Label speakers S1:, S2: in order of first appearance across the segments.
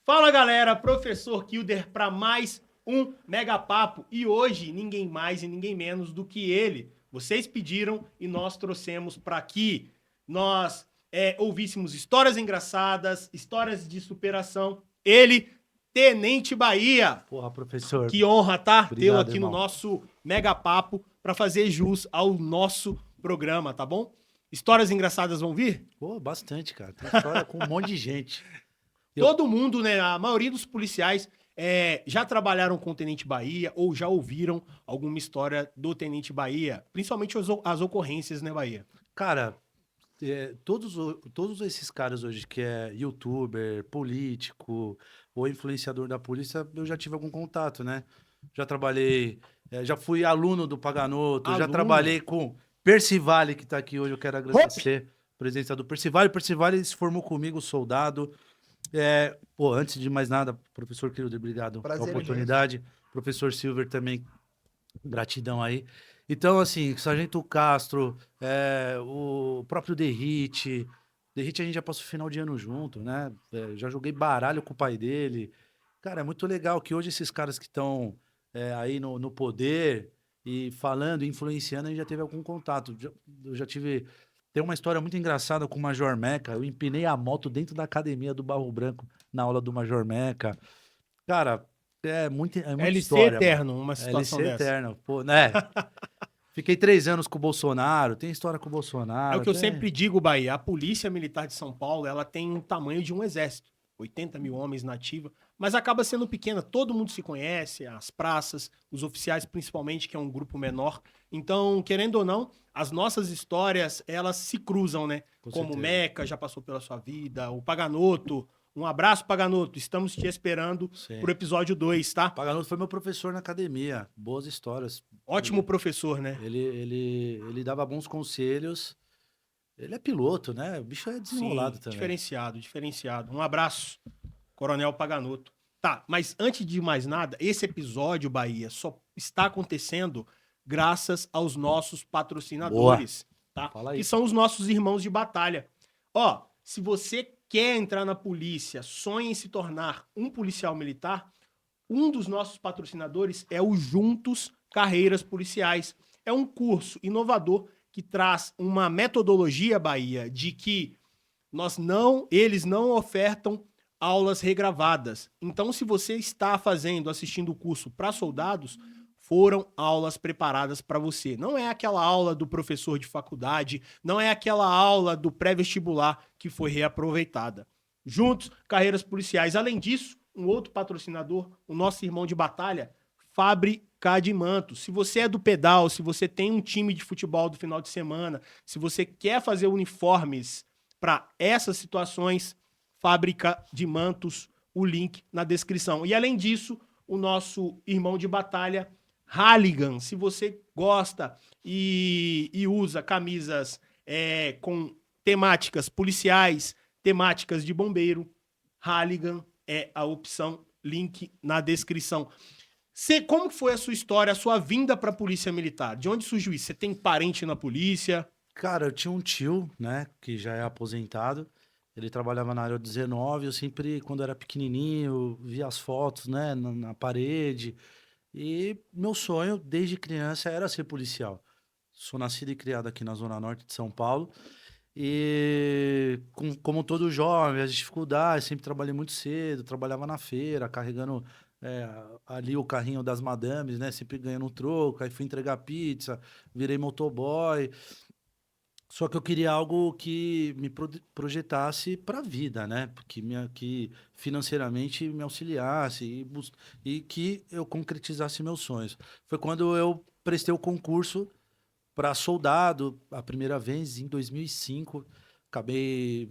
S1: Fala galera, professor Kilder para mais um Mega Papo e hoje ninguém mais e ninguém menos do que ele. Vocês pediram e nós trouxemos para aqui. Nós ouvíssemos histórias engraçadas, histórias de superação. Ele, Tenente Bahia.
S2: Porra, professor.
S1: Que honra, tá? Tê-lo
S2: Obrigado,
S1: aqui no
S2: irmão.
S1: nosso Mega Papo para fazer jus ao nosso programa, tá bom? Histórias engraçadas vão vir?
S2: Pô, bastante, cara. Tem história com um monte de gente. Eu,
S1: Todo mundo, né? A maioria dos policiais já trabalharam com o Tenente Bahia ou já ouviram alguma história do Tenente Bahia, principalmente as ocorrências, né, Bahia?
S2: cara, todos esses caras hoje que é youtuber, político ou influenciador da polícia, eu já tive algum contato, né? Já trabalhei, já fui aluno do Paganoto, já
S1: Aluno.
S2: trabalhei com Percivale, que tá aqui hoje, eu quero
S1: Hop!
S2: agradecer a presença do Percivale. Percivale se formou comigo, soldado. Pô, antes de mais nada, professor querido, obrigado pela
S3: Prazer é meu.
S2: oportunidade. Professor Silver também, gratidão aí. Então, assim, Sargento Castro, o próprio Derrite. Derrite a gente já passou o final de ano junto, né? Já joguei baralho com o pai dele. Cara, é muito legal que hoje esses caras que estão aí no poder e falando, influenciando, a gente já teve algum contato. Eu já tive. Tem uma história muito engraçada com o Major Meca. Eu empinei a moto dentro da academia do Barro Branco na aula do Major Meca. Cara, é muita
S1: LC
S2: história, mano.
S1: eterno, uma situação
S2: LC
S1: dessa.
S2: eterno, pô, né? Fiquei 3 anos com o Bolsonaro, tem história com o
S1: É o
S2: Bolsonaro,
S1: que eu
S2: tem.
S1: sempre digo, Bahia. A Polícia Militar de São Paulo, ela tem o tamanho de um exército. 80 mil homens na ativa, mas acaba sendo pequena. Todo mundo se conhece, as praças, os oficiais principalmente, que é um grupo menor. Então, querendo ou não, as nossas histórias, elas se cruzam, né?
S2: Com
S1: Como o
S2: certeza.
S1: Meca já passou pela sua vida, o Paganoto. Um abraço, Paganoto. Estamos te esperando
S2: Sim.
S1: pro episódio 2, tá?
S2: Paganoto foi meu professor na academia. Boas histórias.
S1: Ótimo professor, né?
S2: Ele dava bons conselhos. Ele é piloto, né? O bicho é
S1: Sim,
S2: desenrolado também.
S1: diferenciado, diferenciado. Um abraço, Coronel Paganoto. Tá, mas antes de mais nada, esse episódio, Bahia, só está acontecendo graças aos nossos
S2: Boa.
S1: patrocinadores, tá?
S2: Fala
S1: Que
S2: aí.
S1: são os nossos irmãos de batalha. Ó, se você quer entrar na polícia, sonha em se tornar um policial militar, um dos nossos patrocinadores é o Juntos Carreiras Policiais. É um curso inovador que traz uma metodologia, Bahia, de que eles não ofertam aulas regravadas. Então, se você está assistindo o curso para soldados, foram aulas preparadas para você. Não é aquela aula do professor de faculdade, não é aquela aula do pré-vestibular que foi reaproveitada. Juntos, carreiras policiais. Além disso, um outro patrocinador, o nosso irmão de batalha, Fábrica de Mantos. Se você é do pedal, se você tem um time de futebol do final de semana, se você quer fazer uniformes para essas situações, Fábrica de Mantos, o link na descrição. E além disso, o nosso irmão de batalha, Halligan. Se você gosta e usa camisas com temáticas policiais, temáticas de bombeiro, Halligan é a opção, link na descrição. Como foi a sua história, a sua vinda para a Polícia Militar? De onde surgiu isso? Você tem parente na polícia?
S2: Cara, eu tinha um tio, né, que já é aposentado. Ele trabalhava na área 19. Eu sempre, quando era pequenininho, via as fotos, né, na parede. E meu sonho, desde criança, era ser policial. Sou nascido e criado aqui na Zona Norte de São Paulo. E como todo jovem, as dificuldades, sempre trabalhei muito cedo, trabalhava na feira, carregando é, ali o carrinho das madames, né? Sempre ganhando um troco, aí fui entregar pizza, virei motoboy. Só que eu queria algo que me projetasse para a vida, né? Que financeiramente me auxiliasse e que eu concretizasse meus sonhos. Foi quando eu prestei o concurso para soldado a primeira vez em 2005. Acabei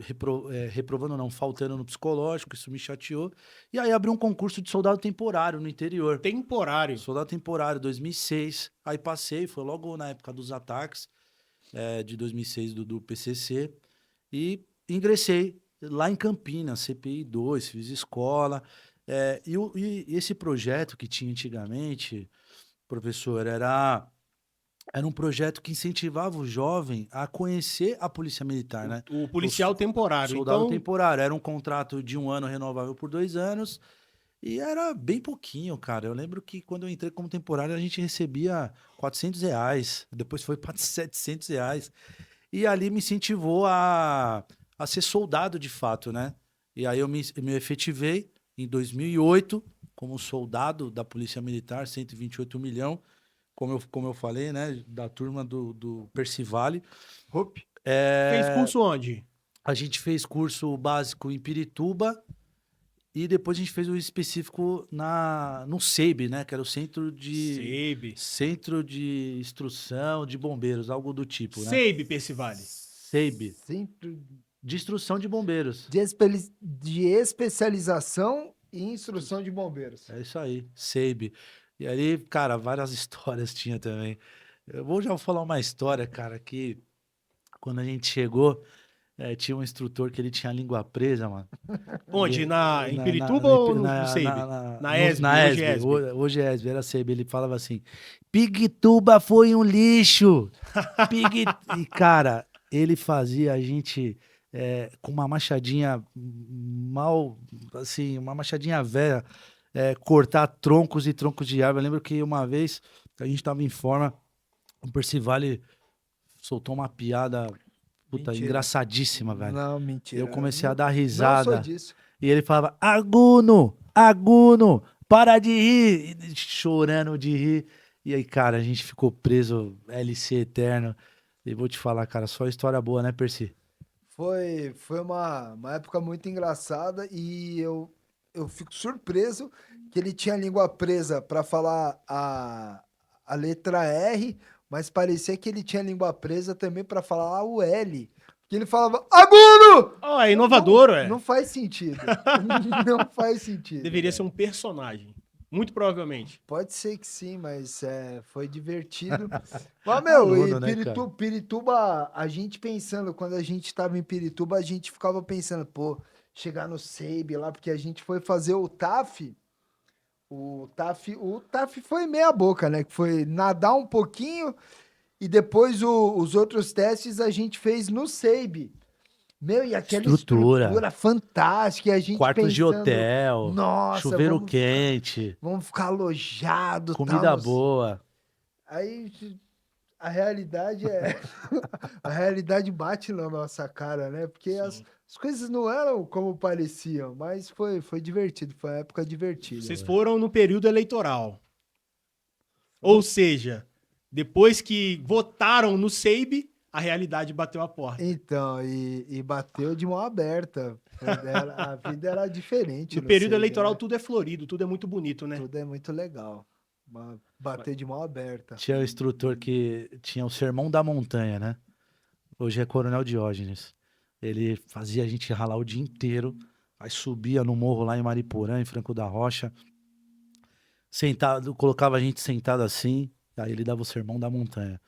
S2: reprovando, não, faltando no psicológico, isso me chateou. E aí abri um concurso de soldado temporário no interior.
S1: Temporário.
S2: Soldado temporário, 2006. Aí passei, foi logo na época dos ataques de 2006 do PCC. E ingressei lá em Campinas, CPI 2, fiz escola. E esse projeto que tinha antigamente, professor, era era um projeto que incentivava o jovem a conhecer a polícia militar, né?
S1: O policial temporário.
S2: Soldado
S1: Então,
S2: temporário. Era um contrato de 1 ano renovável por 2 anos e era bem pouquinho, cara. Eu lembro que quando eu entrei como temporário a gente recebia R$ 400, depois foi para R$ 700. E ali me incentivou a ser soldado de fato, né? E aí eu me efetivei em 2008 como soldado da Polícia Militar, 128 milhão, como eu falei, né? Da turma do Percivale.
S3: Hop.
S1: fez curso onde?
S2: A gente fez curso básico em Pirituba e depois a gente fez o específico no SEIB, né? Que era o
S1: SEIB.
S2: Centro de Instrução de Bombeiros, algo do tipo, né?
S1: SEIB, Percivale.
S2: SEIB.
S3: Centro
S2: De Instrução de Bombeiros.
S3: de especialização e instrução de bombeiros.
S2: É isso aí, SEIB. E ali, cara, várias histórias tinha também. Eu vou já falar uma história, cara, que quando a gente chegou, tinha um instrutor que ele tinha a língua presa, mano.
S1: Onde? Em
S2: Na,
S1: Pirituba ou no SEIB? Na ESB, hoje é ESB.
S2: Hoje é ESB, era SEIB. Ele falava assim: Pirituba foi um lixo. E, cara, ele fazia a gente com uma machadinha uma machadinha velha, cortar troncos e troncos de árvore. Eu lembro que uma vez a gente tava em forma, o Percivale soltou uma piada, puta,
S3: Mentira.
S2: engraçadíssima, velho.
S3: Não, mentira.
S2: Eu comecei a dar
S3: Não sou
S2: risada.
S3: disso.
S2: E ele falava, Aguno, para de rir. E chorando de rir. E aí, cara, a gente ficou preso, LC eterno. E vou te falar, cara, só história boa, né, Percy?
S3: Foi uma época muito engraçada e eu fico surpreso que ele tinha a língua presa para falar a letra R, mas parecia que ele tinha a língua presa também para falar o L. Que ele falava Aguno!
S1: Ó, é inovador,
S3: não,
S1: é.
S3: Não faz sentido. Não faz sentido.
S1: Deveria ser um personagem. Muito provavelmente.
S3: Pode ser que sim, mas foi divertido. Mas, meu,
S2: Aluno,
S3: e
S2: né, cara?
S3: Pirituba, a gente pensando, quando a gente tava em Pirituba, a gente ficava pensando, pô, chegar no SEIB lá, porque a gente foi fazer o TAF. O TAF foi meia boca, né? Que foi nadar um pouquinho e depois os outros testes a gente fez no SEIB. Meu, e aquela estrutura fantástica, e a gente
S2: Quartos de
S3: pensando,
S2: hotel,
S3: nossa,
S2: chuveiro quente,
S3: vamos ficar alojados,
S2: comida boa.
S3: Aí a realidade a realidade bate na nossa cara, né? Porque as coisas não eram como pareciam, mas foi divertido, foi uma época divertida.
S1: Vocês foram no período eleitoral. Ou seja, depois que votaram no SEIB, a realidade bateu a porta.
S3: Então, e bateu de mão aberta. A vida era diferente.
S1: No período
S3: SEIB,
S1: eleitoral
S3: né?
S1: tudo é florido, tudo é muito bonito, né?
S3: Tudo é muito legal. Bater de mão aberta.
S2: Tinha o instrutor que tinha o Sermão da Montanha, né? Hoje é Coronel Diógenes. Ele fazia a gente ralar o dia inteiro, aí subia no morro lá em Mariporã, em Franco da Rocha, sentado, colocava a gente sentado assim, aí ele dava o Sermão da Montanha.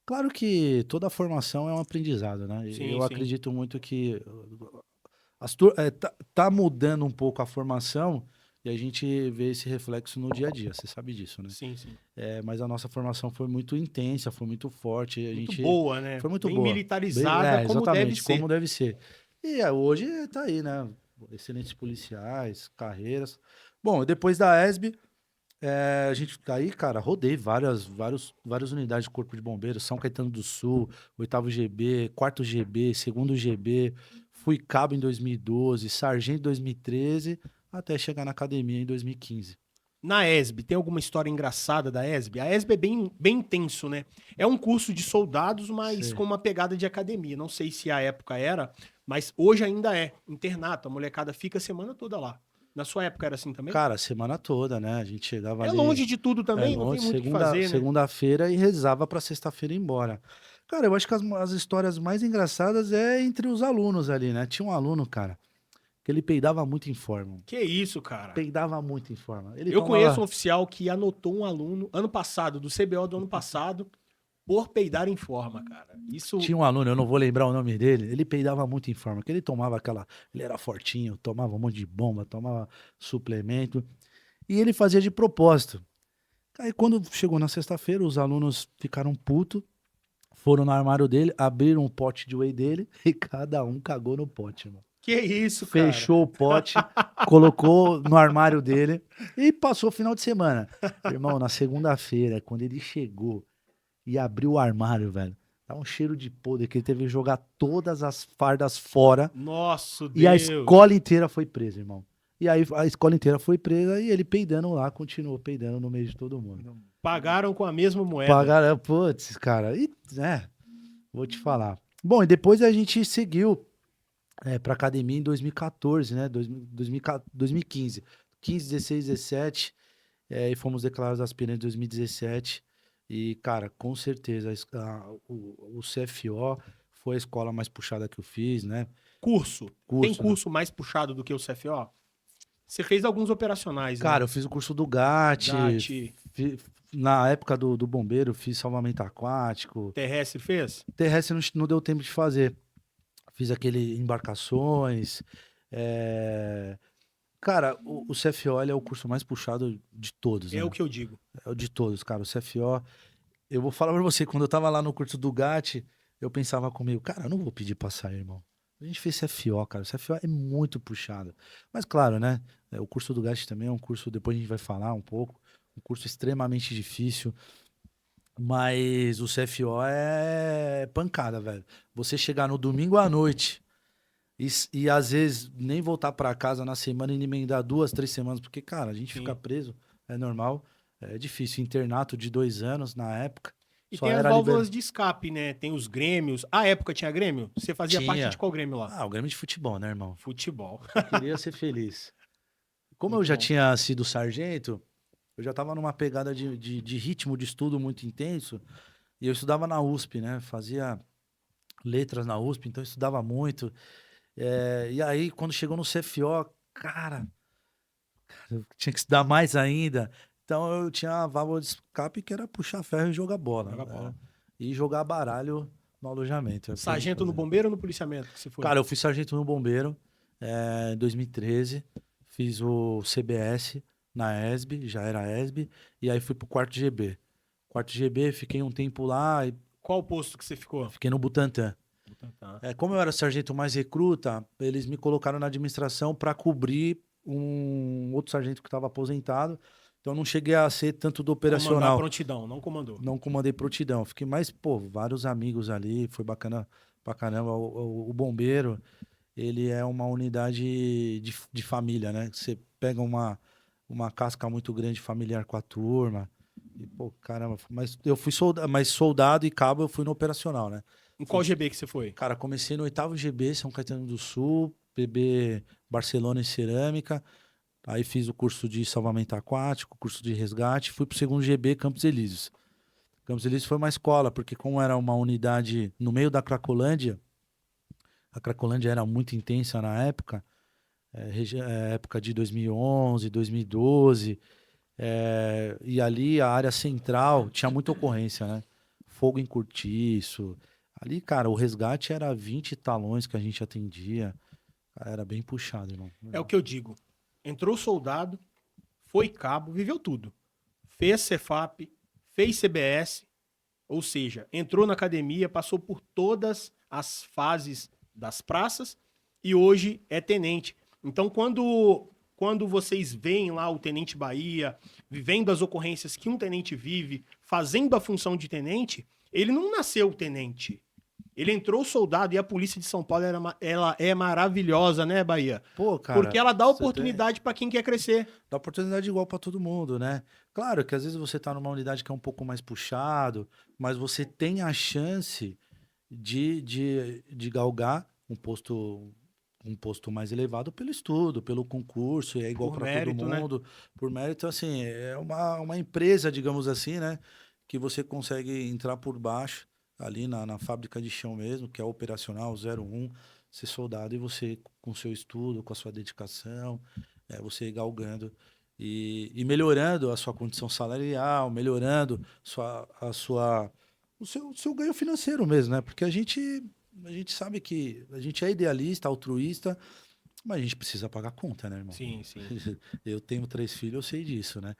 S2: Claro que toda formação é um aprendizado, né?
S1: Sim,
S2: Eu
S1: sim.
S2: acredito muito que tá mudando um pouco a formação e a gente vê esse reflexo no dia a dia, você sabe disso, né?
S1: Sim, sim.
S2: Mas a nossa formação foi muito intensa, foi muito forte.
S1: Muito boa, né?
S2: Foi muito
S1: bem
S2: boa.
S1: militarizada, como deve
S2: exatamente,
S1: ser.
S2: como deve ser. E hoje tá aí, né? Excelentes policiais, carreiras. Bom, depois da ESB, a gente tá aí, cara, rodei várias unidades de Corpo de Bombeiros, São Caetano do Sul, 8º GB, 4º GB, 2º GB, fui cabo em 2012, sargento em 2013, até chegar na academia em 2015.
S1: Na ESB, tem alguma história engraçada da ESB? A ESB é bem intenso, né? É um curso de soldados, mas
S2: Sim.
S1: com uma pegada de academia. Não sei se a época era, mas hoje ainda é. Internato, a molecada fica a semana toda lá. Na sua época era assim também?
S2: Cara, a semana toda, né? A gente chegava
S1: é
S2: ali...
S1: longe de tudo também, não tem muito o que fazer, né?
S2: Segunda-feira e rezava pra sexta-feira ir embora. Cara, eu acho que as histórias mais engraçadas é entre os alunos ali, né? Tinha um aluno, cara, que ele peidava muito em forma.
S1: Que isso, cara?
S2: Peidava muito em forma. Ele
S1: Eu conheço um oficial que anotou um aluno, ano passado, do CBO do ano passado, por peidar em forma, cara. Isso...
S2: Tinha um aluno, eu não vou lembrar o nome dele, ele peidava muito em forma, que ele tomava ele era fortinho, tomava um monte de bomba, tomava suplemento, e ele fazia de propósito. Aí quando chegou na sexta-feira, os alunos ficaram putos, foram no armário dele, abriram o pote de whey dele e cada um cagou no pote, mano.
S1: Que isso, cara?
S2: Fechou o pote, colocou no armário dele e passou o final de semana. Irmão, na segunda-feira, quando ele chegou e abriu o armário, velho, dá um cheiro de podre que ele teve que jogar todas as fardas fora
S1: Nosso
S2: e a
S1: Deus.
S2: escola inteira foi presa, irmão. E aí a escola inteira foi presa e ele peidando lá, continuou peidando no meio de todo mundo.
S1: Pagaram com a mesma moeda.
S2: Pagaram, putz, cara, e, vou te falar. Bom, e depois a gente seguiu pra academia em 2014, né? 2015. 15, 16, 17. E fomos declarados aspirantes em 2017. E, cara, com certeza, o CFO foi a escola mais puxada que eu fiz, né?
S1: Curso. Tem
S2: Curso, né?
S1: curso mais puxado do que o CFO? Você fez alguns operacionais,
S2: Cara,
S1: né?
S2: eu fiz o curso do GAT.
S1: GAT.
S2: Na época do bombeiro, eu fiz salvamento aquático.
S1: Terrestre fez?
S2: Terrestre não deu tempo de fazer. Fiz aquele embarcações. Cara, o CFO ele é o curso mais puxado de todos,
S1: É
S2: né?
S1: o que eu digo.
S2: É o de todos, cara. O CFO. Eu vou falar pra você, quando eu tava lá no curso do GAT, eu pensava comigo, cara, eu não vou pedir pra sair, irmão. A gente fez CFO, cara. O CFO é muito puxado. Mas claro, né? O curso do GAT também é um curso, depois a gente vai falar um pouco, um curso extremamente difícil. Mas o CFO é pancada, velho. Você chegar no domingo à noite e às vezes nem voltar pra casa na semana e emendar 2, 3 semanas, porque, cara, a gente
S1: Sim.
S2: fica preso, é normal, é difícil. Internato de 2 anos na época.
S1: E
S2: Só
S1: tem as
S2: era
S1: válvulas de escape, né? Tem os grêmios. A época tinha grêmio? Você fazia parte
S2: Tinha.
S1: de qual grêmio lá?
S2: Ah, o Grêmio de futebol, né, irmão?
S1: Futebol.
S2: Eu queria ser feliz. Como eu
S1: Muito
S2: já
S1: bom.
S2: tinha sido sargento, eu já tava numa pegada de ritmo de estudo muito intenso. E eu estudava na USP, né? Fazia letras na USP, então eu estudava muito. E aí, quando chegou no CFO, cara, eu tinha que estudar mais ainda. Então eu tinha a válvula de escape que era puxar ferro e jogar bola.
S1: Joga bola.
S2: Né? E jogar baralho no alojamento. É o que a gente
S1: Sargento no
S2: fazia.
S1: bombeiro ou no policiamento que você foi?
S2: Cara, eu fui sargento no bombeiro em 2013. Fiz o CBS na ESB, já era ESB. E aí fui pro quarto GB. Quarto GB, fiquei um tempo lá e
S1: Qual o posto que você ficou?
S2: fiquei no Butantã.
S1: Tá.
S2: Como eu era sargento mais recruta, eles me colocaram na administração para cobrir um outro sargento que estava aposentado. Então não cheguei a ser tanto do
S1: Comandar
S2: operacional.
S1: prontidão, não comandou.
S2: Não comandei prontidão. Fiquei mais, pô, vários amigos ali, foi bacana pra caramba. O bombeiro, ele é uma unidade de família, né? Você pega uma casca muito grande familiar com a turma. E, pô, caramba, mas eu fui soldado e cabo eu fui no operacional, né?
S1: Em qual GB que você foi?
S2: Cara, comecei no 8º GB, São Caetano do Sul, PB Barcelona em Cerâmica. Aí fiz o curso de salvamento aquático, curso de resgate. Fui pro 2º GB, Campos Elíseos. Campos Elíseos foi uma escola, porque como era uma unidade no meio da Cracolândia, a Cracolândia era muito intensa na época, época de 2011, 2012, e ali a área central tinha muita ocorrência, né? Fogo em cortiço. Ali, cara, o resgate era 20 talões que a gente atendia. Cara, era bem puxado, irmão.
S1: É o que eu digo. Entrou soldado, foi cabo, viveu tudo. Fez Cefap, fez CBS, ou seja, entrou na academia, passou por todas as fases das praças e hoje é tenente. Então, quando vocês veem lá o Tenente Bahia, vivendo as ocorrências que um tenente vive, fazendo a função de tenente, ele não nasceu tenente. Ele entrou soldado e a polícia de São Paulo ela é maravilhosa, né, Bahia?
S2: Pô, cara,
S1: Porque ela dá
S2: você
S1: oportunidade para quem quer crescer.
S2: dá oportunidade igual pra todo mundo, né? Claro que às vezes você tá numa unidade que é um pouco mais puxado, mas você tem a chance de galgar um posto mais elevado pelo estudo, pelo concurso, e é igual
S1: Por
S2: para todo
S1: mérito, né?
S2: mundo, por mérito, assim, é uma empresa, digamos assim, né? Que você consegue entrar por baixo, ali na fábrica de chão mesmo, que é operacional 01, ser soldado, e você, com seu estudo, com a sua dedicação, você ir galgando e melhorando a sua condição salarial, melhorando o seu ganho financeiro mesmo, né? Porque a gente sabe que a gente é idealista, altruísta, Mas a gente precisa pagar conta, né, irmão?
S1: Sim, sim.
S2: Eu tenho 3 filhos, eu sei disso, né?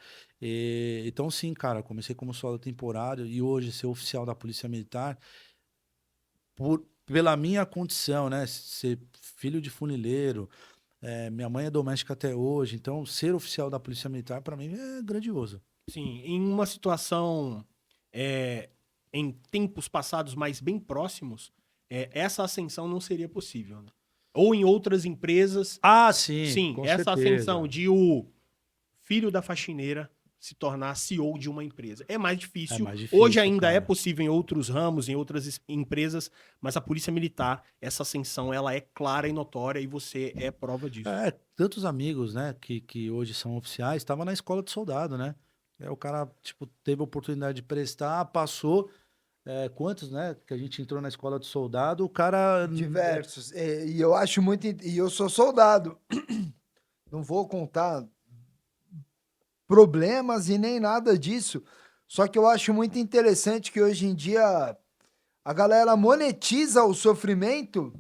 S2: Então, sim, cara, eu comecei como soldado temporário e hoje ser oficial da Polícia Militar, pela minha condição, né? Ser filho de funileiro, minha mãe é doméstica até hoje, então ser oficial da Polícia Militar, para mim, é grandioso.
S1: Sim, em uma situação, em tempos passados, mas bem próximos, essa ascensão não seria possível, né? Ou em outras empresas,
S2: Ah, sim,
S1: sim,
S2: com
S1: essa
S2: certeza.
S1: ascensão de o filho da faxineira se tornar CEO de uma empresa. É mais difícil.
S2: É mais difícil,
S1: Hoje ainda é
S2: cara.
S1: possível em outros ramos, em outras empresas, mas a Polícia Militar, essa ascensão, ela é clara e notória e você é prova disso.
S2: Tantos amigos, né, que hoje são oficiais, estavam na escola de soldado, né? O cara, tipo, teve a oportunidade de prestar, passou. Quantos, né, que a gente entrou na escola de soldado, o cara...
S3: Diversos. E eu acho muito. E eu sou soldado. Não vou contar problemas e nem nada disso. Só que eu acho muito interessante que hoje em dia a galera monetiza o sofrimento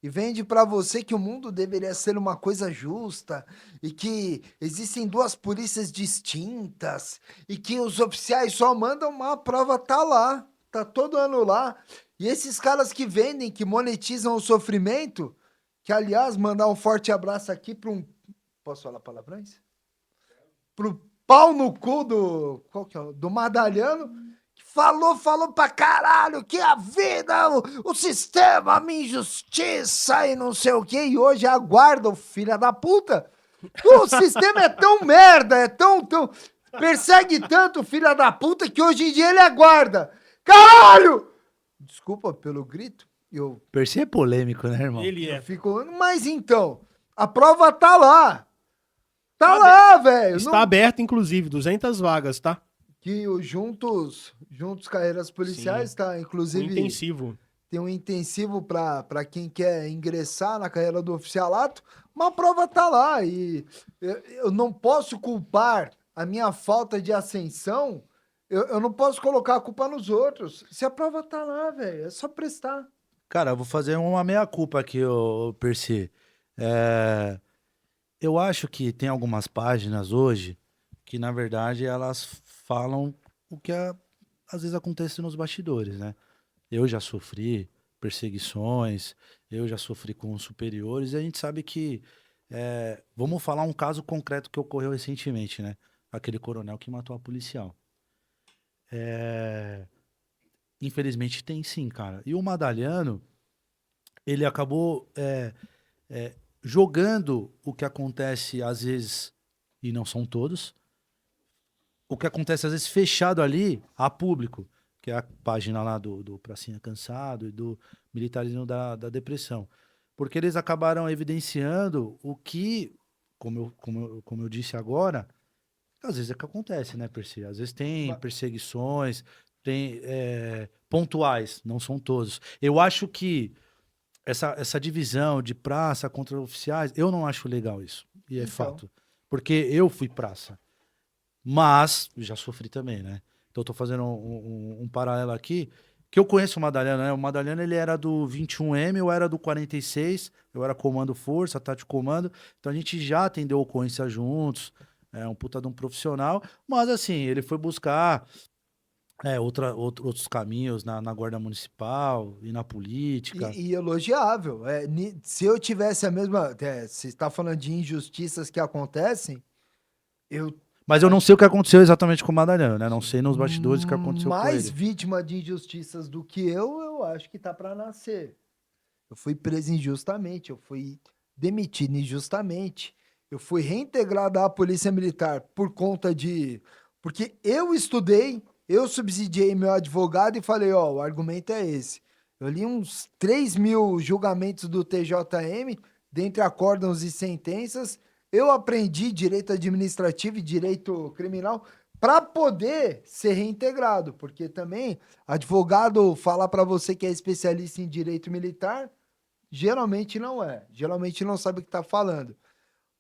S3: e vende pra você que o mundo deveria ser uma coisa justa e que existem duas polícias distintas e que os oficiais só mandam uma prova tá lá, tá todo ano lá. E esses caras que vendem, que monetizam o sofrimento, que aliás mandar um forte abraço aqui para um, posso falar palavrões? Pro pau no cu do, qual que é? Do Madalhano, que falou pra caralho que a vida, o sistema, a minha injustiça e não sei o que, e hoje aguarda o filho da puta. O sistema é tão merda, é tão, persegue tanto o filho da puta que hoje em dia ele aguarda. Caralho! Desculpa pelo grito, eu
S2: Percy é polêmico, né, irmão?
S1: Ele é.
S3: fico, mas então, a prova tá lá. Tá
S1: Tá
S3: lá, velho.
S1: Está aberto, inclusive, 200 vagas, tá?
S3: Que o Juntos Carreiras Policiais
S1: Sim.
S3: tá,
S1: Um
S3: inclusive,
S1: intensivo.
S3: tem um intensivo para quem quer ingressar na carreira do oficialato, mas a prova tá lá e eu não posso culpar a minha falta de ascensão, eu não posso colocar a culpa nos outros. Se a prova tá lá, velho, é só prestar.
S2: Cara, eu vou fazer uma meia-culpa aqui, ô Percy. Eu acho que tem algumas páginas hoje que, na verdade, elas falam o que às vezes acontece nos bastidores, né? Eu já sofri perseguições, eu já sofri com os superiores, e a gente sabe que... vamos falar um caso concreto que ocorreu recentemente, né? Aquele coronel que matou a policial. Infelizmente tem sim, cara. E o Madalhano, ele acabou jogando o que acontece às vezes, e não são todos, o que acontece às vezes fechado ali a público, que é a página lá do Pracinha Cansado e do Militarismo da Depressão. Porque eles acabaram evidenciando o que, como eu disse agora, às vezes é que acontece, né, Percy? Às vezes tem perseguições, tem pontuais, não são todos. Eu acho que essa divisão de praça contra oficiais, eu não acho legal isso. E é
S3: Então.
S2: fato. Porque eu fui praça. Mas já sofri também, né? Então eu tô fazendo um paralelo aqui, que eu conheço o Madalhano, né? O Madalhano, ele era do 21M, eu era do 46, eu era comando força, tático comando. Então a gente já atendeu ocorrência juntos, um puta de um profissional. Mas assim, ele foi buscar outros caminhos na guarda municipal e na política.
S3: E elogiável. Se eu tivesse a mesma. Você está falando de injustiças que acontecem, eu
S2: Mas eu não sei o que aconteceu exatamente com o Madalhano, né? Não sei nos bastidores o que aconteceu com
S3: mais
S2: ele.
S3: vítima de injustiças do que eu acho que tá para nascer. Eu fui preso injustamente, eu fui demitido injustamente, eu fui reintegrado à Polícia Militar por conta de... Porque eu estudei, eu subsidiei meu advogado e falei, ó, o argumento é esse. Eu li uns 3.000 julgamentos do TJM, dentre acórdãos e sentenças. Eu aprendi direito administrativo e direito criminal para poder ser reintegrado, porque também advogado falar para você que é especialista em direito militar, geralmente não é, geralmente não sabe o que está falando.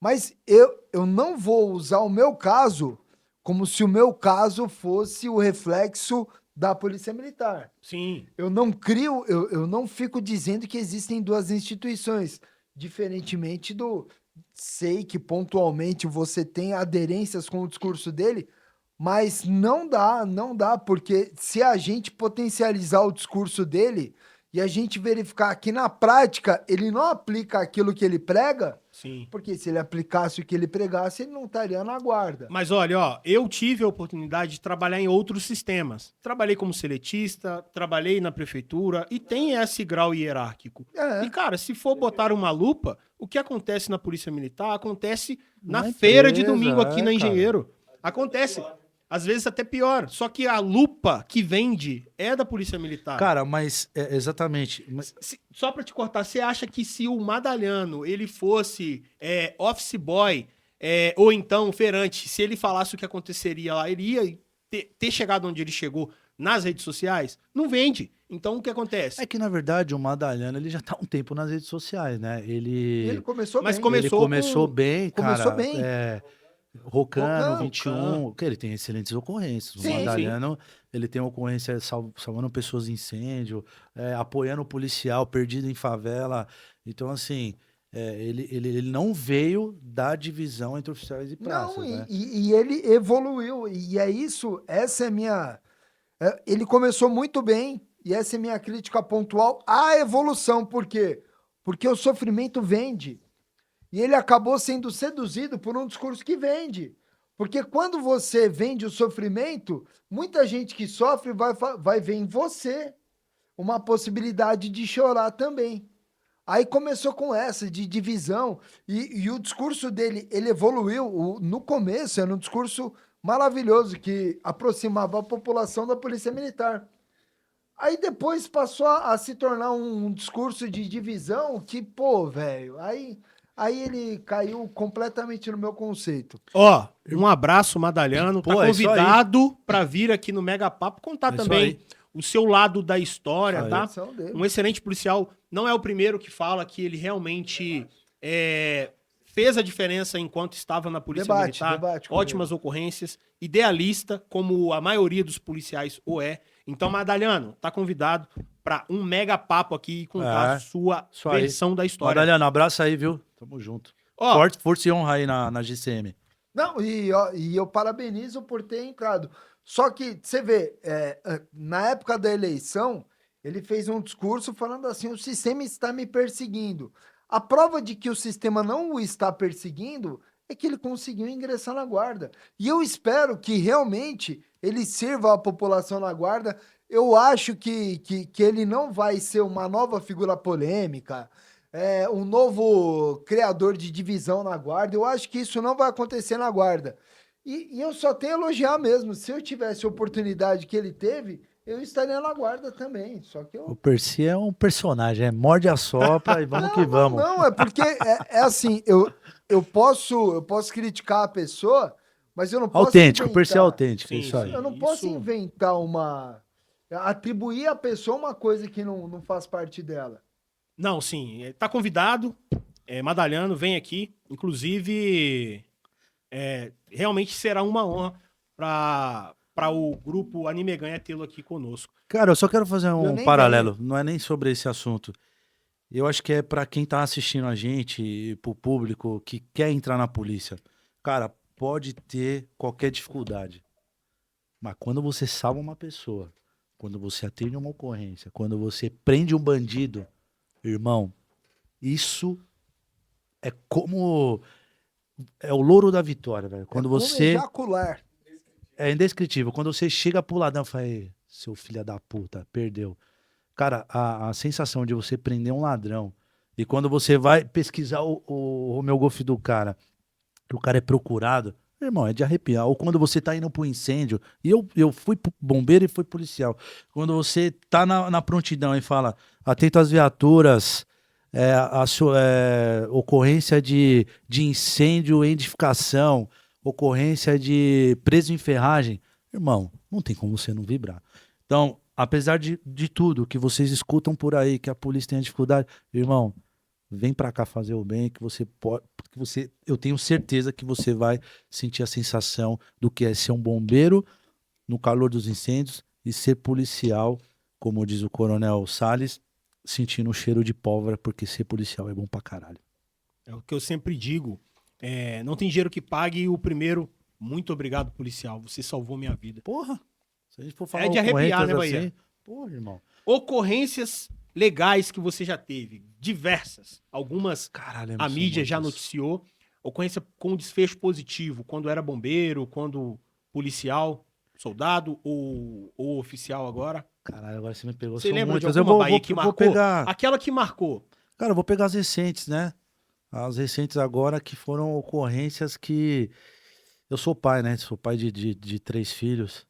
S3: Mas eu não vou usar o meu caso como se o meu caso fosse o reflexo da Polícia Militar.
S1: Sim.
S3: Eu não crio, eu não fico dizendo que existem duas instituições. Diferentemente do... Sei que pontualmente você tem aderências com o discurso dele, mas não dá, porque se a gente potencializar o discurso dele e a gente verificar que na prática ele não aplica aquilo que ele prega,
S1: Sim.
S3: porque se ele aplicasse o que ele pregasse, ele não estaria na guarda.
S1: Mas olha, ó, eu tive a oportunidade de trabalhar em outros sistemas. Trabalhei como seletista, trabalhei na prefeitura e tem esse grau hierárquico.
S3: É.
S1: E, cara, se for botar uma lupa, o que acontece na Polícia Militar acontece na
S2: Na
S1: feira de
S2: empresa,
S1: domingo aqui na
S2: cara.
S1: Engenheiro. Acontece. Às vezes até pior. Só que a lupa que vende é da Polícia Militar.
S2: Cara, mas exatamente. Mas,
S1: Só pra te cortar, você acha que se o Madalhano ele fosse office boy ou então feirante, se ele falasse o que aconteceria lá, ele ia ter chegado onde ele chegou nas redes sociais? Não vende. Então o que acontece?
S2: é que, na verdade, o Madalhano ele já tá há um tempo nas redes sociais, né?
S3: Ele começou
S1: Mas
S3: bem.
S1: come-
S2: Ele começou bem, cara.
S3: Começou bem.
S2: Rocano,
S3: Rocano.
S2: 21, que ele tem excelentes ocorrências. O
S3: Sim,
S2: Madalhano, ele tem ocorrência salvando pessoas de incêndio, apoiando o policial perdido em favela. Então, assim, ele não veio da divisão entre oficiais e praças,
S3: Não,
S2: né?
S3: e ele evoluiu. E é isso, essa é minha... ele começou muito bem, e essa é minha crítica pontual à evolução. Por quê? Porque o sofrimento vende. E ele acabou sendo seduzido por um discurso que vende. Porque quando você vende o sofrimento, muita gente que sofre vai ver em você uma possibilidade de chorar também. Aí começou com essa de divisão, e o discurso dele, ele evoluiu. No começo era um discurso maravilhoso que aproximava a população da Polícia Militar. Aí depois passou a se tornar um discurso de divisão que, pô, velho, aí ele caiu completamente no meu conceito.
S1: Ó, um abraço, Madalhano. Tá
S2: Pô, é isso aí.
S1: convidado pra vir aqui no Mega Papo contar
S2: É isso
S1: também
S2: aí.
S1: o seu lado da história,
S2: Isso aí.
S1: tá?
S3: Ação dele.
S1: Um excelente policial. Não é o primeiro que fala que ele realmente fez a diferença enquanto estava na Polícia Militar.
S3: Debate com
S1: Ótimas ocorrências. Idealista, como a maioria dos policiais o é. Então, Madalhano, tá convidado pra um Mega Papo aqui e contar a sua
S2: isso aí.
S1: versão da história.
S2: Madalhano, abraço aí, viu? Tamo junto.
S1: Ó,
S2: Força e honra aí na GCM.
S3: Não, e eu parabenizo por ter entrado. Só que, você vê, na época da eleição, ele fez um discurso falando assim: o sistema está me perseguindo. A prova de que o sistema não o está perseguindo é que ele conseguiu ingressar na guarda. E eu espero que realmente ele sirva a população na guarda. Eu acho que ele não vai ser uma nova figura polêmica, um novo criador de divisão na guarda. Eu acho que isso não vai acontecer na guarda. E eu só tenho a elogiar mesmo. Se eu tivesse a oportunidade que ele teve, eu estaria na guarda também. Só que
S2: O
S3: eu...
S2: Percy é um personagem, morde a sopra e vamos que vamos.
S3: Não, é porque é assim, eu posso criticar a pessoa, mas eu não posso
S2: Autêntico, o Percy é
S3: inventar.
S2: autêntico,
S1: Sim,
S2: isso aí.
S3: Eu não posso
S1: Isso.
S3: inventar atribuir à pessoa uma coisa que não faz parte dela.
S1: Não, sim. Tá convidado. Madalhano, vem aqui. Inclusive, realmente será uma honra para o grupo Anime Ganha tê-lo aqui conosco.
S2: Cara, eu só quero fazer
S3: Eu
S2: um
S3: nem
S2: paralelo, não é nem sobre esse assunto. Eu acho que é pra quem tá assistindo a gente, e pro público que quer entrar na polícia. Cara, pode ter qualquer dificuldade. Mas quando você salva uma pessoa, quando você atende uma ocorrência, quando você prende um bandido, irmão, isso é como... É o louro da vitória, velho. Quando
S3: Como
S2: você...
S3: ejacular.
S2: É indescritível. Quando você chega pro ladrão e fala, "Ei, seu filho da puta, perdeu." Cara, a sensação de você prender um ladrão e quando você vai pesquisar o meu golfe do cara, que o cara é procurado, irmão, é de arrepiar. Ou quando você tá indo pro incêndio, e eu fui bombeiro e fui policial. Quando você tá na prontidão e fala, atento às viaturas, ocorrência de incêndio em edificação, ocorrência de preso em ferragem, irmão, não tem como você não vibrar. Então, apesar de tudo que vocês escutam por aí, que a polícia tem dificuldade, irmão, vem pra cá fazer o bem, que você pode, eu tenho certeza que você vai sentir a sensação do que é ser um bombeiro no calor dos incêndios e ser policial, como diz o Coronel Salles, sentindo o cheiro de pólvora, porque ser policial é bom pra caralho.
S1: É o que eu sempre digo. Não tem dinheiro que pague o primeiro. Muito obrigado, policial. Você salvou minha vida.
S2: Porra. Se a gente for falar
S1: É de arrepiar, né,
S2: ocorrências
S1: Bahia?
S2: assim, porra, irmão.
S1: Ocorrências legais que você já teve. Diversas. Algumas
S2: Caralho,
S1: a
S2: são
S1: mídia já
S2: muitas.
S1: noticiou. Ocorrência com desfecho positivo. Quando era bombeiro, quando policial, soldado ou oficial agora.
S2: Caralho, agora você me pegou.
S1: Você
S2: São
S1: lembra de
S2: muitas.
S1: alguma, Bahia, que
S2: vou
S1: marcou?
S2: pegar.
S1: Aquela que marcou.
S2: Cara, eu vou pegar as recentes, né? As recentes agora que foram ocorrências que. Eu sou pai, né? Sou pai de 3 filhos.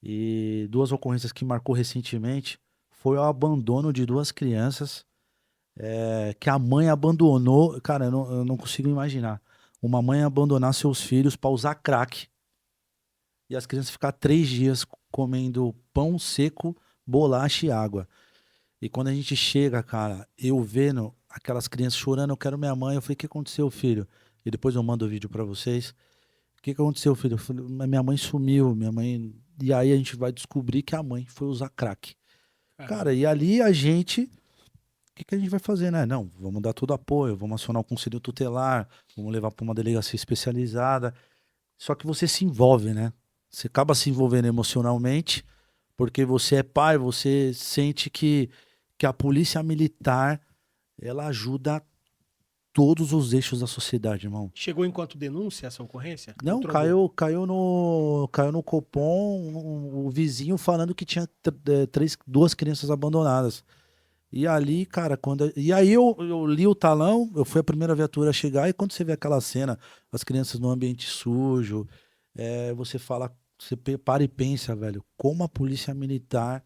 S2: E 2 ocorrências que marcou recentemente foi o abandono de 2 crianças que a mãe abandonou. Cara, eu não consigo imaginar. Uma mãe abandonar seus filhos para usar crack e as crianças ficar 3 dias comendo pão seco, bolacha e água. E quando a gente chega, cara, eu vendo aquelas crianças chorando, eu quero minha mãe. Eu falei, o que aconteceu, filho? E depois eu mando o vídeo pra vocês. O que aconteceu, filho? Eu falei, minha mãe sumiu, minha mãe. E aí a gente vai descobrir que a mãe foi usar crack. Cara, e ali a gente. O que a gente vai fazer, né? Não, vamos dar todo apoio, vamos acionar o conselho tutelar, vamos levar pra uma delegacia especializada. Só que você se envolve, né? Você acaba se envolvendo emocionalmente, porque você é pai, você sente que a polícia militar, ela ajuda todos os eixos da sociedade, irmão.
S1: Chegou enquanto denúncia essa ocorrência?
S2: Não,
S1: Ou trombou?
S2: caiu no Copom o vizinho falando que tinha 2 crianças abandonadas. E ali, cara, e aí eu li o talão, eu fui a primeira viatura a chegar, e quando você vê aquela cena, as crianças no ambiente sujo, você fala, você para e pensa, velho, como a polícia militar,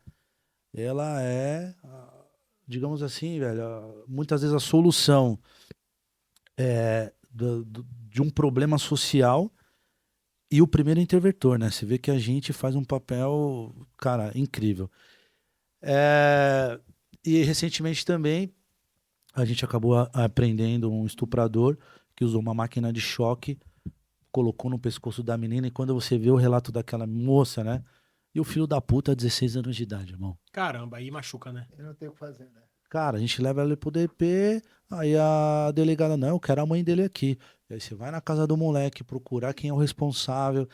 S2: ela é, digamos assim, velho, muitas vezes a solução de um problema social e o primeiro interventor, né? Você vê que a gente faz um papel, cara, incrível. E recentemente também a gente acabou apreendendo um estuprador que usou uma máquina de choque, colocou no pescoço da menina, e quando você vê o relato daquela moça, né? E o filho da puta, 16 anos de idade, irmão.
S1: Caramba, aí machuca, né?
S3: Eu não tenho o que fazer, né?
S2: Cara, a gente leva ele pro DP, aí a delegada, não, eu quero a mãe dele aqui. E aí você vai na casa do moleque, procurar quem é o responsável,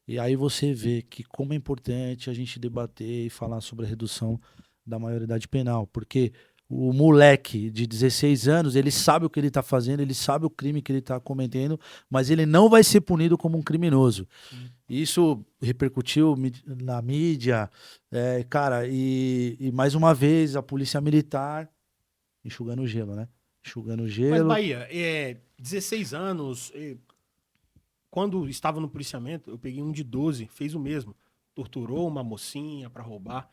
S2: e aí você vê que como é importante a gente debater e falar sobre a redução da maioridade penal, porque o moleque de 16 anos, ele sabe o que ele tá fazendo, ele sabe o crime que ele tá cometendo, mas ele não vai ser punido como um criminoso. Isso repercutiu na mídia, cara, e mais uma vez a polícia militar enxugando gelo, né? Enxugando
S1: Mas,
S2: gelo.
S1: Bahia, 16 anos, quando estava no policiamento, eu peguei um de 12, fez o mesmo. Torturou uma mocinha pra roubar.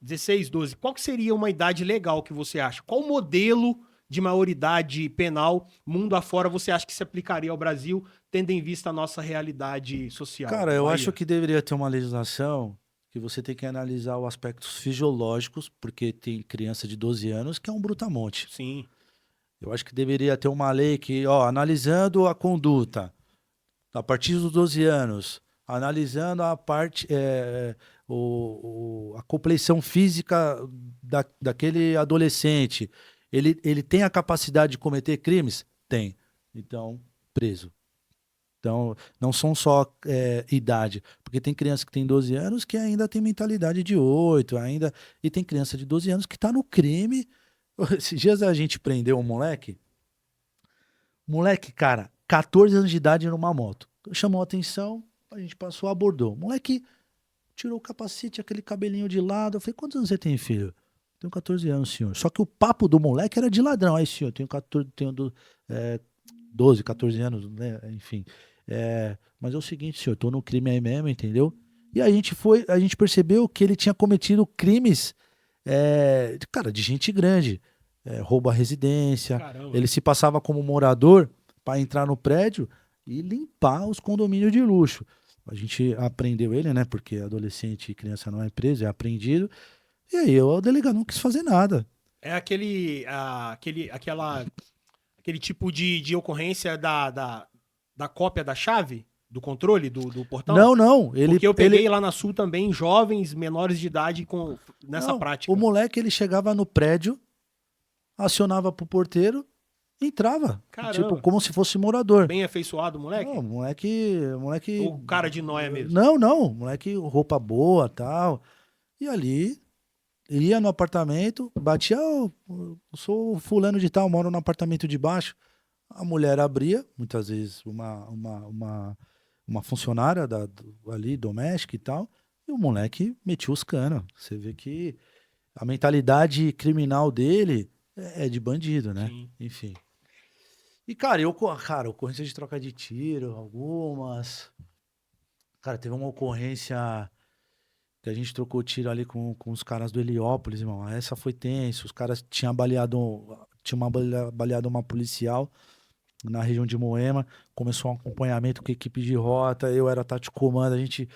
S1: 16, 12. Qual que seria uma idade legal que você acha? Qual modelo de maioridade penal, mundo afora, você acha que se aplicaria ao Brasil, tendo em vista a nossa realidade social?
S2: Cara, eu
S1: Bahia.
S2: acho que deveria ter uma legislação que você tem que analisar os aspectos fisiológicos, porque tem criança de 12 anos que é um brutamonte.
S1: Sim.
S2: Eu acho que deveria ter uma lei que, ó, analisando a conduta, a partir dos 12 anos, analisando a parte, a compleição física daquele adolescente, ele tem a capacidade de cometer crimes? Tem. Então, preso. Então, não são só idade, porque tem criança que tem 12 anos que ainda tem mentalidade de 8, ainda, e tem criança de 12 anos que tá no crime. Esses dias a gente prendeu um moleque, cara, 14 anos de idade numa moto. Chamou a atenção, a gente passou, abordou. O moleque tirou o capacete, aquele cabelinho de lado. Eu falei, quantos anos você tem, filho? Tenho 14 anos, senhor. Só que o papo do moleque era de ladrão. Aí, senhor, tenho 12, 14 anos, né? Enfim. Mas é o seguinte, senhor, tô no crime aí mesmo, entendeu? E a gente percebeu que ele tinha cometido crimes, cara, de gente grande. Roubo à residência.
S1: Caramba.
S2: Ele se passava como morador para entrar no prédio e limpar os condomínios de luxo. A gente apreendeu ele, né? Porque adolescente e criança não é preso, é apreendido. E aí o delegado não quis fazer nada.
S1: É aquele tipo de ocorrência da cópia da chave? Do controle do portão?
S2: Não.
S1: Porque eu peguei lá na Sul também jovens menores de idade nessa
S2: Não,
S1: prática.
S2: o moleque, ele chegava no prédio, acionava pro porteiro, Entrava.
S1: Caramba.
S2: Tipo, como se fosse morador.
S1: Bem afeiçoado, moleque?
S2: Não, moleque...
S1: Ou cara de nóia mesmo?
S2: Não. Moleque, roupa boa, tal. E ali, ia no apartamento, batia, eu sou fulano de tal, moro no apartamento de baixo. A mulher abria, muitas vezes uma funcionária ali, doméstica e tal, e o moleque metia os canos. Você vê que a mentalidade criminal dele é de bandido, né?
S1: Sim.
S2: Enfim. E, cara, ocorrência de troca de tiro, algumas. Cara, teve uma ocorrência que a gente trocou tiro ali com os caras do Heliópolis, irmão. Essa foi tenso. Os caras tinham baleado uma policial na região de Moema. Começou um acompanhamento com a equipe de rota. Eu era tático comando. A gente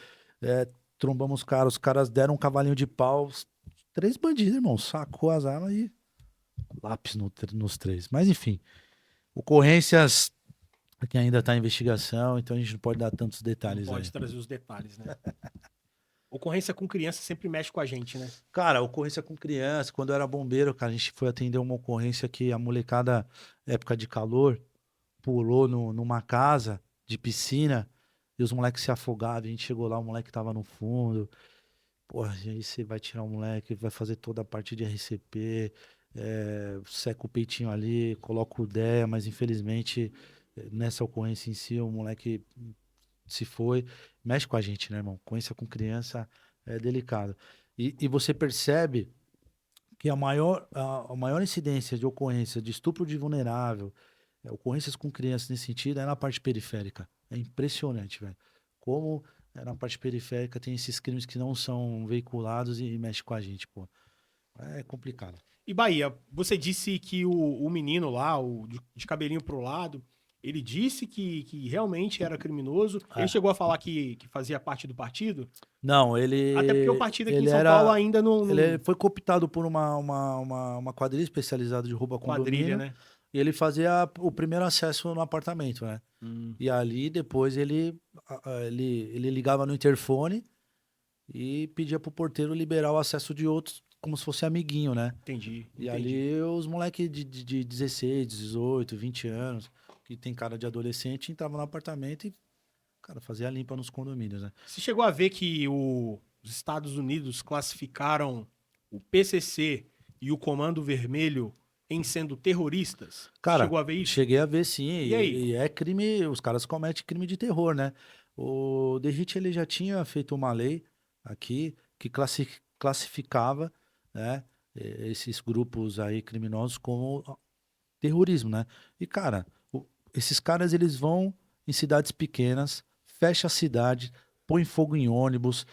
S2: trombamos os caras deram um cavalinho de pau. Os 3 bandidos, irmão. Sacou as armas e lápis nos 3. Mas, enfim. Ocorrências que ainda tá em investigação, então a gente não pode dar tantos detalhes
S1: Não pode
S2: aí.
S1: trazer os detalhes, né? Ocorrência com criança sempre mexe com a gente, né?
S2: Cara, ocorrência com criança, quando eu era bombeiro, cara, a gente foi atender uma ocorrência que a molecada, época de calor, pulou numa casa de piscina e os moleques se afogavam. A gente chegou lá, o moleque tava no fundo. Porra, e aí você vai tirar o moleque, vai fazer toda a parte de RCP, seca o peitinho ali, coloca o DEA, mas infelizmente nessa ocorrência em si o moleque se foi. Mexe com a gente, né, irmão? Ocorrência com criança é delicado. E você percebe que a maior incidência de ocorrência de estupro de vulnerável, ocorrências com crianças nesse sentido, é na parte periférica. É impressionante, velho. Como na parte periférica tem esses crimes que não são veiculados e mexe com a gente, pô. É complicado.
S1: E Bahia, você disse que o menino lá, o de cabelinho pro lado, ele disse que realmente era criminoso. Ele chegou a falar que fazia parte do partido?
S2: Não, ele...
S1: Até porque o partido aqui em
S2: ele
S1: São
S2: era-
S1: Paulo ainda não...
S2: Ele foi cooptado por uma quadrilha especializada de roubo a
S1: quadrilha,
S2: condomínio.
S1: né?
S2: E ele fazia o primeiro acesso no apartamento, né? E ali, depois, ele ligava no interfone e pedia pro porteiro liberar o acesso de outros, como se fosse amiguinho, né?
S1: Entendi.
S2: E ali, os moleques de 16, 18, 20 anos, que tem cara de adolescente, entravam no apartamento e, cara, fazia a limpa nos condomínios, né?
S1: Você chegou a ver que os Estados Unidos classificaram o PCC e o Comando Vermelho em sendo terroristas?
S2: Cara,
S1: Chegou a ver isso?
S2: cheguei a ver sim,
S1: E aí?
S2: e é crime, os caras cometem crime de terror, né? O Derrite, ele já tinha feito uma lei aqui que classificava, né, esses grupos aí criminosos como terrorismo, né? E, cara, esses caras, eles vão em cidades pequenas, fecha a cidade, põe fogo em ônibus,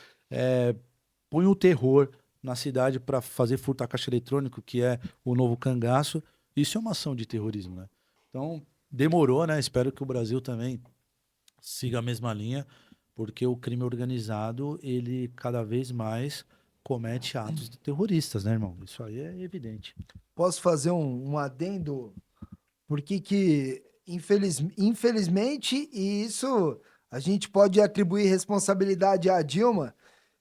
S2: põe o terror na cidade para fazer furto a caixa eletrônico, que é o novo cangaço. Isso é uma ação de terrorismo, né? Então, demorou, né? Espero que o Brasil também siga a mesma linha, porque o crime organizado, ele cada vez mais comete atos terroristas, né, irmão? Isso aí é evidente.
S3: Posso fazer um adendo? Porque que, infelizmente, e isso a gente pode atribuir responsabilidade à Dilma,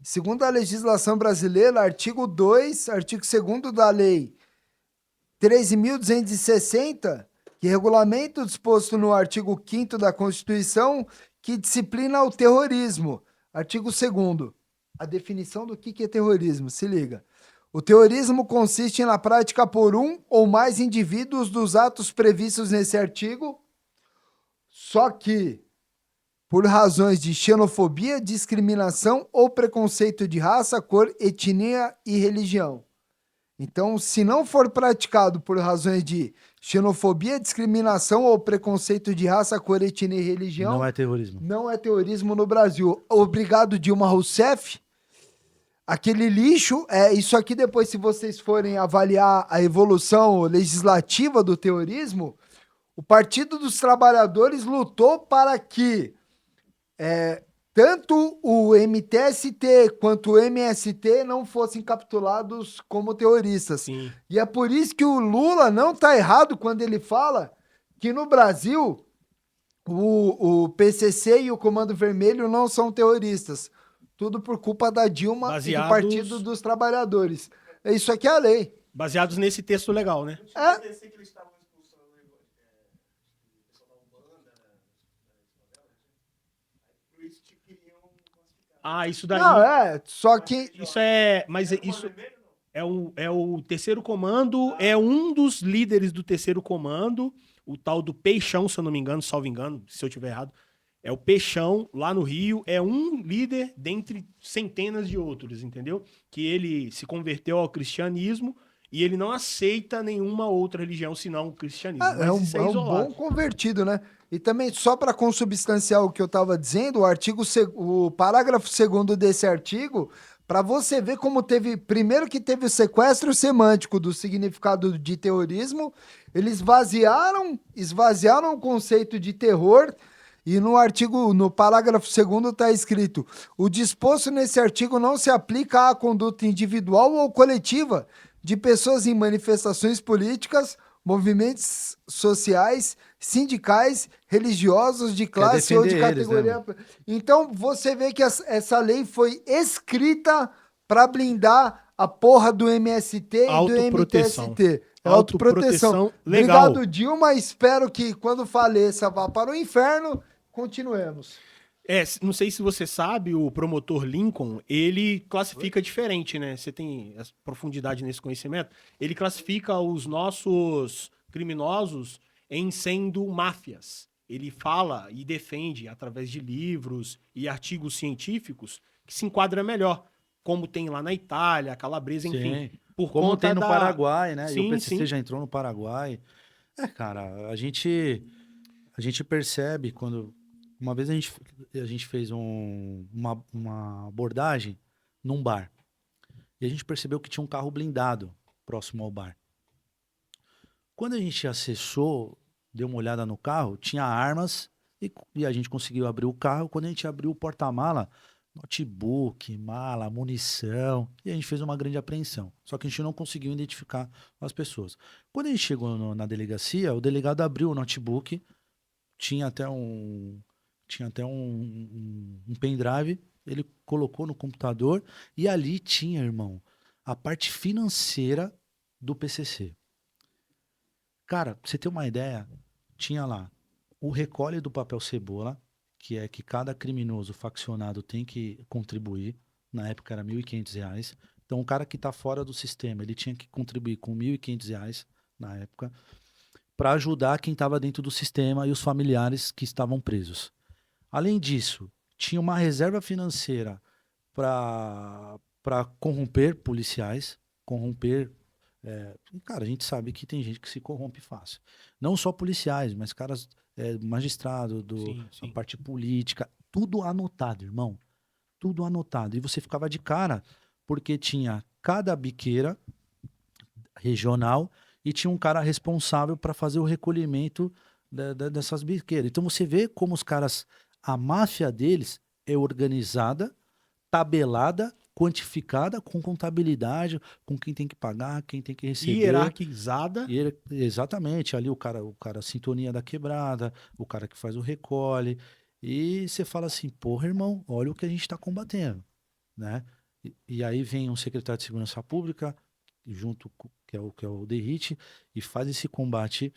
S3: segundo a legislação brasileira, artigo 2, artigo 2º da lei 13.260, que regulamenta o disposto no artigo 5º da Constituição, que disciplina o terrorismo. Artigo 2º, a definição do que é terrorismo, se liga. O terrorismo consiste na prática por um ou mais indivíduos dos atos previstos nesse artigo, só que por razões de xenofobia, discriminação ou preconceito de raça, cor, etnia e religião. Então, se não for praticado por razões de xenofobia, discriminação ou preconceito de raça, cor, etnia e religião,
S2: Não é terrorismo.
S3: não é terrorismo no Brasil. Obrigado, Dilma Rousseff. Aquele lixo, isso aqui depois, se vocês forem avaliar a evolução legislativa do terrorismo, o Partido dos Trabalhadores lutou para que tanto o MTST quanto o MST não fossem capturados como terroristas.
S1: Sim.
S3: E é por isso que o Lula não está errado quando ele fala que no Brasil o PCC e o Comando Vermelho não são terroristas. Tudo por culpa da Dilma e do Partido dos Trabalhadores. Isso aqui é a lei.
S1: Baseados nesse texto legal, né?
S3: É.
S1: Ah, isso daí.
S3: Não, só que
S1: Isso é. Mas isso é o terceiro comando, é um dos líderes do terceiro comando, o tal do Peixão, se eu não me engano, salvo engano, se eu tiver errado. É o Peixão, lá no Rio, é um líder dentre centenas de outros, entendeu? Que ele se converteu ao cristianismo e ele não aceita nenhuma outra religião senão o cristianismo.
S3: é
S1: Mas isso é
S3: um
S1: isolado.
S3: bom convertido, né? E também, só para consubstanciar o que eu estava dizendo, o parágrafo 2º desse artigo, para você ver como teve, primeiro que teve o sequestro semântico do significado de terrorismo, eles esvaziaram o conceito de terror, e no parágrafo 2º está escrito: o disposto nesse artigo não se aplica à conduta individual ou coletiva de pessoas em manifestações políticas, movimentos sociais, sindicais, religiosos, de classe ou de
S2: defender eles, né,
S3: categoria. Então, você vê que essa lei foi escrita para blindar a porra do MST e do
S1: Autoproteção.
S3: MTST. É autoproteção.
S1: Autoproteção legal.
S3: Obrigado, Dilma. Espero que quando faleça vá para o inferno. Continuemos.
S1: Não sei se você sabe, o promotor Lincoln, ele classifica diferente, né? Você tem profundidade nesse conhecimento. Ele classifica os nossos criminosos em sendo máfias. Ele fala e defende, através de livros e artigos científicos, que se enquadra melhor, como tem lá na Itália, Calabresa, enfim.
S2: Sim.
S1: Por
S2: Como
S1: conta
S2: tem no Paraguai, né? E
S1: Sim,
S2: o PCC
S1: sim.
S2: já entrou no Paraguai. Cara, a gente percebe quando... Uma vez a gente fez uma abordagem num bar. E a gente percebeu que tinha um carro blindado próximo ao bar. Quando a gente acessou, deu uma olhada no carro, tinha armas e a gente conseguiu abrir o carro. Quando a gente abriu o porta-mala, notebook, mala, munição, e a gente fez uma grande apreensão. Só que a gente não conseguiu identificar as pessoas. Quando a gente chegou na delegacia, o delegado abriu o notebook, tinha até um pendrive, ele colocou no computador e ali tinha, irmão, a parte financeira do PCC. Cara, pra você ter uma ideia, tinha lá o recolhe do papel cebola, que é que cada criminoso faccionado tem que contribuir. Na época era R$1.500. Então o cara que tá fora do sistema, ele tinha que contribuir com R$1.500 na época, para ajudar quem estava dentro do sistema e os familiares que estavam presos. Além disso, tinha uma reserva financeira para corromper policiais, cara, a gente sabe que tem gente que se corrompe fácil. Não só policiais, mas caras, magistrado,
S1: Sim,
S2: a
S1: sim.
S2: parte política, tudo anotado, irmão. Tudo anotado. E você ficava de cara, porque tinha cada biqueira regional e tinha um cara responsável para fazer o recolhimento dessas biqueiras. Então você vê como os caras, a máfia deles é organizada, tabelada, quantificada, com contabilidade, com quem tem que pagar, quem tem que receber.
S1: Hierarquizada.
S2: Exatamente, ali o cara sintonia da quebrada, o cara que faz o recolhe. E você fala assim, porra, irmão, olha o que a gente está combatendo, né? E aí vem um secretário de Segurança Pública, junto que é o DERIT, e faz esse combate,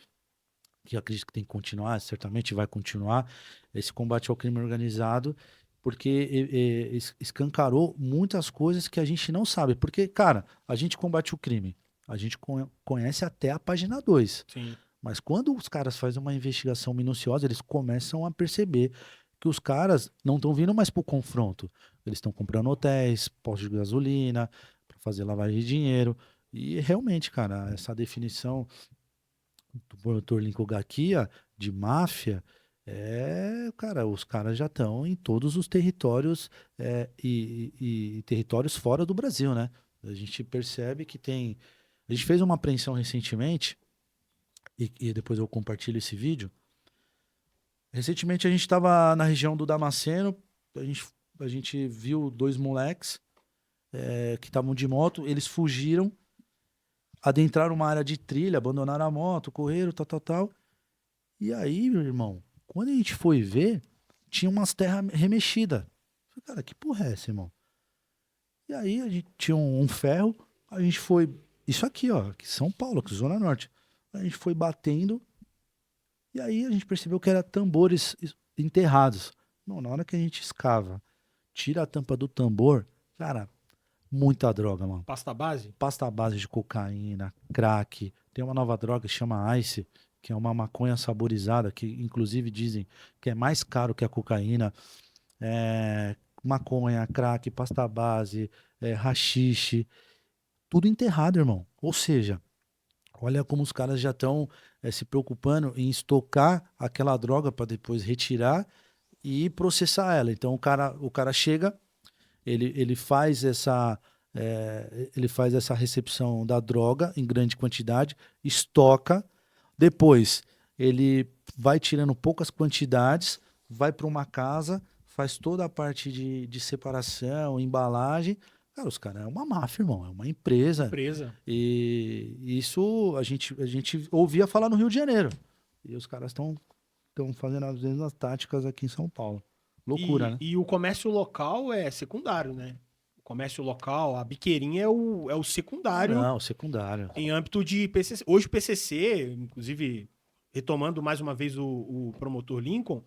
S2: que eu acredito que tem que continuar, certamente vai continuar, esse combate ao crime organizado, porque escancarou muitas coisas que a gente não sabe. Porque, cara, a gente combate o crime, a gente conhece até a página 2.
S1: Sim.
S2: Mas quando os caras fazem uma investigação minuciosa, eles começam a perceber que os caras não estão vindo mais pro confronto. Eles estão comprando hotéis, postos de gasolina, para fazer lavagem de dinheiro. E realmente, cara, essa definição do promotor Lincoln Gakia de máfia cara, os caras já estão em todos os territórios e territórios fora do Brasil, né? A gente percebe que tem. A gente fez uma apreensão recentemente, e depois eu compartilho esse vídeo. Recentemente a gente estava na região do Damasceno, a gente viu 2 moleques que estavam de moto, eles fugiram, adentraram uma área de trilha, abandonaram a moto, correram, tal. E aí, meu irmão, quando a gente foi ver, tinha umas terras remexidas. Falei, cara, que porra é essa, irmão? E aí a gente tinha um ferro, a gente foi... Isso aqui, ó, aqui São Paulo, aqui Zona Norte. A gente foi batendo, e aí a gente percebeu que eram tambores enterrados. Não, na hora que a gente escava, tira a tampa do tambor, cara, muita droga, mano.
S1: Pasta base?
S2: Pasta à base de cocaína, crack. Tem uma nova droga que chama Ice, que é uma maconha saborizada, que inclusive dizem que é mais caro que a cocaína. É, maconha, crack, pasta base, haxixe, tudo enterrado, irmão. Ou seja, olha como os caras já estão se preocupando em estocar aquela droga para depois retirar e processar ela. Então o cara chega, ele faz essa recepção da droga em grande quantidade, estoca, depois ele vai tirando poucas quantidades, vai para uma casa, faz toda a parte de separação, embalagem. Cara, os caras é uma máfia, irmão, é uma empresa.
S1: Empresa.
S2: E isso a gente ouvia falar no Rio de Janeiro. E os caras estão fazendo as mesmas táticas aqui em São Paulo. Loucura, né?
S1: E o comércio local é secundário, né? O comércio local, a biqueirinha é o secundário
S2: Não, secundário.
S1: em âmbito de PCC. Hoje o PCC, inclusive, retomando mais uma vez o promotor Lincoln,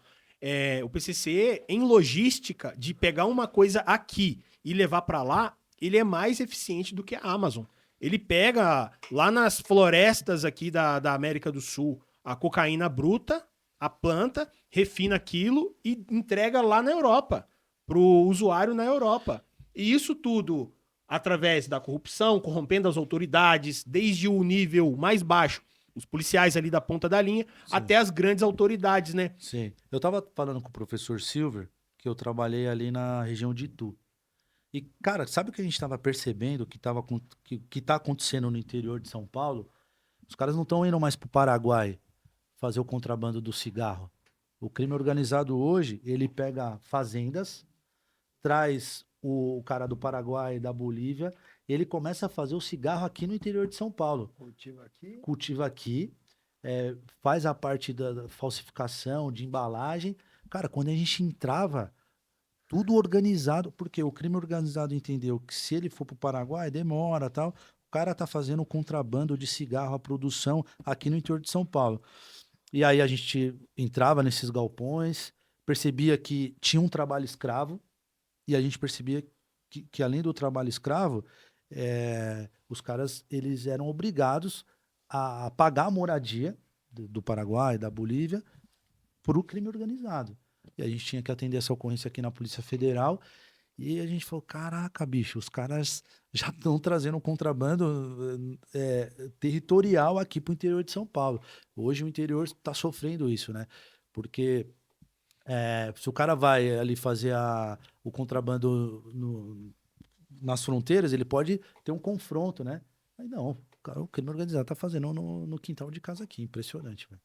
S1: o PCC em logística de pegar uma coisa aqui e levar para lá, ele é mais eficiente do que a Amazon. Ele pega lá nas florestas aqui da América do Sul a cocaína bruta, a planta, refina aquilo e entrega lá na Europa, para o usuário na Europa. E isso tudo através da corrupção, corrompendo as autoridades, desde o nível mais baixo, os policiais ali da ponta da linha,
S2: Sim.
S1: até as grandes autoridades, né?
S2: Sim. Eu tava falando com o professor Silver, que eu trabalhei ali na região de Itu. E, cara, sabe o que a gente estava percebendo que tá acontecendo no interior de São Paulo? Os caras não estão indo mais pro Paraguai fazer o contrabando do cigarro. O crime organizado hoje, ele pega fazendas, traz o cara do Paraguai, da Bolívia, ele começa a fazer o cigarro aqui no interior de São Paulo. Cultiva aqui, faz a parte da falsificação, de embalagem. Cara, quando a gente entrava, tudo organizado, porque o crime organizado entendeu que se ele for para o Paraguai, demora, tal. O cara tá fazendo contrabando de cigarro, a produção aqui no interior de São Paulo. E aí a gente entrava nesses galpões, percebia que tinha um trabalho escravo, e a gente percebia que além do trabalho escravo, os caras eles eram obrigados a pagar a moradia do Paraguai, da Bolívia, por o crime organizado. E a gente tinha que atender essa ocorrência aqui na Polícia Federal. E a gente falou: caraca, bicho, os caras já estão trazendo um contrabando territorial aqui para o interior de São Paulo. Hoje o interior está sofrendo isso, né? Porque se o cara vai ali fazer o contrabando nas fronteiras, ele pode ter um confronto, né? Mas não, o crime organizado tá fazendo no quintal de casa aqui. Impressionante, velho.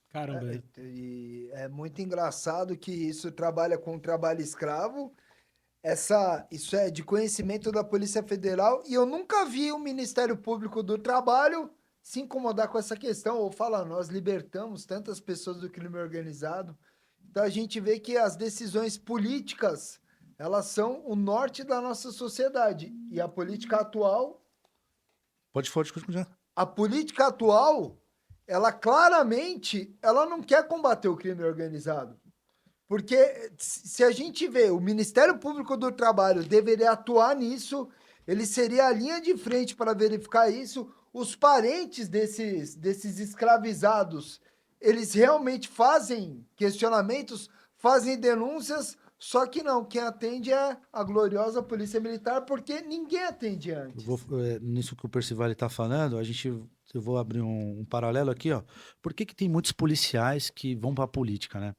S1: Caramba.
S3: E é muito engraçado que isso trabalha com trabalho escravo. Isso é de conhecimento da Polícia Federal e eu nunca vi o Ministério Público do Trabalho se incomodar com essa questão ou falar, nós libertamos tantas pessoas do crime organizado. Então a gente vê que as decisões políticas, elas são o norte da nossa sociedade. E a política atual,
S2: Pode continuar.
S3: a política atual, ela claramente, ela não quer combater o crime organizado. Porque se a gente vê, o Ministério Público do Trabalho deveria atuar nisso, ele seria a linha de frente para verificar isso. Os parentes desses escravizados, eles realmente fazem questionamentos, fazem denúncias, só que não, quem atende é a gloriosa Polícia Militar, porque ninguém atende antes.
S2: Nisso que o Percival está falando, eu vou abrir um paralelo aqui, ó. Por que tem muitos policiais que vão para a política, né?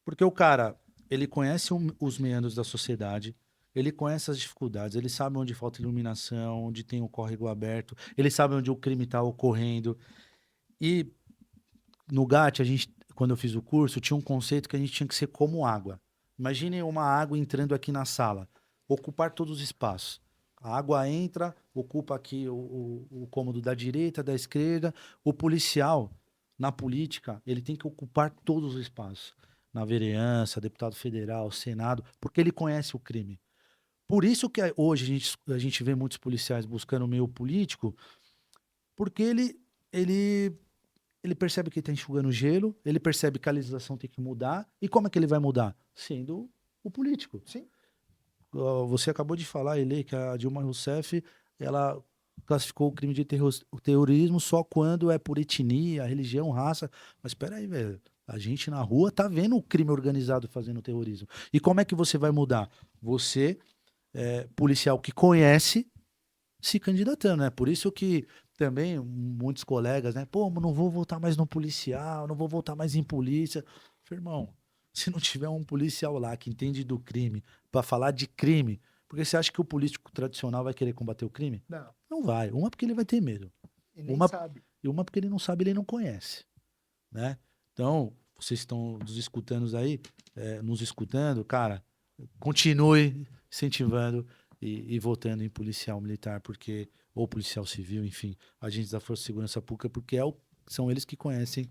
S2: Porque o cara, ele conhece os meandros da sociedade, ele conhece as dificuldades, ele sabe onde falta iluminação, onde tem o córrego aberto, ele sabe onde o crime está ocorrendo. E no GAT, quando eu fiz o curso, tinha um conceito que a gente tinha que ser como água. Imaginem uma água entrando aqui na sala, ocupar todos os espaços. A água entra, ocupa aqui o cômodo da direita, da esquerda. O policial, na política, ele tem que ocupar todos os espaços. Na vereança, deputado federal, senado, porque ele conhece o crime. Por isso que hoje a gente vê muitos policiais buscando o meio político, porque ele ele percebe que ele está enxugando gelo, ele percebe que a legislação tem que mudar. E como é que ele vai mudar? Sendo o político.
S3: Sim.
S2: Você acabou de falar, Ele, que a Dilma Rousseff, ela classificou o crime de terrorismo só quando é por etnia, religião, raça. Mas espera aí, velho. A gente na rua tá vendo o crime organizado fazendo terrorismo. E como é que você vai mudar? Você, policial que conhece, se candidatando, né? Por isso que também muitos colegas, né? Pô, não vou votar mais no policial, não vou votar mais em polícia. Falei, irmão, se não tiver um policial lá que entende do crime para falar de crime, porque você acha que o político tradicional vai querer combater o crime?
S3: Não.
S2: Não vai. Uma porque ele vai ter medo.
S3: E nem
S2: Uma-
S3: sabe.
S2: E uma porque ele não sabe, ele não conhece, né? Então, vocês estão nos escutando, cara, continue incentivando e votando em policial militar, porque ou policial civil, enfim, agentes da Força de Segurança Pública, porque são eles que conhecem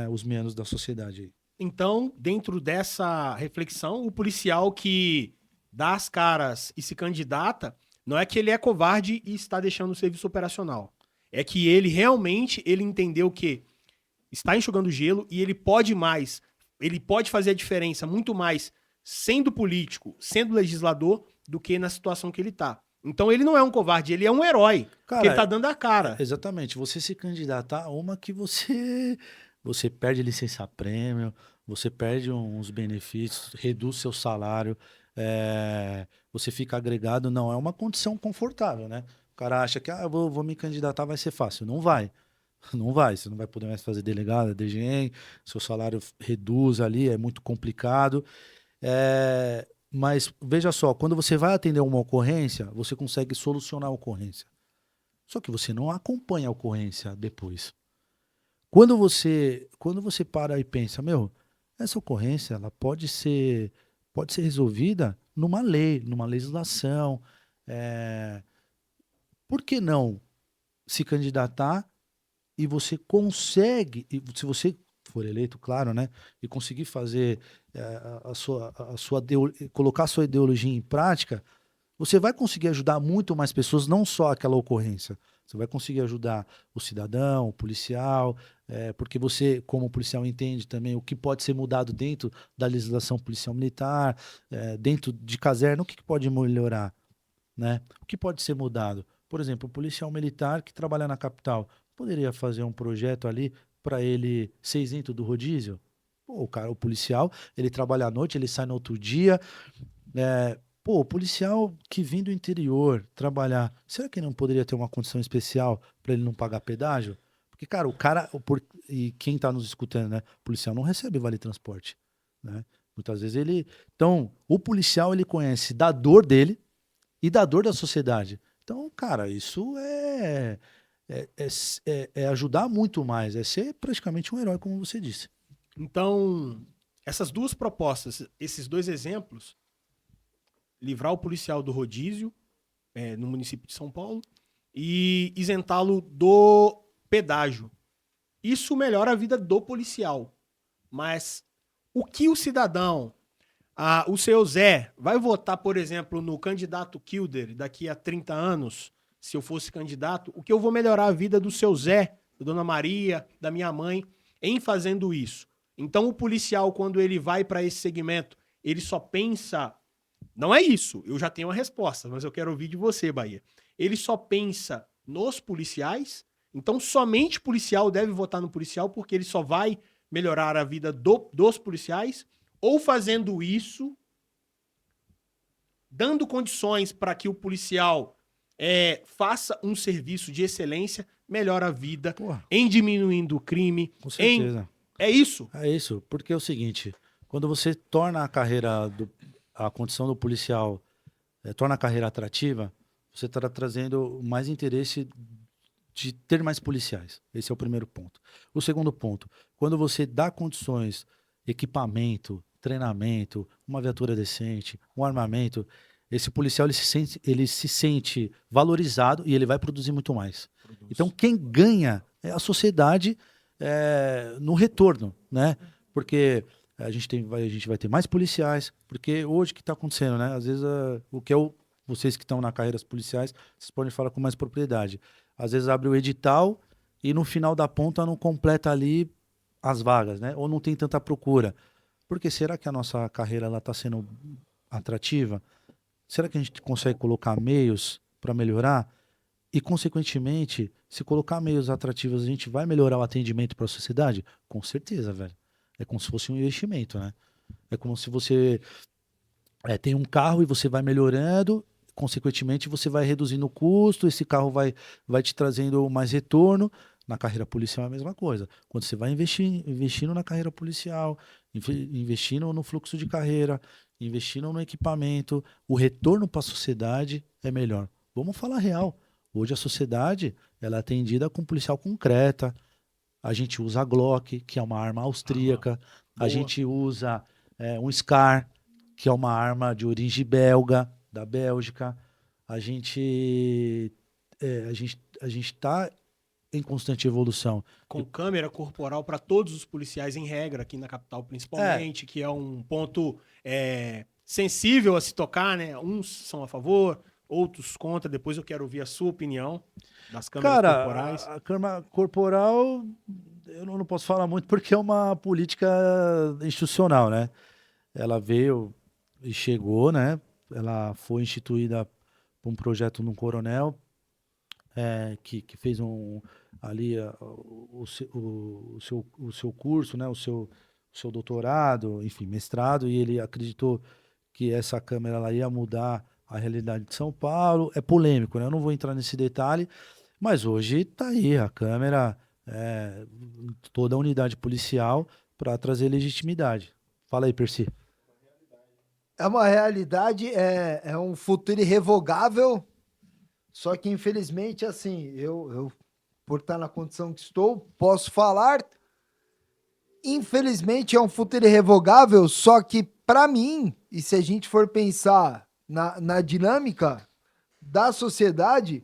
S2: os meandros da sociedade aí.
S1: Então, dentro dessa reflexão, o policial que dá as caras e se candidata, não é que ele é covarde e está deixando o serviço operacional. É que ele realmente ele entendeu que está enxugando gelo e ele pode mais. Ele pode fazer a diferença muito mais sendo político, sendo legislador, do que na situação que ele está. Então ele não é um covarde, ele é um herói. Porque ele tá dando a cara.
S2: Exatamente. Você se candidatar a uma que você perde licença-prêmio, você perde uns benefícios, reduz seu salário, você fica agregado, não é uma condição confortável, né? O cara acha que eu vou me candidatar, vai ser fácil. Não vai. Não vai. Você não vai poder mais fazer delegado, DGM, seu salário reduz ali, é muito complicado. Mas veja só, quando você vai atender uma ocorrência, você consegue solucionar a ocorrência. Só que você não acompanha a ocorrência depois. Quando você para e pensa, essa ocorrência ela pode ser resolvida numa lei, numa legislação. Por que não se candidatar e você consegue, e se você for eleito, claro, né, e conseguir fazer colocar a sua ideologia em prática, você vai conseguir ajudar muito mais pessoas, não só aquela ocorrência. Você vai conseguir ajudar o cidadão, o policial, porque você, como policial, entende também o que pode ser mudado dentro da legislação policial militar, dentro de caserna, o que pode melhorar, né? O que pode ser mudado? Por exemplo, o policial militar que trabalha na capital poderia fazer um projeto ali para ele ser isento do rodízio? Pô, o policial, ele trabalha à noite, ele sai no outro dia. O policial que vem do interior trabalhar, será que não poderia ter uma condição especial para ele não pagar pedágio? Porque, cara, e quem está nos escutando, né? O policial não recebe vale transporte, né? Muitas vezes ele... Então, o policial, ele conhece da dor dele e da dor da sociedade. Então, cara, isso é ajudar muito mais, é ser praticamente um herói, como você disse.
S1: Então, essas duas propostas, esses dois exemplos, livrar o policial do rodízio, no município de São Paulo, e isentá-lo do pedágio. Isso melhora a vida do policial. Mas o que o cidadão, o seu Zé, vai votar, por exemplo, no candidato Kilder daqui a 30 anos, se eu fosse candidato, o que eu vou melhorar a vida do seu Zé, da Dona Maria, da minha mãe, em fazendo isso? Então o policial, quando ele vai para esse segmento, ele só pensa... Não é isso, eu já tenho a resposta, mas eu quero ouvir de você, Bahia. Ele só pensa nos policiais, então somente policial deve votar no policial porque ele só vai melhorar a vida dos policiais, ou fazendo isso, dando condições para que o policial faça um serviço de excelência, melhora a vida, em diminuindo o crime.
S2: Com certeza.
S1: É isso?
S2: É isso, porque é o seguinte, quando você torna a condição do policial, torna a carreira atrativa, você está trazendo mais interesse de ter mais policiais. Esse é o primeiro ponto. O segundo ponto, quando você dá condições, equipamento, treinamento, uma viatura decente, um armamento, esse policial ele se sente valorizado e ele vai produzir muito mais. Então quem ganha é a sociedade no retorno, né? Porque a gente vai ter mais policiais, porque hoje o que está acontecendo, né? Às vezes vocês que estão na carreira policiais, vocês podem falar com mais propriedade. Às vezes abre o edital e no final da ponta não completa ali as vagas, né? Ou não tem tanta procura. Porque será que a nossa carreira ela está sendo atrativa? Será que a gente consegue colocar meios para melhorar? E, consequentemente, se colocar meios atrativos, a gente vai melhorar o atendimento para a sociedade? Com certeza, velho. É como se fosse um investimento, né? É como se você tem um carro e você vai melhorando, consequentemente, você vai reduzindo o custo, esse carro vai te trazendo mais retorno. Na carreira policial é a mesma coisa. Quando você vai investindo na carreira policial, investindo no fluxo de carreira, investindo no equipamento, o retorno para a sociedade é melhor. Vamos falar real. Hoje a sociedade ela é atendida com policial concreta. A gente usa a Glock, que é uma arma austríaca. A
S1: boa.
S2: gente usa um SCAR, que é uma arma de origem belga, da Bélgica. A gente está em constante evolução.
S1: Com câmera corporal para todos os policiais em regra, aqui na capital principalmente, que é um ponto sensível a se tocar, né? Uns são a favor, outros contra. Depois eu quero ouvir a sua opinião das câmeras corporais.
S2: A câmera corporal, eu não posso falar muito porque é uma política institucional, né? Ela veio e chegou, né? Ela foi instituída por um projeto de um coronel que fez ali o seu curso, né? O seu doutorado, enfim, mestrado, e ele acreditou que essa câmera ela ia mudar a realidade de São Paulo. É polêmico, né? Eu não vou entrar nesse detalhe, mas hoje está aí a câmera, toda a unidade policial para trazer legitimidade. Fala aí, Percy.
S3: É uma realidade, é um futuro irrevogável, só que infelizmente, assim, eu por estar na condição que estou, posso falar, infelizmente é um futuro irrevogável, só que para mim, e se a gente for pensar na dinâmica da sociedade,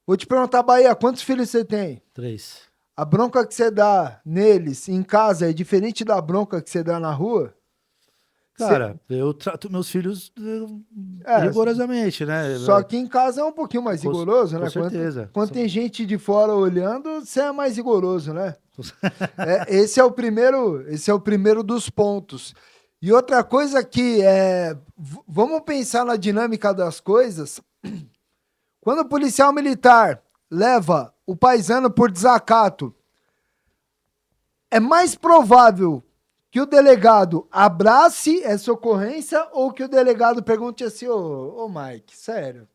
S3: vou te perguntar, Bahia, quantos filhos você tem?
S2: 3.
S3: A bronca que você dá neles em casa é diferente da bronca que você dá na rua?
S2: Cara, eu trato meus filhos rigorosamente, né?
S3: Só que em casa é um pouquinho mais rigoroso, né?
S2: Com certeza.
S3: Quando tem gente de fora olhando, você é mais rigoroso, né? Esse é o primeiro dos pontos. E outra coisa que vamos pensar na dinâmica das coisas. Quando o policial militar leva o paisano por desacato, é mais provável que o delegado abrace essa ocorrência ou que o delegado pergunte assim, ô Mike, sério,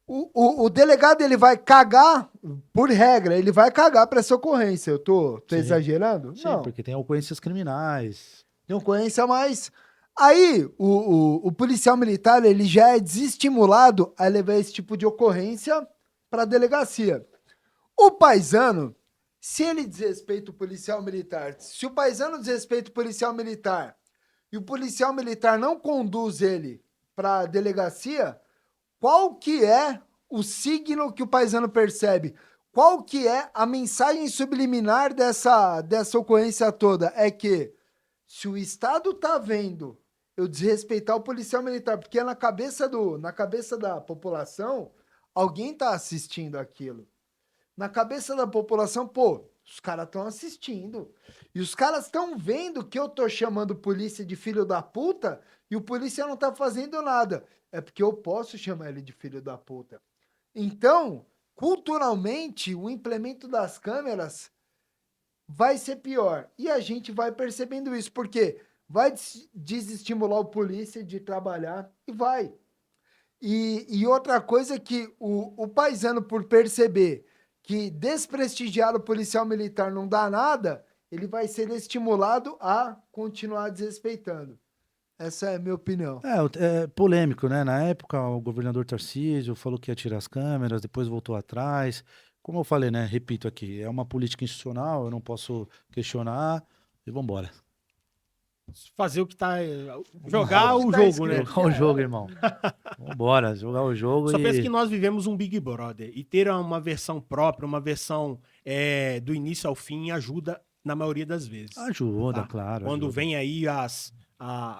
S3: o delegado ele vai cagar, por regra, ele vai cagar para essa ocorrência. Eu tô exagerando?
S2: Sim,
S3: não.
S2: porque tem ocorrências criminais.
S3: Tem ocorrência, mas... Aí, o policial militar, ele já é desestimulado a levar esse tipo de ocorrência para a delegacia. O paisano, se ele desrespeita o policial militar, se o paisano desrespeita o policial militar e o policial militar não conduz ele para a delegacia, qual que é o signo que o paisano percebe? Qual que é a mensagem subliminar dessa ocorrência toda? É que se o Estado tá vendo eu desrespeitar o policial militar, porque na cabeça da população, alguém tá assistindo aquilo. Na cabeça da população, pô, os caras estão assistindo. E os caras estão vendo que eu tô chamando polícia de filho da puta e o polícia não tá fazendo nada. É porque eu posso chamar ele de filho da puta. Então, culturalmente, o implemento das câmeras vai ser pior. E a gente vai percebendo isso, porque vai desestimular o polícia de trabalhar e vai. E outra coisa é que o paisano, por perceber que desprestigiar o policial militar não dá nada, ele vai ser estimulado a continuar desrespeitando. Essa é a minha opinião.
S2: É polêmico, né? Na época, o governador Tarcísio falou que ia tirar as câmeras, depois voltou atrás. Como eu falei, né? Repito aqui, é uma política institucional, eu não posso questionar e vambora.
S1: Fazer o que tá... Jogar o jogo, né?
S2: Jogar o jogo, irmão. Vambora, jogar o jogo.
S1: Só pensa que nós vivemos um Big Brother e ter uma versão própria, uma versão do início ao fim ajuda na maioria das vezes.
S2: Ajuda,
S1: tá?
S2: claro.
S1: Quando
S2: ajuda.
S1: vem aí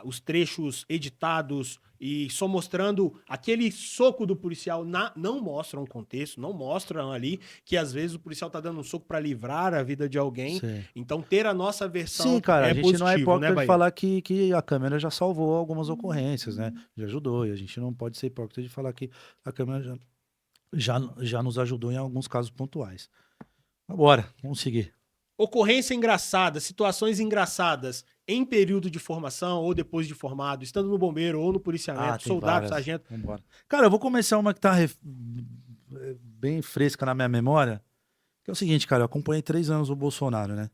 S1: os trechos editados e só mostrando aquele soco do policial, não mostram o contexto, não mostram ali que às vezes o policial tá dando um soco pra livrar a vida de alguém.
S2: Sim.
S1: Então ter a nossa versão
S2: Sim, cara, a gente
S1: positivo,
S2: não é hipócrita
S1: né,
S2: de
S1: Bahia?
S2: falar que a câmera já salvou algumas ocorrências, né? Já ajudou, e a gente não pode ser hipócrita de falar que a câmera já nos ajudou em alguns casos pontuais. Agora, vamos seguir.
S1: Ocorrência engraçada, situações engraçadas em período de formação ou depois de formado, estando no bombeiro ou no policiamento,
S2: Tem
S1: soldado,
S2: várias.
S1: sargento.
S2: Vambora. Cara, eu vou começar uma que tá bem fresca na minha memória, que é o seguinte, cara, eu acompanhei 3 anos o Bolsonaro, né?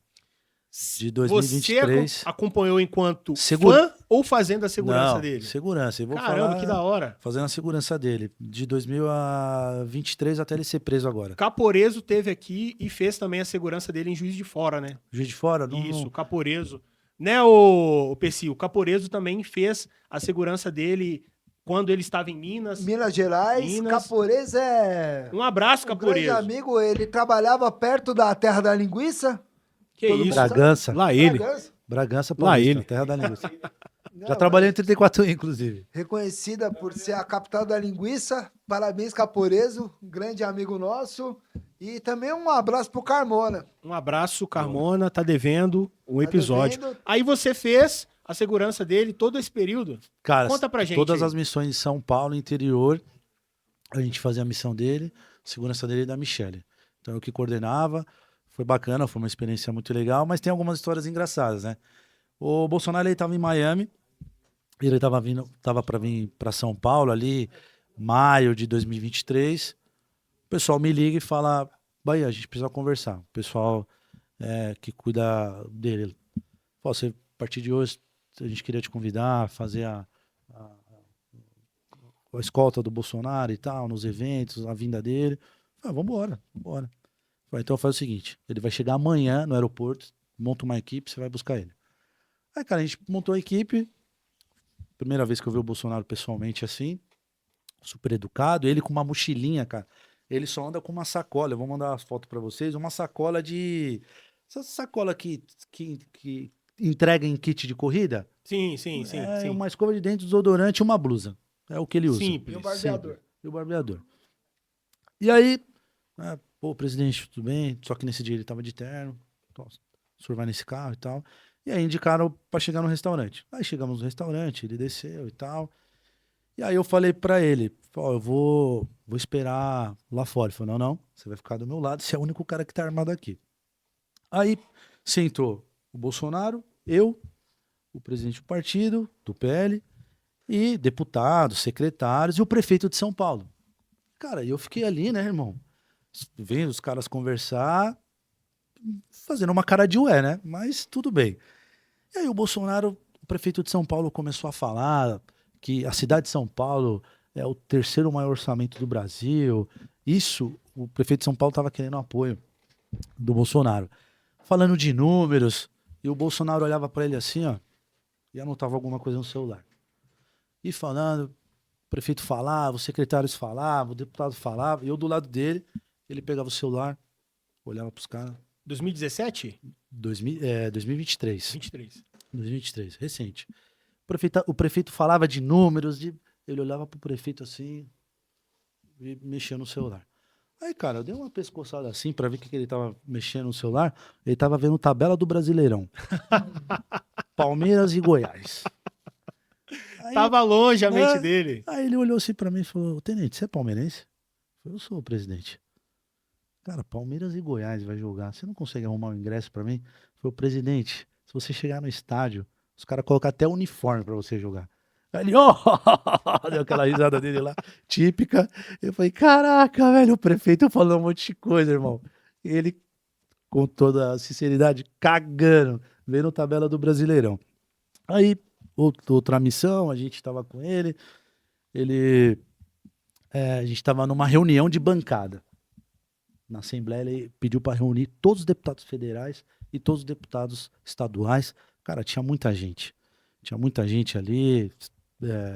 S2: De 2023.
S1: Você acompanhou enquanto
S2: Segura-
S1: fã ou fazendo a segurança
S2: Não,
S1: dele?
S2: segurança. Eu vou
S1: Caramba,
S2: falar
S1: que da hora.
S2: fazendo a segurança dele. De 2023 até ele ser preso agora.
S1: Caporeso teve aqui e fez também a segurança dele em Juiz de Fora, né?
S2: Juiz de Fora? Não,
S1: Isso,
S2: não.
S1: o Caporeso. Né, o Pessi? O Caporeso também fez a segurança dele quando ele estava em Minas.
S3: Minas Gerais,
S1: Minas.
S3: Caporeso é
S1: Um abraço,
S3: um grande
S1: Caporeso.
S3: amigo. Ele trabalhava perto da Terra da Linguiça.
S1: Que
S3: Todo
S1: isso?
S3: mundo
S2: Bragança.
S1: Lá ele.
S3: Bragança.
S2: Bragança
S1: Lá
S2: Paulista,
S1: ele.
S2: terra da linguiça.
S3: Não,
S2: Já trabalhei em 34, inclusive.
S3: reconhecida por ser a capital da linguiça. Parabéns, Caporeso, um grande amigo nosso. E também um abraço pro Carmona.
S1: Um abraço, Carmona, tá devendo um
S3: Tá
S1: episódio.
S3: devendo.
S1: Aí você fez a segurança dele todo esse período?
S2: Cara,
S1: Conta pra gente
S2: todas
S1: aí.
S2: as missões de São Paulo, interior, a gente fazia a missão dele, segurança dele e da Michele. Então eu que coordenava, foi bacana, foi uma experiência muito legal, mas tem algumas histórias engraçadas, né? O Bolsonaro, ele tava em Miami, ele tava para vir para São Paulo ali, maio de 2023. O pessoal me liga e fala: Bahia, a gente precisa conversar. O pessoal que cuida dele. Pô, a partir de hoje, a gente queria te convidar a fazer a escolta do Bolsonaro e tal, nos eventos, a vinda dele. Vambora. Falei, então faz o seguinte, ele vai chegar amanhã no aeroporto, monta uma equipe, você vai buscar ele. Aí, cara, a gente montou a equipe, primeira vez que eu vi o Bolsonaro pessoalmente assim, super educado, ele com uma mochilinha, cara. Ele só anda com uma sacola, eu vou mandar as fotos pra vocês, uma sacola de... Essa sacola que entrega em kit de corrida?
S1: Sim.
S2: Uma escova de dente, desodorante e uma blusa. É o que ele usa.
S1: Simples.
S3: E o barbeador.
S2: Sempre. E o barbeador. E aí, pô, presidente, tudo bem? Só que nesse dia ele tava de terno. Então, o senhor vai nesse carro e tal. E aí indicaram pra chegar no restaurante. Aí chegamos no restaurante, ele desceu e tal. E aí eu falei pra ele, ó, eu vou esperar lá fora. Ele falou, não, você vai ficar do meu lado, você é o único cara que tá armado aqui. Aí sentou o Bolsonaro, eu, o presidente do partido, do PL, e deputados, secretários e o prefeito de São Paulo. Cara, eu fiquei ali, né, irmão? Vendo os caras conversar, fazendo uma cara de ué, né? Mas tudo bem. E aí o Bolsonaro, o prefeito de São Paulo, começou a falar que a cidade de São Paulo é o terceiro maior orçamento do Brasil. Isso, o prefeito de São Paulo estava querendo apoio do Bolsonaro. Falando de números, e o Bolsonaro olhava para ele assim, ó, e anotava alguma coisa no celular. E falando, o prefeito falava, os secretários falavam, o deputado falava, e eu do lado dele, ele pegava o celular, olhava pros caras.
S1: 2017?
S2: 2023.
S1: 23.
S2: 2023, recente. O prefeito falava de números, ele olhava pro prefeito assim e mexia no celular. Aí, cara, eu dei uma pescoçada assim pra ver o que ele tava mexendo no celular. Ele tava vendo tabela do Brasileirão. Palmeiras e Goiás. Aí,
S1: Tava longe a mente dele.
S2: Aí ele olhou assim pra mim e falou, tenente, você é palmeirense? Eu falei, eu sou o presidente. Cara, Palmeiras e Goiás vai jogar. Você não consegue arrumar um ingresso pra mim? Eu falei, presidente, se você chegar no estádio, os caras colocam até uniforme pra você jogar. Aí ele, deu aquela risada dele lá, típica. Eu falei, caraca, velho, o prefeito falou um monte de coisa, irmão. E ele, com toda a sinceridade, cagando, vendo tabela do Brasileirão. Aí, outra missão, a gente tava com ele, a gente tava numa reunião de bancada. Na Assembleia, ele pediu para reunir todos os deputados federais e todos os deputados estaduais. Cara, tinha muita gente. Tinha muita gente ali,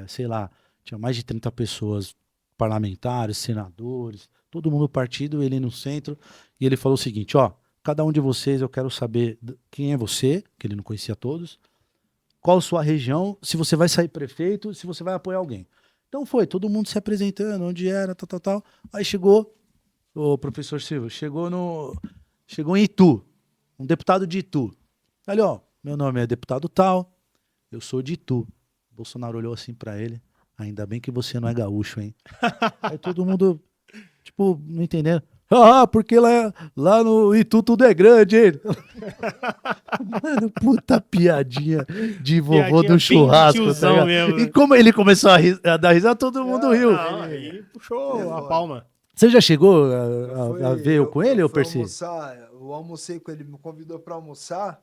S2: sei lá, tinha mais de 30 pessoas, parlamentares, senadores, todo mundo do partido, ele no centro. E ele falou o seguinte, ó, cada um de vocês eu quero saber quem é você, que ele não conhecia todos, qual sua região, se você vai sair prefeito, se você vai apoiar alguém. Então foi, todo mundo se apresentando, onde era, tal. Aí chegou, o professor Silva, chegou em Itu, um deputado de Itu. Ali, ó, meu nome é deputado tal, eu sou de Itu. Bolsonaro olhou assim pra ele, ainda bem que você não é gaúcho, hein? Aí todo mundo, tipo, não entendendo. Ah, porque lá no Itu tudo é grande, hein? Mano, puta piadinha de vovô
S1: Piadinha
S2: do
S1: bem de
S2: churrasco,
S1: tiozão
S2: tá ligado?
S1: mesmo, né?
S2: E como ele começou a dar risada, todo mundo riu.
S1: Não, aí puxou a palma.
S2: Você já chegou a ver eu com ele, ou
S3: fui
S2: Percy?
S3: almoçar, eu almocei com ele, me convidou pra almoçar.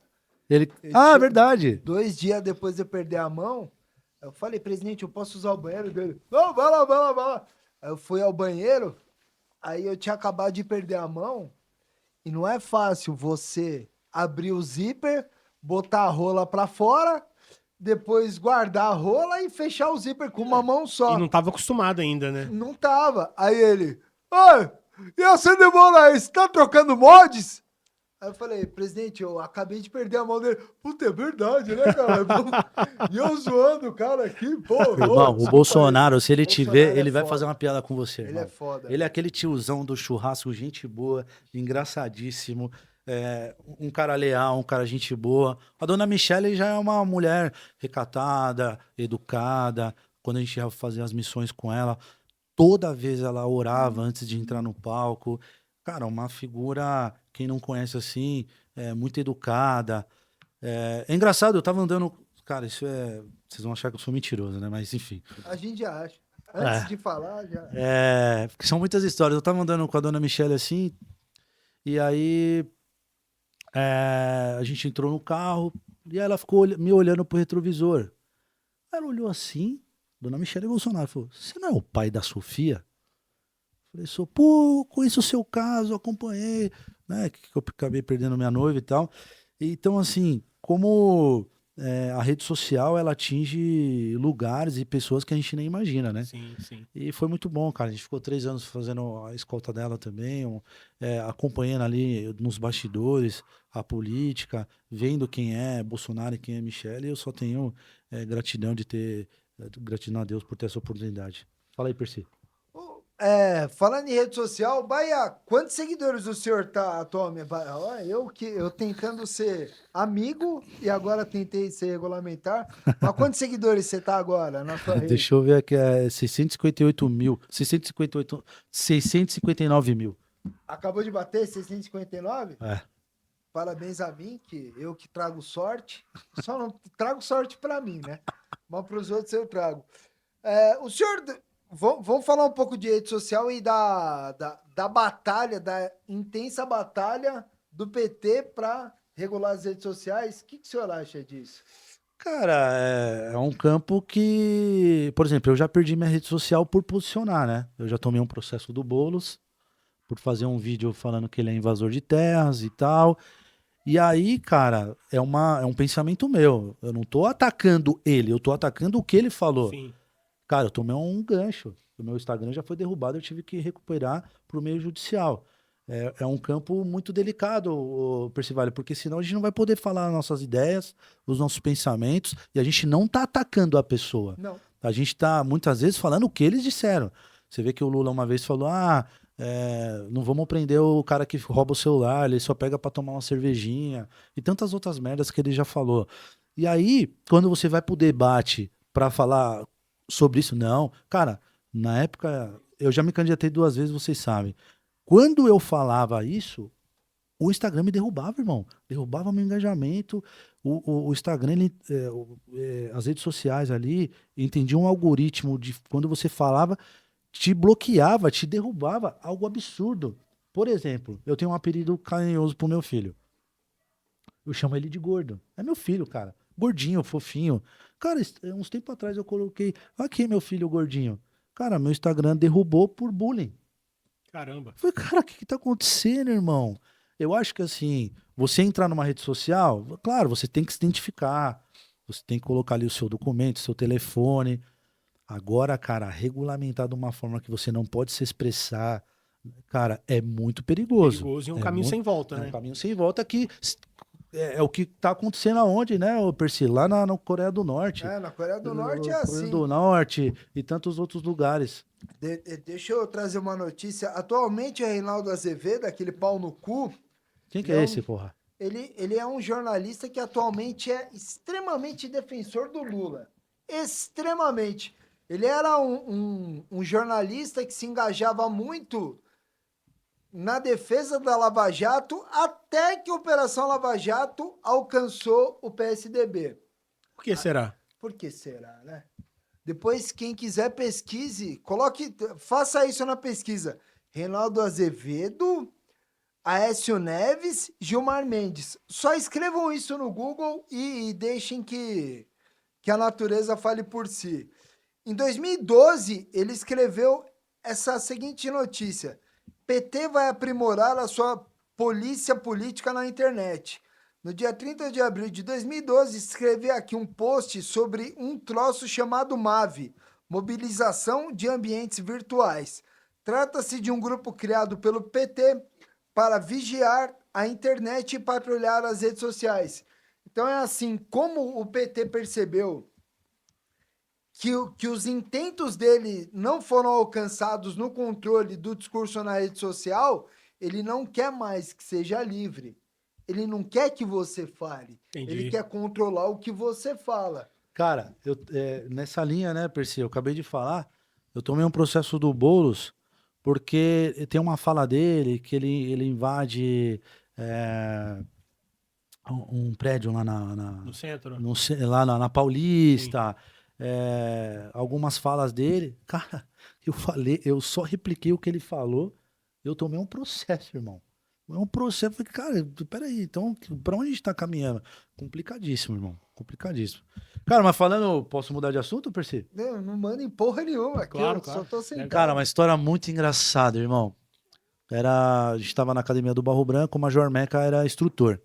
S2: Ele...
S3: Ele
S2: Ah,
S3: tinha-
S2: verdade.
S3: 2 dias depois de eu perder a mão, eu falei, presidente, eu posso usar o banheiro dele? Não, vai lá. Aí eu fui ao banheiro, aí eu tinha acabado de perder a mão, e não é fácil você abrir o zíper, botar a rola pra fora, depois guardar a rola e fechar o zíper com uma mão só.
S1: E não tava acostumado ainda, né?
S3: Não tava. Aí ele, oi, e você demora aí, você tá trocando mods? Aí eu falei, presidente, eu acabei de perder a mão dele. Puta, é verdade, né, cara? E eu zoando o cara aqui, pô.
S2: Irmão, o
S3: desculpa
S2: Bolsonaro, se ele
S3: aí.
S2: te
S3: Bolsonaro
S2: ver, ele
S3: é
S2: vai
S3: foda.
S2: fazer uma piada com você,
S3: Ele
S2: irmão.
S3: é foda.
S2: Ele é aquele tiozão do churrasco, gente boa, engraçadíssimo, um cara leal, um cara gente boa. A dona Michele já é uma mulher recatada, educada. Quando a gente ia fazer as missões com ela, toda vez ela orava antes de entrar no palco. Cara, uma figura, quem não conhece assim, muito educada. É engraçado, eu tava andando. Cara, isso é. Vocês vão achar que eu sou mentiroso, né? Mas enfim.
S3: A gente já acha. Antes
S2: É.
S3: de falar, já.
S2: Porque são muitas histórias. Eu tava andando com a dona Michelle assim, e aí a gente entrou no carro e ela ficou me olhando pro retrovisor. Ela olhou assim, dona Michelle Bolsonaro, falou: Você não é o pai da Sofia? Eu falei: Sou, pô, conheço o seu caso, acompanhei, né? Que eu acabei perdendo minha noiva e tal. Então, assim, como a rede social ela atinge lugares e pessoas que a gente nem imagina, né?
S1: Sim, sim.
S2: E foi muito bom, cara. A gente ficou 3 anos fazendo a escolta dela também, acompanhando ali nos bastidores a política, vendo quem é Bolsonaro e quem é Michele. E eu só tenho gratidão gratidão a Deus por ter essa oportunidade. Fala aí, Percy.
S3: Falando em rede social, Bahia, quantos seguidores o senhor tá atualmente? Ó, eu tentando ser amigo e agora tentei ser regulamentar. Mas quantos seguidores você tá agora na sua rede?
S2: Deixa eu ver aqui, 658 mil, 659 mil.
S3: Acabou de bater 659?
S2: É.
S3: Parabéns a mim, que eu que trago sorte. Só não trago sorte para mim, né? Mas para os outros eu trago. O senhor... Vamos falar um pouco de rede social e da batalha, da intensa batalha do PT para regular as redes sociais. O que o senhor acha disso?
S2: Cara, é um campo que, por exemplo, eu já perdi minha rede social por posicionar, né? Eu já tomei um processo do Boulos por fazer um vídeo falando que ele é invasor de terras e tal. E aí, cara, é um pensamento meu. Eu não tô atacando ele, eu tô atacando o que ele falou.
S1: Sim.
S2: Cara, eu tomei um gancho. O meu Instagram já foi derrubado, eu tive que recuperar por meio judicial. É um campo muito delicado, Percival, porque senão a gente não vai poder falar nossas ideias, os nossos pensamentos, e a gente não tá atacando a pessoa.
S3: Não.
S2: A gente tá, muitas vezes, falando o que eles disseram. Você vê que o Lula uma vez falou, não vamos prender o cara que rouba o celular, ele só pega pra tomar uma cervejinha, e tantas outras merdas que ele já falou. E aí, quando você vai pro debate pra falar sobre isso, não. Cara, na época, eu já me candidatei 2 vezes, vocês sabem. Quando eu falava isso, o Instagram me derrubava, irmão. Derrubava meu engajamento. O Instagram, as redes sociais ali, entendiam um algoritmo de quando você falava, te bloqueava, te derrubava. Algo absurdo. Por exemplo, eu tenho um apelido carinhoso pro meu filho. Eu chamo ele de gordo. É meu filho, cara. Gordinho, fofinho. Cara, uns tempos atrás eu coloquei, aqui meu filho gordinho. Cara, meu Instagram derrubou por bullying.
S1: Caramba.
S2: Eu falei, cara, o que tá acontecendo, irmão? Eu acho que assim, você entrar numa rede social, claro, você tem que se identificar. Você tem que colocar ali o seu documento, seu telefone. Agora, cara, regulamentar de uma forma que você não pode se expressar, cara, é muito perigoso.
S1: Perigoso e um
S2: É
S1: caminho
S2: muito-
S1: sem volta,
S2: É
S1: né?
S2: um caminho sem volta que é o que tá acontecendo aonde, né, ô Percy? Lá na Coreia do Norte.
S3: Na Coreia do Norte é
S2: Coreia
S3: assim.
S2: do Norte e tantos outros lugares.
S3: Deixa eu trazer uma notícia. Atualmente, o Reinaldo Azevedo, aquele pau no cu,
S2: Quem que
S3: ele
S2: é
S3: é
S2: esse, porra?
S3: ele é um jornalista que atualmente é extremamente defensor do Lula. Extremamente. Ele era um jornalista que se engajava muito na defesa da Lava Jato até que a Operação Lava Jato alcançou o PSDB.
S1: Por que será?
S3: Por que será, né? Depois, quem quiser, pesquise, faça isso na pesquisa. Reinaldo Azevedo, Aécio Neves, Gilmar Mendes. Só escrevam isso no Google e deixem que a natureza fale por si. Em 2012, ele escreveu essa seguinte notícia: PT vai aprimorar a sua polícia política na internet. No dia 30 de abril de 2012, escrevi aqui um post sobre um troço chamado MAVI, Mobilização de Ambientes Virtuais. Trata-se de um grupo criado pelo PT para vigiar a internet e patrulhar as redes sociais. Então é assim, como o PT percebeu que os intentos dele não foram alcançados no controle do discurso na rede social, ele não quer mais que seja livre. Ele não quer que você fale.
S1: Entendi.
S3: Ele quer controlar o que você fala.
S2: Cara, nessa linha, né, Percy, eu acabei de falar, eu tomei um processo do Boulos porque tem uma fala dele que ele invade um prédio lá
S1: No centro?
S2: lá na Paulista, algumas falas dele. Cara, eu só repliquei o que ele falou, eu tomei um processo, irmão. É um processo, eu falei, cara, peraí, então, pra onde a gente tá caminhando? Complicadíssimo, irmão, complicadíssimo. Cara, mas falando, posso mudar de assunto, Percy?
S3: Não manda em porra nenhuma. Aqui
S1: Claro,
S3: eu só
S1: claro.
S3: tô sentado.
S2: Cara, uma história muito engraçada, irmão. A gente tava na academia do Barro Branco, o Major Meca era instrutor.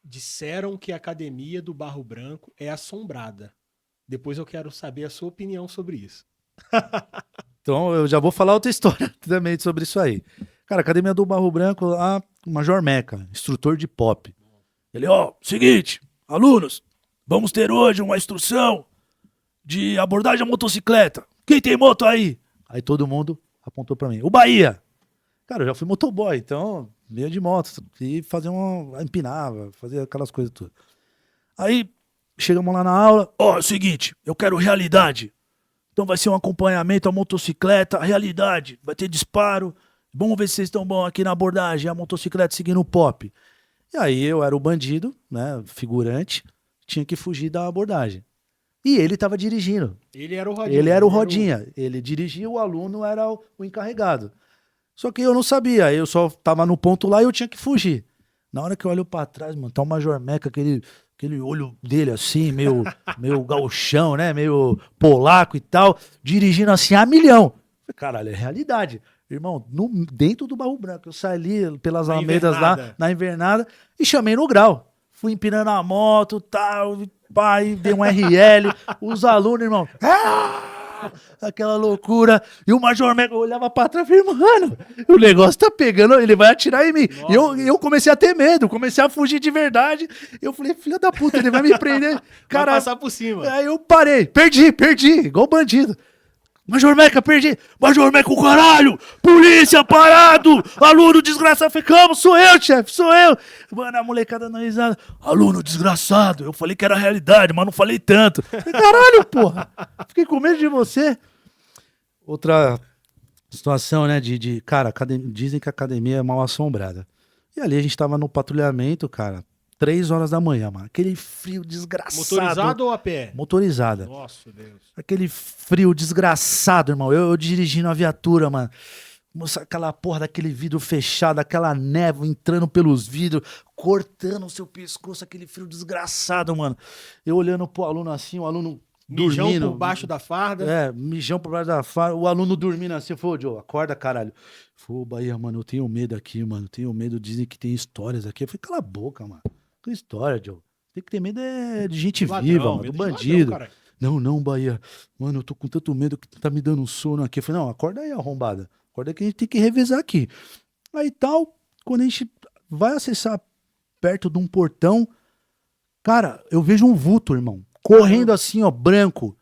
S1: Disseram que a academia do Barro Branco é assombrada. Depois eu quero saber a sua opinião sobre isso.
S2: Então eu já vou falar outra história também sobre isso aí. Cara, academia do Barro Branco, lá, o Major Meca, instrutor de pop. Ele, seguinte, alunos, vamos ter hoje uma instrução de abordagem à motocicleta. Quem tem moto aí? Aí todo mundo apontou pra mim. O Bahia. Cara, eu já fui motoboy, então meio de moto. E empinava, fazia aquelas coisas tudo. Aí chegamos lá na aula. É o seguinte, eu quero realidade. Então vai ser um acompanhamento à motocicleta, realidade. Vai ter disparo. Vamos ver se vocês estão bons aqui na abordagem. A motocicleta seguindo o pop. E aí eu era o bandido, né, figurante, tinha que fugir da abordagem. E ele estava dirigindo.
S1: Ele era o Rodinha.
S2: Ele era o Rodinha. Ele dirigia, o aluno era o encarregado. Só que eu não sabia. Eu só tava no ponto lá e eu tinha que fugir. Na hora que eu olho pra trás, mano, tá o Major Meca, aquele olho dele assim, meio gauchão, né? Meio polaco e tal, dirigindo assim a milhão. Falei, caralho, é realidade. Irmão, dentro do Barro Branco. Eu saí ali pelas alamedas lá, na invernada, e chamei no grau. Fui empinando a moto, tal, pai, dei um RL. Os alunos, irmão, aquela loucura. E o Major Meca olhava pra trás e falei, mano, o negócio tá pegando, ele vai atirar em mim. Nossa, e eu comecei a ter medo, comecei a fugir de verdade. Eu falei, filha da puta, ele vai me prender. Cara,
S1: vai passar por cima.
S2: Aí eu parei, perdi, igual bandido. Major Meca, perdi! Major Meca, o caralho! Polícia, parado! Aluno desgraçado! Falei, calma, sou eu, chefe, sou eu! Mano, a molecada na risada. Aluno desgraçado! Eu falei que era realidade, mas não falei tanto. Falei, caralho, porra! Fiquei com medo de você. Outra situação, né, cara, dizem que a academia é mal assombrada. E ali a gente tava no patrulhamento, cara, 3 horas da manhã, mano. Aquele frio desgraçado.
S1: Motorizado ou a pé?
S2: Motorizada.
S1: Nossa, Deus.
S2: Aquele frio desgraçado, irmão. Eu dirigindo a viatura, mano. Aquela porra daquele vidro fechado, aquela névoa entrando pelos vidros, cortando o seu pescoço, aquele frio desgraçado, mano. Eu olhando pro aluno assim, o aluno
S1: mijão
S2: dormindo.
S1: por baixo da farda.
S2: Mijão por baixo da farda. O aluno dormindo assim. Eu falei, Joe, acorda, caralho. Falei, Bahia, mano, eu tenho medo aqui, mano. Tenho medo, dizem que tem histórias aqui. Eu falei, cala a boca, mano. Que história, Joe. Tem que ter medo de gente viva, mano, do bandido. Não, Bahia. Mano, eu tô com tanto medo que tá me dando um sono aqui. Eu falei, não, acorda aí, arrombada. Acorda que a gente tem que revezar aqui. Aí tal, quando a gente vai acessar perto de um portão. Cara, eu vejo um vulto, irmão. Correndo assim, ó, branco.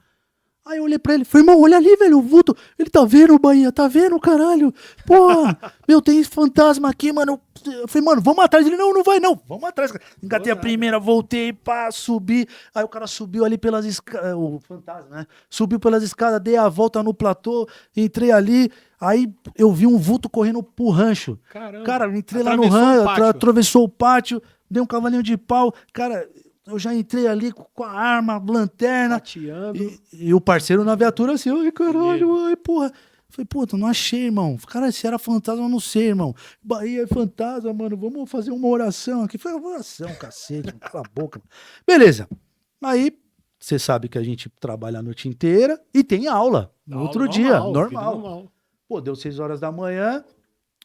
S2: Aí eu olhei pra ele, falei, irmão, olha ali, velho, o vulto. Ele tá vendo, Bahia, tá vendo, caralho? Porra, meu, tem fantasma aqui, mano. Eu falei, mano, vamos atrás. Ele, não vai, não. Vamos atrás. Engatei a primeira, voltei, pá, subi. Aí o cara subiu ali pelas escadas, o fantasma, né? Subiu pelas escadas, dei a volta no platô, entrei ali. Aí eu vi um vulto correndo pro rancho.
S1: Caramba.
S2: Cara, eu entrei lá
S1: Atravessou
S2: no rancho,
S1: o pátio.
S2: atravessou o pátio, dei um cavalinho de pau. Cara, eu já entrei ali com a arma, lanterna.
S1: Tateando.
S2: E o parceiro na viatura assim, ai,
S1: Medo.
S2: caralho, ai, porra. Falei, puta, não achei, irmão. Cara, se era fantasma, eu não sei, irmão. Bahia é fantasma, mano. Vamos fazer uma oração aqui. Falei, oração, cacete, mano, cala a boca. Mano. Beleza. Aí, você sabe que a gente trabalha a noite inteira e tem aula no outro dia,
S1: vida
S2: normal. Pô, deu 6 horas da manhã,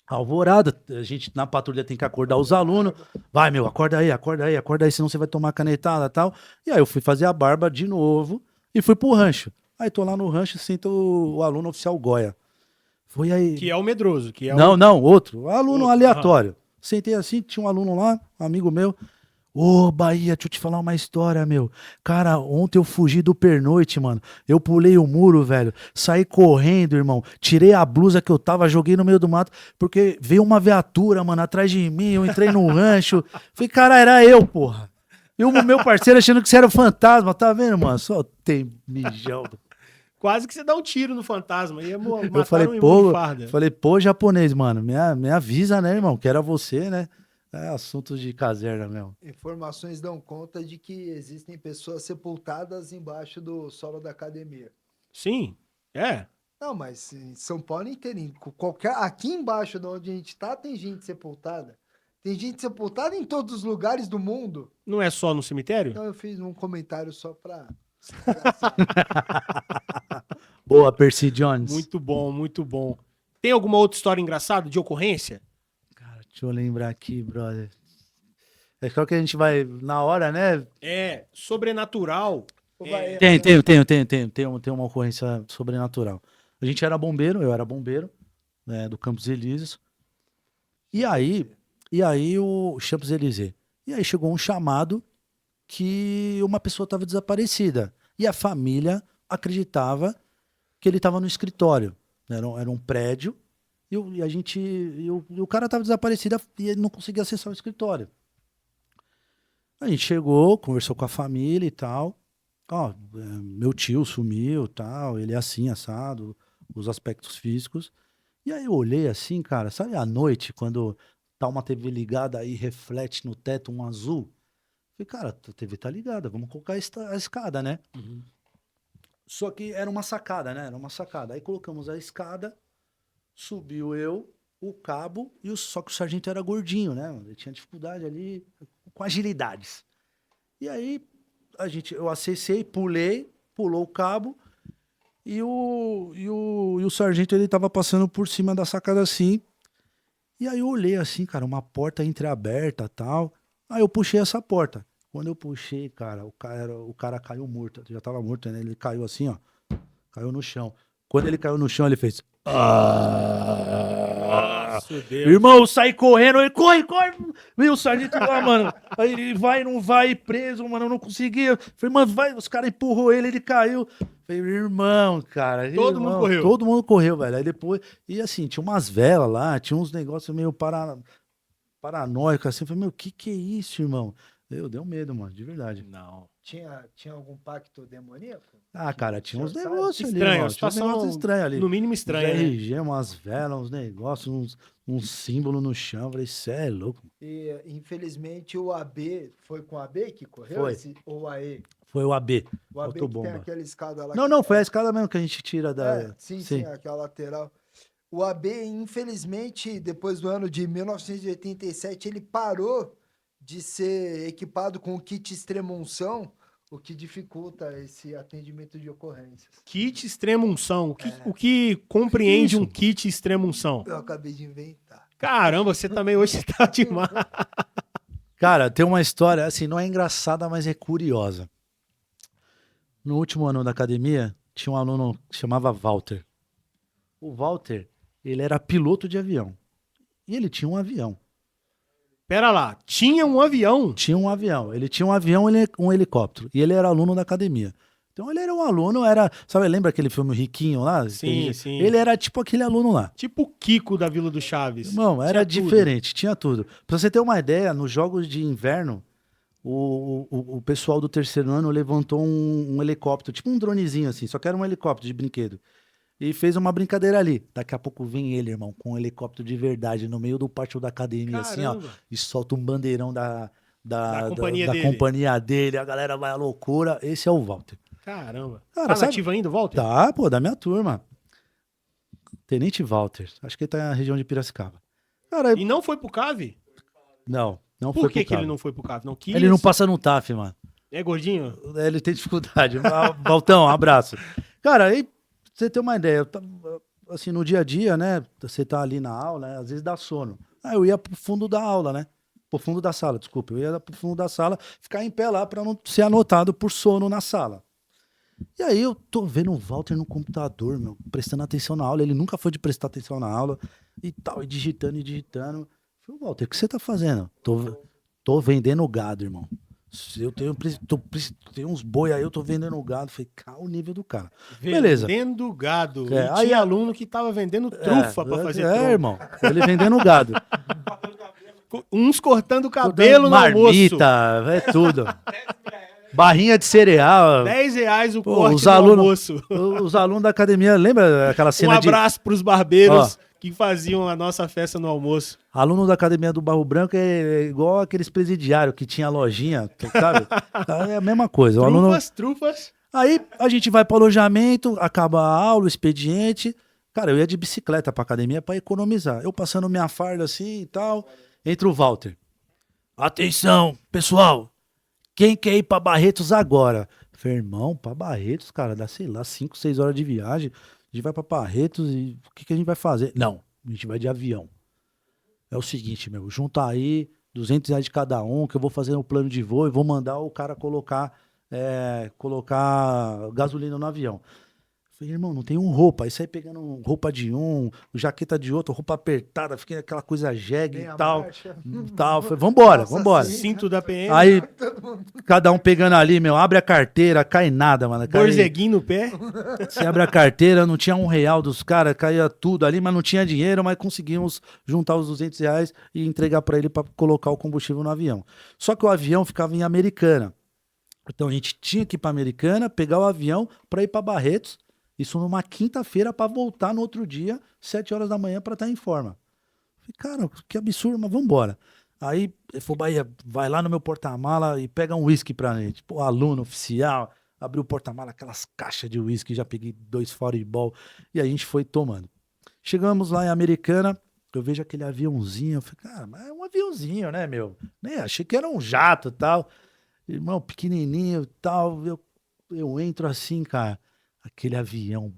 S2: alvorada. A gente na patrulha tem que acordar os alunos. Vai, meu, acorda aí, senão você vai tomar canetada e tal. E aí eu fui fazer a barba de novo e fui pro rancho. Aí tô lá no rancho e sinto o aluno oficial Goya. Foi aí.
S1: Que é o medroso. Que é
S2: Não, outro. Aluno
S1: Outro,
S2: aleatório. Sentei assim, tinha um aluno lá, um amigo meu. Ô, Bahia, deixa eu te falar uma história, meu. Cara, ontem eu fugi do pernoite, mano. Eu pulei o muro, velho. Saí correndo, irmão. Tirei a blusa que eu tava, joguei no meio do mato, porque veio uma viatura, mano, atrás de mim. Eu entrei no rancho. Falei, cara, era eu, porra. E o meu parceiro achando que você era o fantasma, tá vendo, mano? Só tem mijão.
S1: Quase que você dá um tiro no fantasma. Ia
S2: Eu falei, pô, japonês, mano, me avisa, né, irmão? Que era você, né? É assunto de caserna mesmo.
S3: Informações dão conta de que existem pessoas sepultadas embaixo do solo da academia.
S1: Sim, é.
S3: Não, mas em São Paulo inteiro, aqui embaixo de onde a gente tá, tem gente sepultada. Tem gente sepultada em todos os lugares do mundo.
S1: Não é só no cemitério?
S3: Então eu fiz um comentário só pra...
S2: Boa, Percy Jones.
S1: Muito bom, muito bom. Tem alguma outra história engraçada de ocorrência?
S2: Cara, deixa eu lembrar aqui, brother. É só que a gente vai na hora, né?
S1: É, sobrenatural.
S2: Tem uma ocorrência sobrenatural. A gente era bombeiro, eu era bombeiro, né, do Campos Elíseos. E aí o Campos Elíseos. E aí chegou um chamado que uma pessoa estava desaparecida. E a família acreditava que ele estava no escritório. Era um prédio e o cara estava desaparecido e ele não conseguia acessar o escritório. A gente chegou, conversou com a família e tal. Ó, meu tio sumiu, tal, ele é assim, assado, os aspectos físicos. E aí eu olhei assim, cara, sabe à noite, quando tá uma TV ligada e reflete no teto um azul? Falei, cara, a TV tá ligada, vamos colocar a escada, né?
S1: Uhum.
S2: Só que era uma sacada, né? Era uma sacada. Aí colocamos a escada, subiu eu, o cabo, só que o sargento era gordinho, né? Ele tinha dificuldade ali com agilidades. E aí eu acessei, pulou o cabo, e o sargento ele tava passando por cima da sacada assim. E aí eu olhei assim, cara, uma porta entreaberta e tal. Aí eu puxei essa porta. Quando eu puxei, cara, o cara caiu morto. Já tava morto, né? Ele caiu assim, ó. Caiu no chão. Quando ele caiu no chão, ele fez...
S1: Nossa, Deus.
S2: Irmão, eu saí correndo, ele corre! E o sargento lá, mano. Aí ele vai, não vai, preso, mano, eu não conseguia. Falei, mano, vai, os caras empurrou ele caiu. Falei, irmão, cara.
S1: Todo mundo correu.
S2: Todo mundo correu, velho. Aí depois, e assim, tinha umas velas lá, tinha uns negócios meio paranoicos assim. Falei, meu, que é isso, irmão? Deu medo, mano, de verdade.
S1: Não.
S3: Tinha algum pacto demoníaco?
S2: Ah, cara, tinha uns
S3: Sabe?
S2: negócios ali,
S1: Estranho,
S2: mano.
S1: a
S2: Tinha uns
S1: situação,
S2: negócios estranhos ali.
S1: no mínimo
S2: Uns
S1: estranha, né?
S2: RG, umas velas, uns negócios, uns símbolos no chão. Falei, cê é louco.
S3: E, infelizmente, o AB, foi com o AB que correu?
S2: Foi.
S3: Ou a E?
S2: Foi o AB.
S3: O AB que
S2: Autobomba.
S3: tem aquela escada lá.
S2: Não, foi a escada mesmo que a gente tira da...
S3: Sim, aquela lateral. O AB, infelizmente, depois do ano de 1987, ele parou de ser equipado com o kit extrema-unção, o que dificulta esse atendimento de ocorrências.
S1: Kit extrema-unção. O que compreende
S2: Isso.
S1: um kit extrema-unção?
S3: Eu acabei de inventar.
S1: Caramba, você também hoje tá demais.
S2: Cara, tem uma história, assim, não é engraçada, mas é curiosa. No último ano da academia, tinha um aluno que chamava Walter. O Walter, ele era piloto de avião. E ele tinha um avião.
S1: Pera lá, tinha um avião?
S2: Tinha um avião. Ele tinha um avião e um helicóptero. E ele era aluno da academia. Então ele era um aluno, sabe, lembra aquele filme Riquinho lá?
S1: Sim, sim.
S2: Ele era tipo aquele aluno lá.
S1: Tipo o Kiko da Vila do Chaves.
S2: Irmão, era
S1: Tinha tudo.
S2: diferente, tinha tudo. Pra você ter uma ideia, nos jogos de inverno, o pessoal do terceiro ano levantou um helicóptero, tipo um dronezinho assim, só que era um helicóptero de brinquedo. E fez uma brincadeira ali. Daqui a pouco vem ele, irmão, com um helicóptero de verdade no meio do pátio da academia, assim, ó.
S1: Caramba.
S2: E solta um bandeirão da
S1: companhia dele.
S2: companhia dele. A galera vai à loucura. Esse é o Walter.
S1: Caramba.
S2: Cara,
S1: Tá
S2: sabe-
S1: nativo ainda, Walter?
S2: Tá, pô, da minha turma. Tenente Walter. Acho que ele tá na região de Piracicaba. Cara,
S1: E não foi pro CAV?
S2: não
S1: Por
S2: foi
S1: que,
S2: pro
S1: que ele
S2: cabo.
S1: não foi pro CAV? Não quis?
S2: Ele não passa no TAF, mano.
S1: É gordinho?
S2: Ele tem dificuldade. Valtão, abraço. Cara, aí pra você ter uma ideia, assim, no dia a dia, né? Você tá ali na aula, né? Às vezes dá sono. Aí eu ia pro fundo da aula, né? Pro fundo da sala, desculpa. Eu ia pro fundo da sala, ficar em pé lá pra não ser anotado por sono na sala. E aí eu tô vendo o Walter no computador, meu, prestando atenção na aula. Ele nunca foi de prestar atenção na aula e tal, e digitando e digitando. Eu falei, Walter, o que você tá fazendo? Tô vendendo gado, irmão. Eu tenho uns boi aí, eu tô vendendo gado. Falei, cara, o nível do cara. Beleza.
S1: Vendendo gado.
S2: É,
S1: E
S2: aí
S1: tinha
S2: a-
S1: aluno que tava vendendo trufa pra fazer
S2: É,
S1: trompa.
S2: irmão. Ele vendendo gado.
S1: Uns cortando cabelo no almoço.
S2: Marmita, é tudo. Barrinha de cereal.
S1: R$10 o
S2: Pô,
S1: corte
S2: os
S1: do
S2: alunos-
S1: almoço.
S2: Os alunos da academia, lembra aquela
S1: Um
S2: cena de...
S1: abraço pros barbeiros que faziam a nossa festa no almoço.
S2: Aluno da academia do Barro Branco é igual aqueles presidiários que tinha lojinha, sabe? É a mesma coisa. O aluno...
S1: Trufas.
S2: Aí a gente vai para o alojamento, acaba a aula, o expediente. Cara, eu ia de bicicleta para academia para economizar. Eu passando minha farda assim e tal. Entra o Walter. Atenção, pessoal. Quem quer ir para Barretos agora? Falei, irmão, para Barretos, cara, dá, sei lá, 5, 6 horas de viagem. A gente vai para Barretos e o que a gente vai fazer? Não, a gente vai de avião. É o seguinte, meu, junta aí R$200 de cada um, que eu vou fazer um plano de voo e vou mandar o cara colocar gasolina no avião. Falei, irmão, não tem roupa. Aí sai pegando roupa de jaqueta de outro, roupa apertada, fica aquela coisa jegue
S3: Meia
S2: e tal.
S3: marcha.
S2: Falei, vambora,
S3: Nossa,
S2: vambora.
S3: sim.
S1: Cinto da PM.
S2: Aí, cada um pegando ali, meu, abre a carteira, cai nada, mano.
S1: Borzeguinho no pé.
S2: Você abre a carteira, não tinha R$1 dos caras, caía tudo ali, mas não tinha dinheiro, mas conseguimos juntar os R$200 e entregar pra ele pra colocar o combustível no avião. Só que o avião ficava em Americana. Então a gente tinha que ir pra Americana, pegar o avião pra ir pra Barretos, isso numa quinta-feira pra voltar no outro dia, 7 horas da manhã pra estar em forma. Falei, cara, que absurdo, mas vambora. Aí ele falou, Bahia, vai lá no meu porta-mala e pega um uísque pra gente. Pô, aluno oficial, abriu o porta-mala, aquelas caixas de uísque, já peguei 2 Fireball e a gente foi tomando. Chegamos lá em Americana, eu vejo aquele aviãozinho, eu falei, cara, mas é um aviãozinho, né, meu? Nem achei que era um jato e tal. Irmão, pequenininho e tal, eu entro assim, cara, aquele avião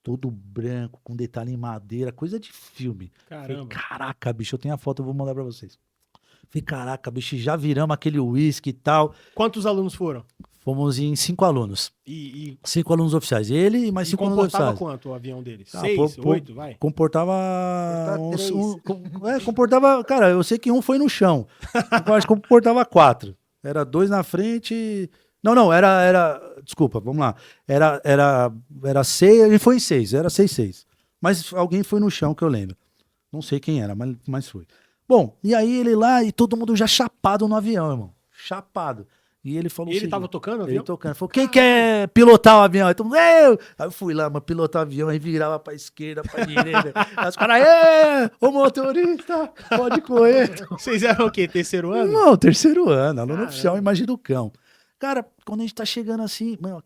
S2: todo branco, com detalhe em madeira, coisa de filme. Falei,
S1: Caramba.
S2: caraca, bicho, eu tenho a foto, eu vou mandar pra vocês. Falei, caraca, bicho, já viramos aquele uísque e tal.
S1: Quantos alunos foram?
S2: Fomos em 5 alunos.
S1: E
S2: 5 alunos oficiais. Ele e mais 5 alunos
S1: comportava
S2: oficiais.
S1: quanto o avião deles?
S2: Ah,
S1: 6, 8, vai?
S2: Comportava
S3: Comportava
S2: comportava, cara, eu sei que um foi no chão. Eu acho que comportava 4. Era 2 na frente. Não, desculpa, vamos lá. Era 6, ele foi em 6, era 6. Mas alguém foi no chão que eu lembro. Não sei quem era, mas foi. Bom, e aí ele lá e todo mundo já chapado no avião, irmão. Chapado. E ele falou
S1: E ele
S2: seguinte,
S1: tava tocando o
S2: Ele
S1: avião?
S2: tocando. Falou, quem quer pilotar o avião? Aí todo mundo, eu! Aí eu fui lá, mano, pilotar o avião, aí virava pra esquerda, pra direita. Aí os caras, ô motorista, pode correr.
S1: Vocês eram o quê? Terceiro ano?
S2: Não, terceiro ano, aluno
S1: Caramba.
S2: oficial, imagina o cão. Cara, quando a gente tá chegando assim, mano,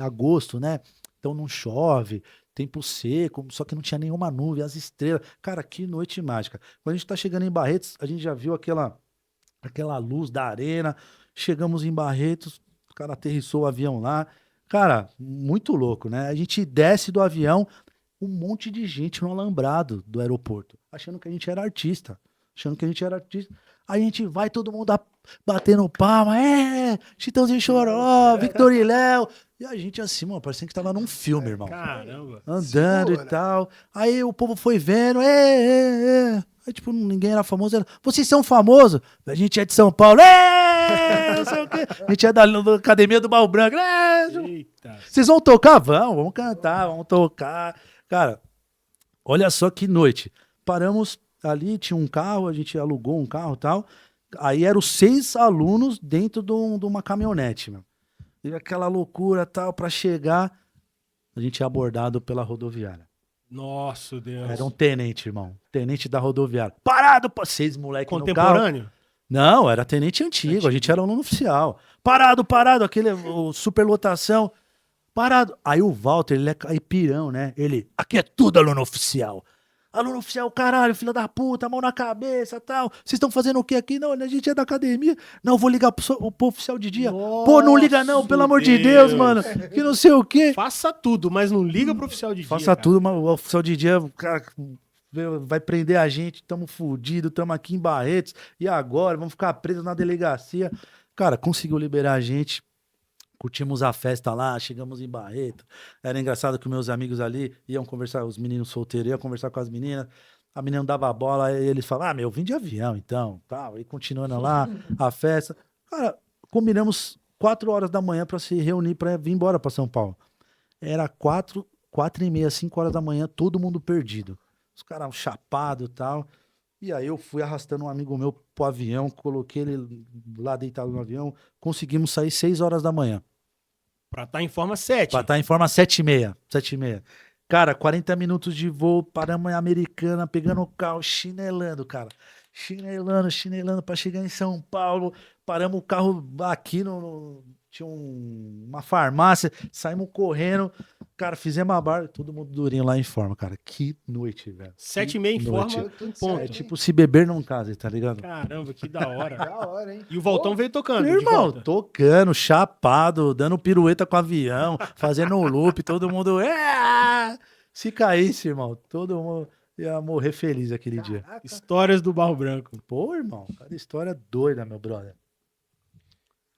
S2: agosto, né? Então não chove, tempo seco, só que não tinha nenhuma nuvem, as estrelas. Cara, que noite mágica. Quando a gente tá chegando em Barretos, a gente já viu aquela luz da arena. Chegamos em Barretos, o cara aterrissou o avião lá. Cara, muito louco, né? A gente desce do avião, um monte de gente no alambrado do aeroporto, achando que a gente era artista. A gente vai todo mundo batendo palma, Chitãozinho Choró, Victor e Léo. E a gente assim, mano, parecia que tava num filme, irmão.
S1: Caramba.
S2: Andando
S3: Segura.
S2: e tal. Aí o povo foi vendo, Aí, tipo, ninguém era famoso. Vocês são famosos? A gente é de São Paulo. Não sei o quê. A gente é da Academia do Barro Branco.
S1: Eita.
S2: Vocês vão tocar? Vamos cantar, vamos tocar. Cara, olha só que noite. Paramos ali, tinha um carro, a gente alugou um carro e tal. Aí eram 6 alunos dentro de uma caminhonete, meu. E aquela loucura tal, pra chegar, a gente é abordado pela rodoviária.
S1: Nossa, Deus.
S2: Era um tenente, irmão. Tenente da rodoviária. Parado, 6 moleques no carro.
S1: Contemporâneo?
S2: Não, era tenente antigo, a gente era aluno oficial. Parado, aquele superlotação. Parado. Aí o Walter, ele é caipirão, né? Ele, aqui é tudo aluno oficial. Aluno oficial, caralho, filha da puta, mão na cabeça, tal. Vocês estão fazendo o que aqui? Não, a gente é da academia. Não, vou ligar pro oficial de dia. Pô, não liga não, pelo amor de Deus, mano. Que não sei o quê.
S1: Faça tudo, mas não liga pro oficial de dia.
S2: Faça
S1: cara.
S2: tudo, mas o oficial de dia, cara, vai prender a gente, tamo fudido, tamo aqui em Barretos. E agora? Vamos ficar presos na delegacia. Cara, conseguiu liberar a gente. Curtimos a festa lá, chegamos em Barreto. Era engraçado que meus amigos ali iam conversar, os meninos solteiros iam conversar com as meninas. A menina dava bola e eles falavam, eu vim de avião, então, tal. E continuando lá, a festa. Cara, combinamos 4 horas da manhã pra se reunir pra vir embora pra São Paulo. Era 4h30, 5 horas da manhã, todo mundo perdido. Os caras chapados e tal. E aí eu fui arrastando um amigo meu pro avião, coloquei ele lá deitado no avião, conseguimos sair 6 horas da manhã.
S1: Pra estar em forma 7.
S2: Pra estar em forma 7h30. 7h30. Cara, 40 minutos de voo, paramos em Americana, pegando o carro, chinelando, cara. Chinelando pra chegar em São Paulo. Paramos o carro aqui tinha uma farmácia, saímos correndo. Cara, fizemos a barra, todo mundo durinho lá em forma, cara. Que noite, velho.
S1: 7h30 em
S2: noite.
S1: forma,
S3: Tudo
S1: ponto.
S2: É
S3: certo,
S2: tipo se beber não casa, tá ligado?
S1: Caramba, que da hora.
S3: Da hora, hein?
S1: E o Voltão veio tocando.
S2: Meu
S1: de
S2: irmão,
S1: volta.
S2: tocando, chapado, dando pirueta com o avião, fazendo um loop, todo mundo. Se caísse, irmão, todo mundo ia morrer feliz aquele dia.
S3: Caraca.
S1: Histórias do Barro Branco.
S2: Pô, irmão, cada história doida, meu brother.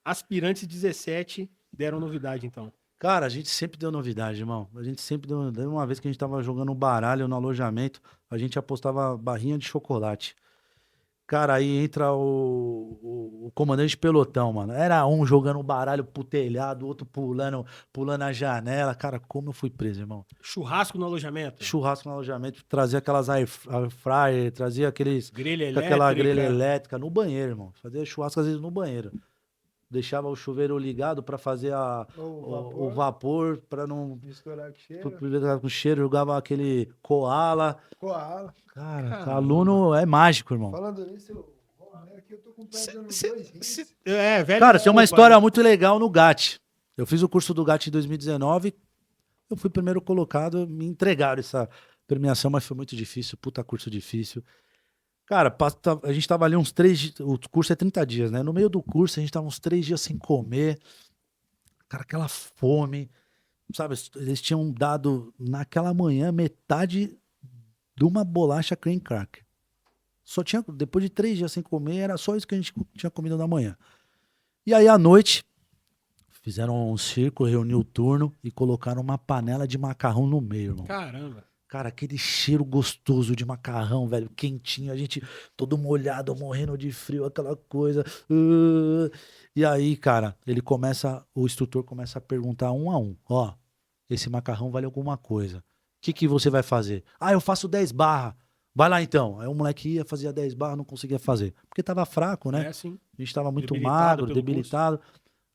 S1: Aspirantes 17 deram novidade, então.
S2: Cara, a gente sempre deu novidade, irmão. A gente sempre deu. Uma vez que a gente tava jogando baralho no alojamento, a gente apostava barrinha de chocolate. Cara, aí entra o comandante de pelotão, mano. Era um jogando baralho pro telhado, outro pulando a janela. Cara, como eu fui preso, irmão.
S1: Churrasco no alojamento.
S2: Churrasco no alojamento, trazia aquelas air fryer, trazia aqueles.
S1: Grelha
S2: Com
S1: elétrica.
S2: aquela grelha elétrica no banheiro, irmão. Fazia churrasco às vezes no banheiro. Deixava o chuveiro ligado pra fazer o vapor pra não
S3: Misturar com cheiro.
S2: ficar com cheiro. Jogava aquele koala.
S3: Koala.
S2: Cara,
S1: Caramba.
S2: aluno é mágico, irmão.
S3: Falando nisso, aqui eu tô com pedra nos
S1: Cê-
S3: dois rins.
S1: velho.
S2: Cara, tem uma
S1: desculpa,
S2: história muito legal no GAT. Eu fiz o curso do GAT em 2019. Eu fui primeiro colocado. Me entregaram essa premiação, mas foi muito difícil. Puta curso difícil. Cara, a gente tava ali uns 3 dias. O curso é 30 dias, né? No meio do curso, a gente tava uns 3 dias sem comer. Cara, aquela fome. Sabe, eles tinham dado naquela manhã metade de uma bolacha cream cracker. Só tinha, depois de 3 dias sem comer, era só isso que a gente tinha comido na manhã. E aí, à noite, fizeram um circo, reuniu o turno e colocaram uma panela de macarrão no meio, irmão.
S1: Caramba.
S2: Cara, aquele cheiro gostoso de macarrão, velho, quentinho, a gente todo molhado, morrendo de frio, aquela coisa. E aí, cara, o instrutor começa a perguntar um a um, ó, esse macarrão vale alguma coisa. O que você vai fazer? Ah, eu faço 10 barras. Vai lá então. Aí o moleque ia, fazia 10 barras, não conseguia fazer. Porque tava fraco, né?
S1: É assim.
S2: A gente tava muito
S1: Debilitado
S2: magro,
S1: pelo
S2: debilitado.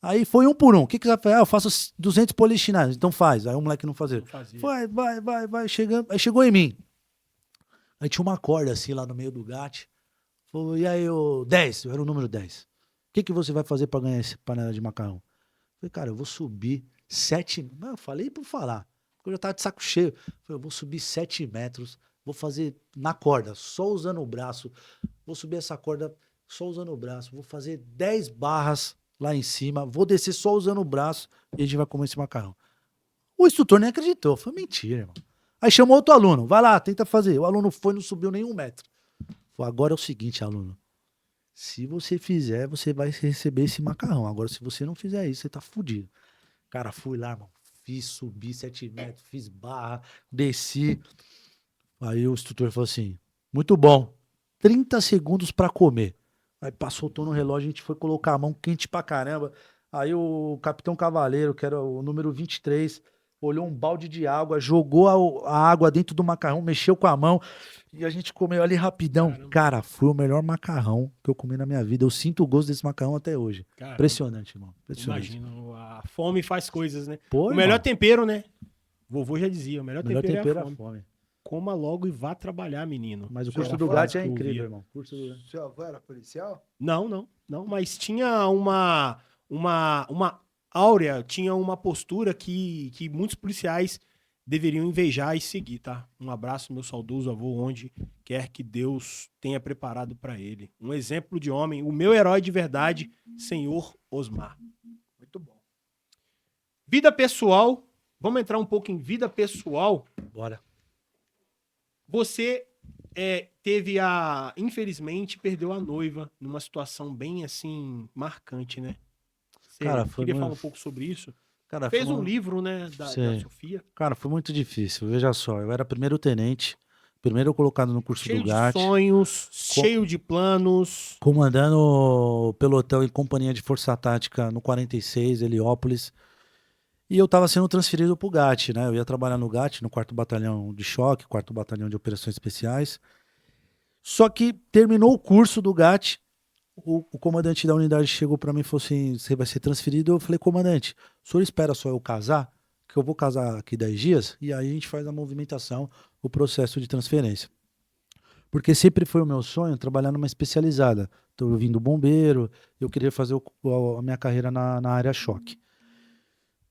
S2: Aí foi um por um. O que você vai fazer? Ah, eu faço 200 polichinais. Então faz. Aí o moleque não fazia.
S1: Não fazia.
S2: Vai, chegando. Aí chegou em mim. Aí tinha uma corda assim lá no meio do GAT. Falou, e aí, 10, eu era o número 10. O que você vai fazer pra ganhar essa panela de macarrão? Falei, cara, eu vou subir 7. Não, eu falei por falar. Porque eu já tava de saco cheio. Falei, eu vou subir 7 metros. Vou fazer na corda, só usando o braço. Vou subir essa corda só usando o braço. Vou fazer 10 barras lá em cima. Vou descer só usando o braço e a gente vai comer esse macarrão. O instrutor nem acreditou. Foi mentira, irmão. Aí chamou outro aluno. Vai lá, tenta fazer. O aluno foi, não subiu nem 1 metro. Falei, agora é o seguinte, aluno. se você fizer, você vai receber esse macarrão. Agora, se você não fizer isso, você tá fudido. Cara, fui lá, irmão. Fiz, subi 7 metros, fiz barra, desci. Aí o instrutor falou assim, muito bom, 30 segundos pra comer. Aí passou o tom no relógio, a gente foi colocar a mão quente pra caramba. Aí o Capitão Cavaleiro, que era o número 23, olhou um balde de água, jogou a água dentro do macarrão, mexeu com a mão e a gente comeu ali rapidão.
S1: Caramba.
S2: Cara, foi o melhor macarrão que eu comi na minha vida. Eu sinto o gosto desse macarrão até hoje.
S1: Caramba.
S2: Impressionante, irmão. Impressionante.
S1: Imagino, a fome faz coisas, né?
S2: Pô,
S1: O melhor
S2: irmão,
S1: tempero, né? Vovô já dizia, o melhor
S2: melhor
S1: tempero
S2: tempero
S1: é
S2: é
S1: a
S2: a
S1: fome.
S2: fome.
S1: Coma logo e vá trabalhar, menino.
S2: Mas o
S3: Seu
S2: curso
S3: avô
S2: do GAT é
S1: que eu
S2: incrível,
S1: ouvia.
S2: irmão. Curso do...
S3: Seu avô era policial?
S1: Não, mas tinha uma áurea, tinha uma postura que muitos policiais deveriam invejar e seguir, tá? Um abraço, meu saudoso avô, onde quer que Deus tenha preparado pra ele. Um exemplo de homem, o meu herói de verdade, senhor Osmar.
S3: Muito bom.
S1: Vida pessoal, vamos entrar um pouco em vida pessoal.
S2: Bora.
S1: Você infelizmente, perdeu a noiva numa situação bem, assim, marcante, né? Você
S2: Cara, foi
S1: queria
S2: muito-
S1: falar um pouco sobre isso?
S2: Cara,
S1: Fez
S2: foi
S1: um
S2: uma-
S1: livro, né, da
S2: Sei.
S1: Sofia.
S2: Cara, foi muito difícil. Veja só, eu era primeiro tenente, primeiro colocado no curso
S1: Cheio
S2: do
S1: de
S2: GAT,
S1: sonhos, cheio de planos.
S2: comandando o pelotão em companhia de força tática no 46, Heliópolis. E eu tava sendo transferido pro GAT, né? Eu ia trabalhar no GAT, no 4º Batalhão de Choque, 4º Batalhão de Operações Especiais. Só que terminou o curso do GAT, o comandante da unidade chegou pra mim e falou assim, você vai ser transferido? Eu falei, comandante, o senhor espera só eu casar? Que eu vou casar aqui 10 dias, e aí a gente faz a movimentação, o processo de transferência. Porque sempre foi o meu sonho trabalhar numa especializada. Tô vindo bombeiro, eu queria fazer a minha carreira na área choque.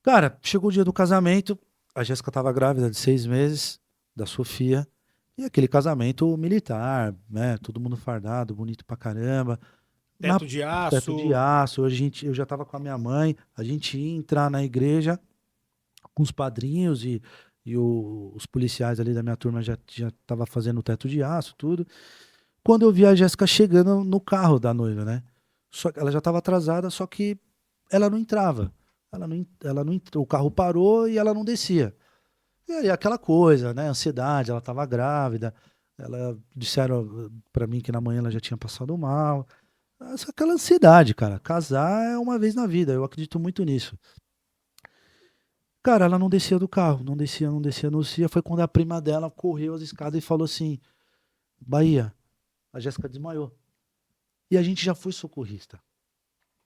S2: Cara, chegou o dia do casamento, a Jéssica tava grávida de 6 meses, da Sofia, e aquele casamento militar, né? Todo mundo fardado, bonito pra caramba. Na
S1: Teto de aço.
S2: teto de aço, eu já tava com a minha mãe, a gente ia entrar na igreja com os padrinhos e os policiais ali da minha turma já tava fazendo o teto de aço, tudo. Quando eu vi a Jéssica chegando no carro da noiva, né? Só que ela já tava atrasada, só que ela não entrava. O carro parou e ela não descia. E aí aquela coisa, né? Ansiedade, ela tava grávida. Disseram pra mim que na manhã ela já tinha passado mal. Aquela ansiedade, cara. Casar é uma vez na vida, eu acredito muito nisso. Cara, ela não descia do carro, não descia. Foi quando a prima dela correu as escadas e falou assim: Bahia, a Jéssica desmaiou. E a gente já foi socorrista.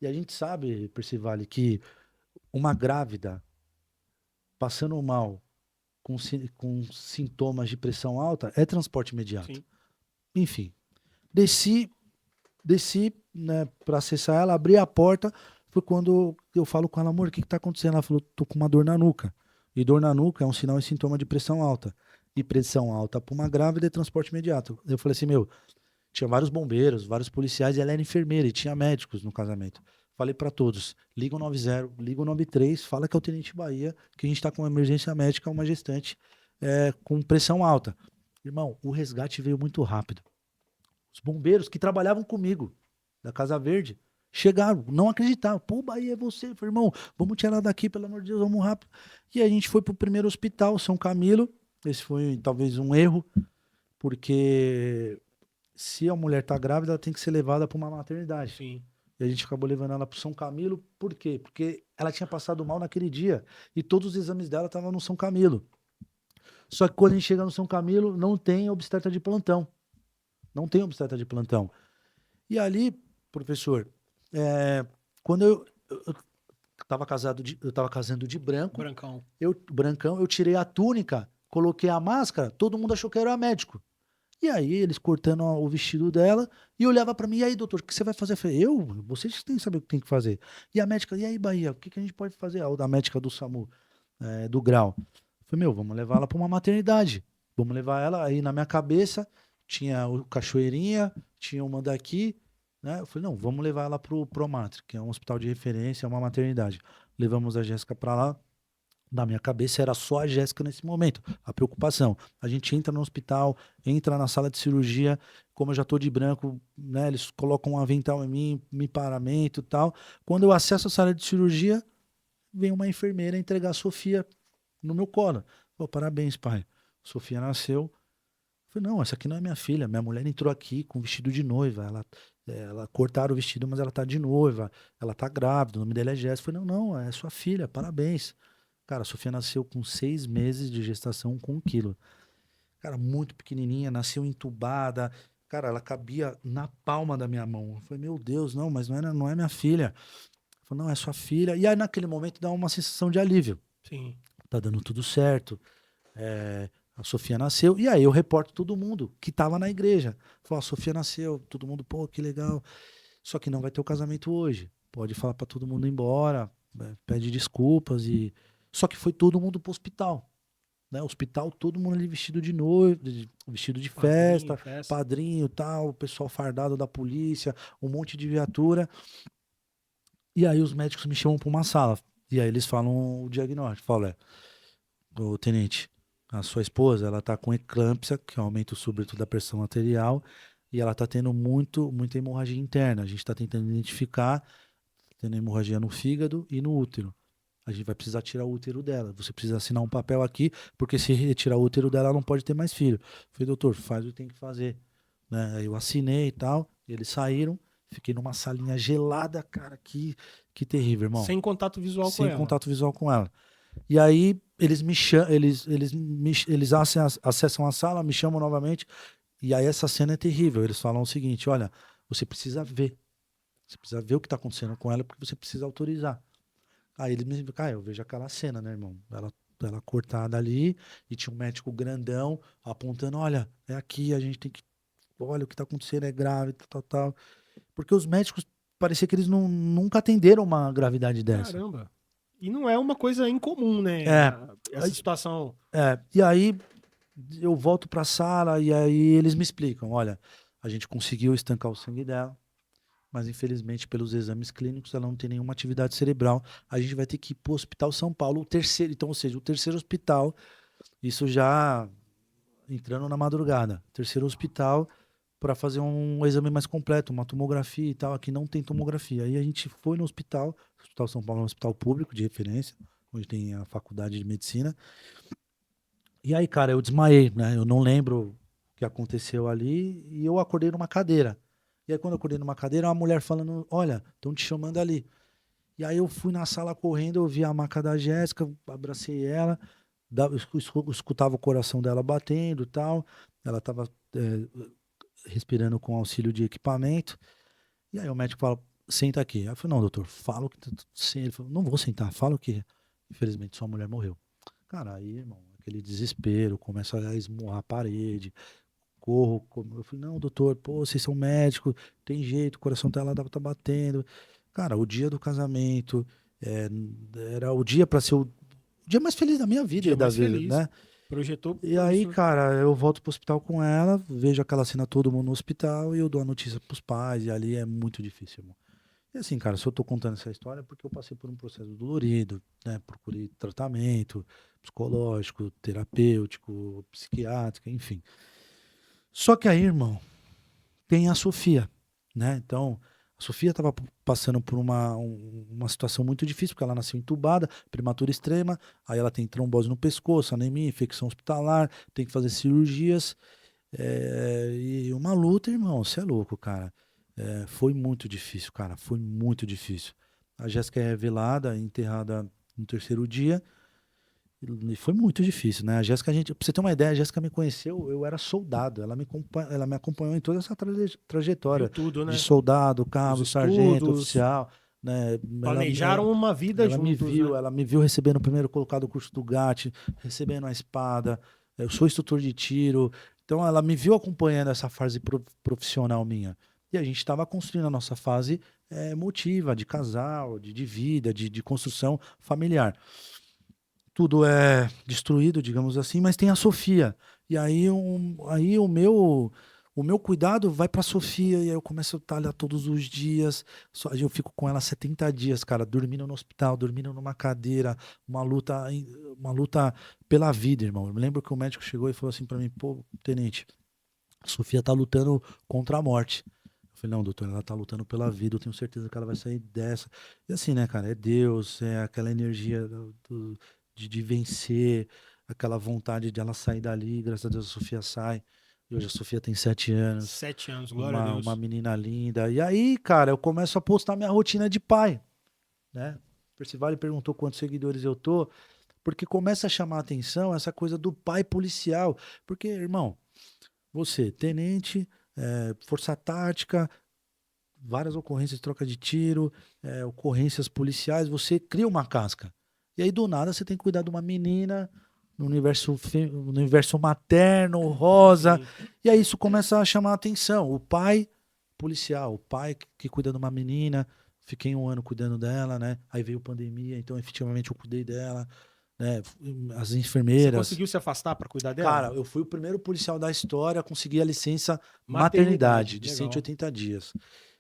S2: E a gente sabe, Percivale, que uma grávida passando mal com sintomas de pressão alta é transporte imediato.
S1: Sim.
S2: Enfim, desci, né, para acessar ela, abri a porta, foi quando eu falo com ela, amor, o que tá acontecendo? Ela falou, tô com uma dor na nuca. E dor na nuca é um sinal e sintoma de pressão alta. E pressão alta para uma grávida é transporte imediato. Eu falei assim, tinha vários bombeiros, vários policiais, e ela era enfermeira, e tinha médicos no casamento. Falei para todos, liga o 90, liga o 93, fala que é o Tenente Bahia, que a gente tá com uma emergência médica, uma gestante com pressão alta. Irmão, o resgate veio muito rápido. Os bombeiros que trabalhavam comigo, da Casa Verde, chegaram, não acreditavam. Pô, Bahia, é você. Eu falei, irmão, vamos tirar ela daqui, pelo amor de Deus, vamos rápido. E a gente foi pro primeiro hospital, São Camilo. Esse foi talvez um erro, porque se a mulher tá grávida, ela tem que ser levada para uma maternidade.
S1: Sim.
S2: E a gente acabou levando ela pro São Camilo. Por quê? Porque ela tinha passado mal naquele dia e todos os exames dela estavam no São Camilo. Só que quando a gente chega no São Camilo, não tem obstetra de plantão. Não tem obstetra de plantão. E ali, professor, quando eu tava casando de branco,
S1: Brancão.
S2: brancão, eu tirei a túnica, coloquei a máscara, todo mundo achou que eu era médico. E aí, eles cortando o vestido dela, e olhava pra mim, e aí, doutor, o que você vai fazer? Eu falei, vocês têm que saber o que tem que fazer. E a médica, e aí, Bahia, o que a gente pode fazer? A médica do SAMU, do Grau. Eu falei, vamos levar ela pra uma maternidade. Vamos levar ela, aí na minha cabeça, tinha o Cachoeirinha, tinha uma daqui, né? Eu falei, não, vamos levar ela pro Promatri, que é um hospital de referência, é uma maternidade. Levamos a Jéssica pra lá. Na minha cabeça era só a Jéssica nesse momento, a preocupação. A gente entra no hospital, entra na sala de cirurgia, como eu já tô de branco, né? Eles colocam um avental em mim, me paramento e tal. Quando eu acesso a sala de cirurgia, vem uma enfermeira entregar a Sofia no meu colo. Pô, parabéns, pai. Sofia nasceu. Eu falei, não, essa aqui não é minha filha. Minha mulher entrou aqui com vestido de noiva. Ela cortaram o vestido, mas ela tá de noiva. Ela tá grávida, o nome dela é Jéssica. Eu falei, não, é sua filha, parabéns. Cara, a Sofia nasceu com 6 meses de gestação com 1 quilo. Cara, muito pequenininha, nasceu entubada. Cara, ela cabia na palma da minha mão. Eu falei, meu Deus, não, mas não é minha filha. Eu falei, não, é sua filha. E aí, naquele momento, dá uma sensação de alívio.
S1: Sim.
S2: Tá dando tudo certo. A Sofia nasceu. E aí eu reporto todo mundo que tava na igreja. Falo, a Sofia nasceu. Todo mundo, pô, que legal. Só que não vai ter o casamento hoje. Pode falar pra todo mundo ir embora. Pede desculpas. Só que foi todo mundo pro hospital. Né? Hospital, todo mundo ali vestido de noivo, vestido de
S1: Padrinho,
S2: festa,
S1: festa.
S2: padrinho e tal, o pessoal fardado da polícia, um monte de viatura. E aí os médicos me chamam para uma sala. E aí eles falam o diagnóstico. Falam, ô tenente, a sua esposa, ela tá com eclâmpsia, que aumenta o súbito da pressão arterial, e ela tá tendo muita hemorragia interna. A gente tá tentando identificar, tendo hemorragia no fígado e no útero. A gente vai precisar tirar o útero dela. Você precisa assinar um papel aqui, porque se retirar o útero dela, ela não pode ter mais filho. Eu falei, doutor, faz o que tem que fazer. Né? Aí eu assinei e tal, eles saíram, fiquei numa salinha gelada, cara, que terrível, irmão.
S1: Sem contato visual com
S2: Sem
S1: ela.
S2: contato visual com ela. E aí eles me chamam, eles acessam a sala, me chamam novamente, e aí essa cena é terrível. Eles falam o seguinte, olha, você precisa ver. Você precisa ver o que está acontecendo com ela, porque você precisa autorizar. Aí ele me. Cara, eu vejo aquela cena, né, irmão? Ela cortada ali e tinha um médico grandão apontando: olha, é aqui, a gente tem que. Olha, o que tá acontecendo é grave, tal, tal, tal. Porque os médicos parecia que eles nunca atenderam uma gravidade dessa.
S1: Caramba. E não é uma coisa incomum, né?
S2: É.
S1: Essa situação.
S2: E aí eu volto pra sala e aí eles me explicam: olha, a gente conseguiu estancar o sangue dela. Mas infelizmente pelos exames clínicos ela não tem nenhuma atividade cerebral. A gente vai ter que ir para o Hospital São Paulo, o terceiro, então, ou seja, o terceiro hospital, isso já entrando na madrugada, terceiro hospital para fazer um exame mais completo, uma tomografia e tal. Aqui não tem tomografia. Aí a gente foi no hospital, o Hospital São Paulo é um hospital público de referência, onde tem a faculdade de medicina. E aí, cara, eu desmaiei, né? Eu não lembro o que aconteceu ali e eu acordei numa cadeira. E aí, quando eu acordei numa cadeira, uma mulher falando: olha, estão te chamando ali. E aí, eu fui na sala correndo, eu vi a maca da Jéssica, abracei ela, eu escutava o coração dela batendo e tal. Ela estava respirando com auxílio de equipamento. E aí, o médico fala: senta aqui. Aí eu falei: não, doutor, fala o que tá tudo certo. Ele falou: não vou sentar, fala o que. Infelizmente, sua mulher morreu. Cara, aí, irmão, aquele desespero, começa a esmurrar a parede. Eu falei, não, doutor, pô, vocês são médicos, tem jeito, o coração dela tá batendo. Cara, o dia do casamento é, era o dia pra ser o dia mais feliz da minha vida
S1: Dia
S2: e da
S1: mais
S2: vida,
S1: feliz.
S2: né?
S1: Projetou.
S2: E aí, cara, eu volto pro hospital com ela, vejo aquela cena, todo mundo no hospital, e eu dou a notícia pros pais, e ali é muito difícil, irmão. E assim, cara, se eu tô contando essa história é porque eu passei por um processo dolorido, né? Procurei tratamento psicológico, terapêutico, psiquiátrico, enfim. Só que aí, irmão, tem a Sofia, né? Então, a Sofia estava passando por uma situação muito difícil, porque ela nasceu entubada, prematura extrema, aí ela tem trombose no pescoço, anemia, infecção hospitalar, tem que fazer cirurgias, e uma luta, irmão, você é louco, cara. Foi muito difícil, cara, foi muito difícil. A Jéssica é revelada, enterrada no terceiro dia, e foi muito difícil, né? A Jéssica, pra você ter uma ideia, a Jéssica me conheceu, eu era soldado. Ela me acompanhou em toda essa
S1: Viu
S2: trajetória
S1: tudo,
S2: de
S1: né?
S2: soldado, cabo,
S1: Os
S2: sargento,
S1: estudos.
S2: oficial, né?
S1: Planejaram uma vida juntos, né?
S2: Ela me viu recebendo o primeiro colocado do curso do GAT, recebendo a espada. Eu sou instrutor de tiro. Então ela me viu acompanhando essa fase profissional minha. E a gente estava construindo a nossa fase emotiva, de casal, de vida, de construção familiar. Tudo é destruído, digamos assim, mas tem a Sofia. E aí, aí o meu cuidado vai para a Sofia, e aí eu começo a estar lá todos os dias. Eu fico com ela 70 dias, cara, dormindo no hospital, dormindo numa cadeira, uma luta pela vida, irmão. Eu me lembro que o médico chegou e falou assim para mim: pô, tenente, a Sofia tá lutando contra a morte. Eu falei, não, doutor, ela tá lutando pela vida, eu tenho certeza que ela vai sair dessa. E assim, né, cara, é Deus, é aquela energia de vencer, aquela vontade de ela sair dali, graças a Deus a Sofia sai. E hoje a Sofia tem 7 anos,
S1: 7 anos, glória a
S2: uma
S1: Deus.
S2: menina linda. E aí, cara, eu começo a postar minha rotina de pai, né? Percival perguntou quantos seguidores eu tô, porque começa a chamar a atenção essa coisa do pai policial. Porque, irmão, você, tenente, força tática, várias ocorrências de troca de tiro, ocorrências policiais, você cria uma casca. E aí, do nada, você tem que cuidar de uma menina no universo materno, rosa.
S1: Sim.
S2: E aí isso começa a chamar a atenção. O pai policial, o pai que cuida de uma menina, fiquei 1 ano cuidando dela, né? Aí veio pandemia, então efetivamente eu cuidei dela, né? As
S1: Você
S2: enfermeiras.
S1: conseguiu se afastar pra cuidar
S2: Cara,
S1: dela?
S2: eu fui o primeiro policial da história a conseguir a licença
S1: Maternidade,
S2: maternidade de
S1: legal.
S2: 180 dias.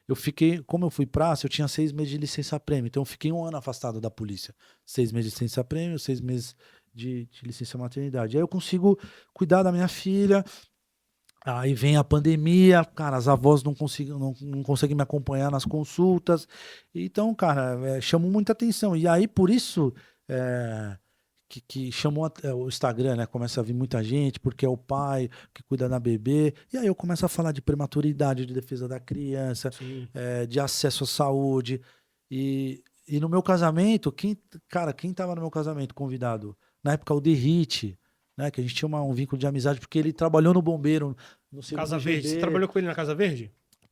S2: Eu fiquei, como eu fui praça, eu tinha 6 meses de licença prêmio, então eu fiquei 1 ano afastado da polícia. 6 meses de licença prêmio, 6 meses de licença maternidade. Aí eu consigo cuidar da minha filha. Aí vem a pandemia, cara, as avós não conseguem me acompanhar nas consultas. Então, cara, chamou muita atenção. E aí, por isso, é, que chamou o Instagram, né? Começa a vir muita gente, porque é o pai que cuida da bebê. E aí eu começo a falar de prematuridade, de defesa da criança,
S1: Sim.
S2: de acesso à saúde. E no meu casamento, quem tava no meu casamento convidado? Na época, o Derrite, né? Que a gente tinha um vínculo de amizade, porque ele trabalhou no Bombeiro, no segundo
S1: Casa Verde. Você
S2: GB.
S1: trabalhou com ele na Casa Verde?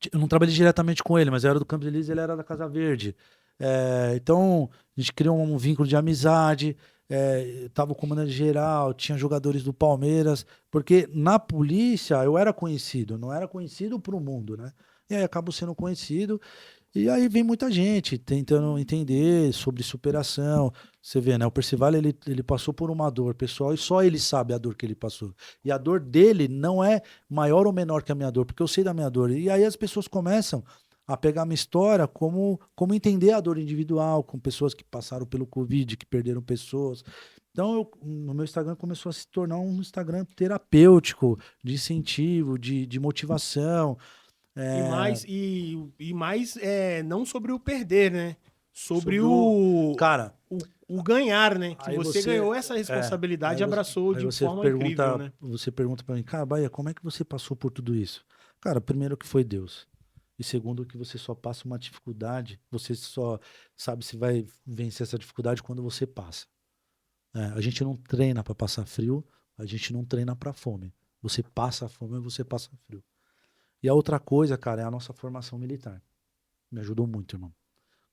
S2: Eu não trabalhei diretamente com ele, mas eu era do Campos Elíseos e ele era da Casa Verde. Então, a gente criou um vínculo de amizade. Tava o comandante geral, tinha jogadores do Palmeiras, porque na polícia eu era conhecido, não era conhecido para o mundo, né? E aí acabo sendo conhecido. E aí vem muita gente tentando entender sobre superação. Você vê, né? O Percival, ele passou por uma dor pessoal e só ele sabe a dor que ele passou. E a dor dele não é maior ou menor que a minha dor, porque eu sei da minha dor. E aí as pessoas começam a pegar a minha história como entender a dor individual, com pessoas que passaram pelo Covid, que perderam pessoas. Então, no meu Instagram começou a se tornar um Instagram terapêutico, de incentivo, de motivação.
S1: E
S2: É,
S1: mais, e mais não sobre o perder, né? Sobre
S2: sobre o. Cara,
S1: o ganhar, né? Que
S2: aí
S1: você
S2: você.
S1: ganhou essa
S2: É,
S1: responsabilidade e abraçou
S2: aí
S1: de forma incrível, né?
S2: você pergunta para mim, cara, Bahia, como é que você passou por tudo isso? Cara, primeiro que foi Deus. E segundo que você só passa uma dificuldade, você só sabe se vai vencer essa dificuldade quando você passa. A gente não treina para passar frio, a gente não treina para fome. Você passa fome, você passa frio. E a outra coisa, cara, é a nossa formação militar. Me ajudou muito, irmão.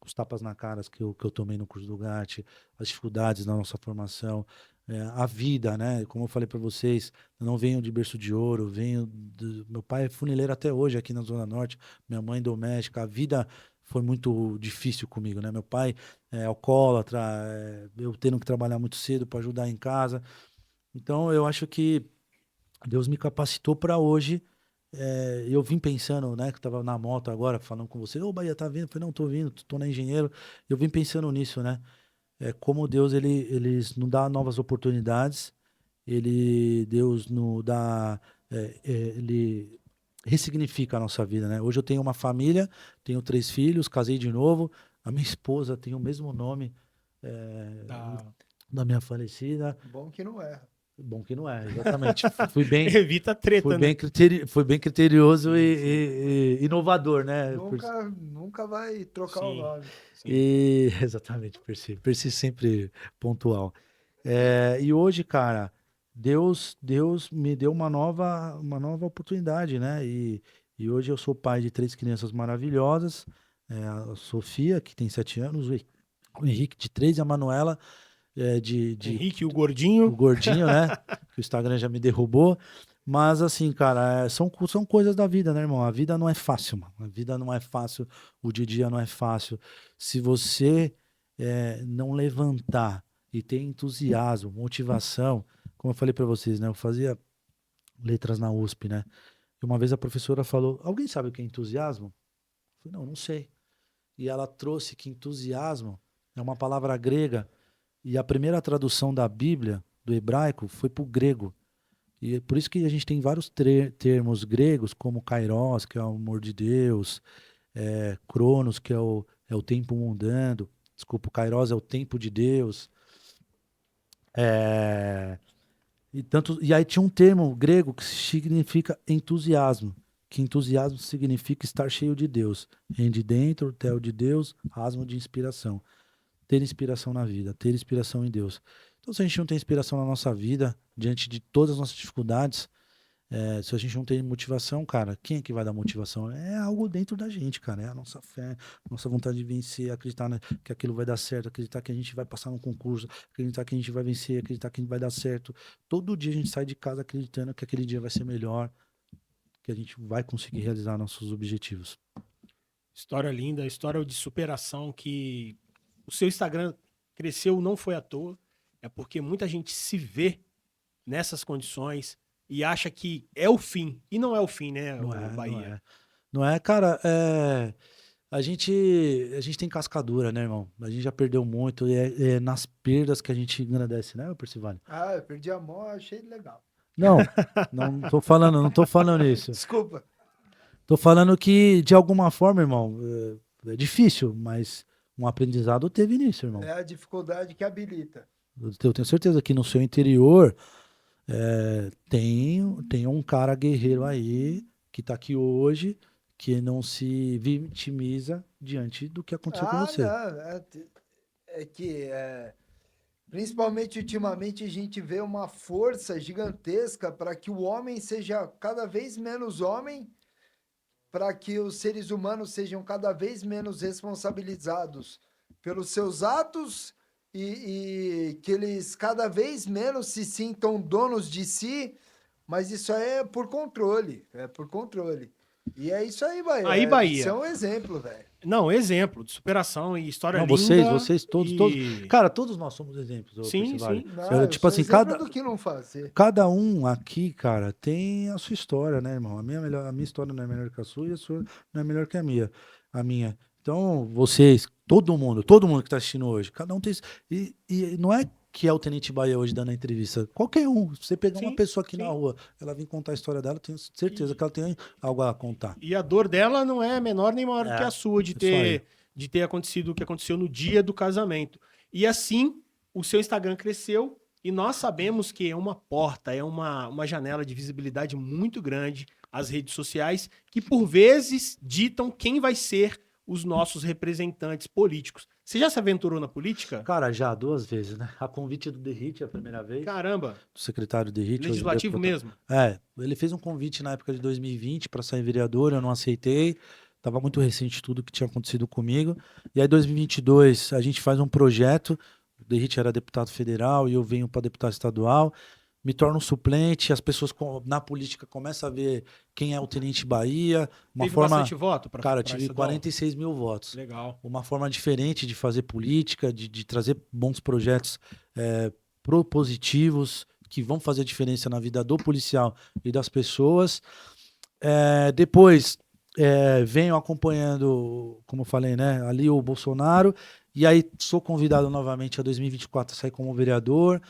S2: Os tapas na cara que eu tomei no curso do GAT, as dificuldades na nossa formação, a vida, né? Como eu falei para vocês, eu não venho de berço de ouro, meu pai é funileiro até hoje aqui na Zona Norte, minha mãe doméstica, a vida foi muito difícil comigo, né? Meu pai é alcoólatra, eu tendo que trabalhar muito cedo para ajudar em casa. Então eu acho que Deus me capacitou para hoje. Eu vim pensando, né, que eu tava na moto agora falando com você, ô Bahia, tá vindo? Eu falei, não, tô vindo, tô na engenheiro. Eu vim pensando nisso, né? Como Deus, ele nos dá novas oportunidades, Deus nos dá, ele ressignifica a nossa vida, né? Hoje eu tenho uma família, tenho 3 filhos, casei de novo, a minha esposa tem o mesmo nome, é,
S1: Tá.
S2: da minha falecida.
S3: Bom que não erra.
S2: Bom que não é, exatamente. Fui bem,
S1: Evita treta, né?
S2: Fui bem criterioso
S1: Sim, sim.
S2: e inovador, né?
S3: Nunca vai trocar o
S1: Sim,
S3: nome.
S1: sim.
S2: Exatamente, Percy sempre pontual. E hoje, cara, Deus me deu uma nova oportunidade, né? E hoje eu sou pai de 3 crianças maravilhosas, a Sofia, que tem 7 anos, o Henrique, de 3, e a Manuela,
S1: Henrique, o
S2: o
S1: gordinho.
S2: gordinho, né? Que o Instagram já me derrubou. Mas assim, cara, são coisas da vida, né, irmão? A vida não é fácil, mano. A vida não é fácil, o dia a dia não é fácil. Se você não levantar e ter entusiasmo, motivação, como eu falei pra vocês, né? Eu fazia letras na USP, né? E uma vez a professora falou: Alguém sabe o que é entusiasmo? Eu falei: Não sei. E ela trouxe que entusiasmo é uma palavra grega e a primeira tradução da Bíblia, do hebraico, foi para o grego. E é por isso que a gente tem vários termos gregos, como kairos, que é o amor de Deus, Cronos, que é o tempo mundano, desculpa, o kairos é o tempo de Deus. É, e aí tinha um termo grego que significa entusiasmo, que entusiasmo significa estar cheio de Deus. En de dentro, tel de Deus, asmo de inspiração. Ter inspiração na vida, ter inspiração em Deus. Então, se a gente não tem inspiração na nossa vida, diante de todas as nossas dificuldades, se a gente não tem motivação, cara, quem é que vai dar motivação? É algo dentro da gente, cara. É a nossa fé, nossa vontade de vencer, acreditar que aquilo vai dar certo, acreditar que a gente vai passar num concurso, acreditar que a gente vai vencer, acreditar que vai dar certo. Todo dia a gente sai de casa acreditando que aquele dia vai ser melhor, que a gente vai conseguir realizar nossos objetivos.
S1: História linda, história de superação que o seu Instagram cresceu não foi à toa, é porque muita gente se vê nessas condições e acha que é o fim. E não é o fim, né,
S2: Não
S1: o
S2: é,
S1: Bahia?
S2: não é. Não é, cara, a gente tem cascadura, né, irmão? A gente já perdeu muito e é nas perdas que a gente agradece, né, Percivale?
S3: Ah, eu perdi a mão, achei legal.
S2: Não, não tô falando isso.
S3: Desculpa.
S2: Tô falando que, de alguma forma, irmão, é difícil, mas um aprendizado teve nisso, irmão.
S3: É a dificuldade que habilita.
S2: Eu tenho certeza que no seu interior tem um cara guerreiro aí que tá aqui hoje, que não se vitimiza diante do que aconteceu com
S3: Ah,
S2: você.
S3: não. É que, principalmente ultimamente, a gente vê uma força gigantesca para que o homem seja cada vez menos homem, para que os seres humanos sejam cada vez menos responsabilizados pelos seus atos e que eles cada vez menos se sintam donos de si, mas isso aí é por controle, é por controle. E é isso aí, Bahia.
S1: Aí,
S3: Isso é
S1: Bahia.
S3: um exemplo, velho.
S1: Não, exemplo de superação e história
S2: Não,
S1: linda.
S2: vocês todos. Cara, todos nós somos exemplos, ô
S1: Sim,
S2: Percivale.
S1: sim.
S3: Não, eu
S2: Tipo
S3: sou
S2: assim,
S3: exemplo do que não fazer.
S2: cada um aqui, cara, tem a sua história, né, irmão? A minha história não é melhor que a sua e a sua não é melhor que a minha. A minha. Então, vocês, todo mundo que tá assistindo hoje, cada um tem. E não é que é o Tenente Bahia hoje dando a entrevista. Qualquer um. Se você pegar uma
S1: Sim,
S2: pessoa aqui na
S1: sim.
S2: rua, ela vir contar a história dela, tenho certeza que ela tem algo a contar.
S1: E a dor dela não é menor nem maior que a sua
S2: isso aí.
S1: de ter acontecido o que aconteceu no dia do casamento. E assim, o seu Instagram cresceu e nós sabemos que é uma porta, é uma janela de visibilidade muito grande às redes sociais que, por vezes, ditam quem vai ser os nossos representantes políticos. Você já se aventurou na política?
S2: Cara, já 2 vezes, né? A convite do Derrit a primeira vez,
S1: Caramba,
S2: do secretário Derrit.
S1: legislativo mesmo.
S2: Ele fez um convite na época de 2020 para sair vereador, eu não aceitei. Tava muito recente tudo que tinha acontecido comigo. E aí, 2022, a gente faz um projeto. O Derrit era deputado federal e eu venho para deputado estadual. Me torno suplente, as pessoas na política começam a ver quem é o Tenente Bahia.
S1: Teve bastante voto para
S2: Cara, eu tive 46 mil votos.
S1: Legal.
S2: Uma forma diferente de fazer política, de trazer bons projetos propositivos que vão fazer diferença na vida do policial e das pessoas. Depois venho acompanhando, como eu falei, né, ali o Bolsonaro, e aí sou convidado novamente a 2024 a sair como vereador,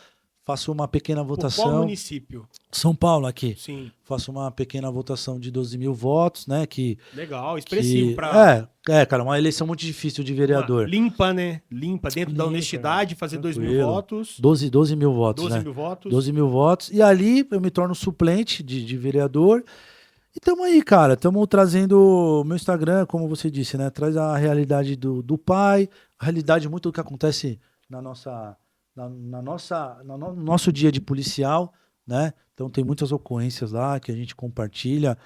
S2: faço uma pequena
S1: Por
S2: votação.
S1: qual município?
S2: São Paulo aqui.
S1: Sim.
S2: Faço uma pequena votação de 12 mil votos, né?
S1: Legal, expressivo
S2: cara, uma eleição muito difícil de vereador.
S1: Limpa, né? Limpa dentro da honestidade, fazer 2 mil
S2: tranquilo.
S1: votos.
S2: 12 mil votos,
S1: 12
S2: né?
S1: mil votos.
S2: 12 mil votos. E ali eu me torno suplente de vereador. E tamo aí, cara. Tamo trazendo o meu Instagram, como você disse, né? Traz a realidade do pai, a realidade muito do que acontece no nosso dia de policial, né? Então tem muitas ocorrências lá que a gente compartilha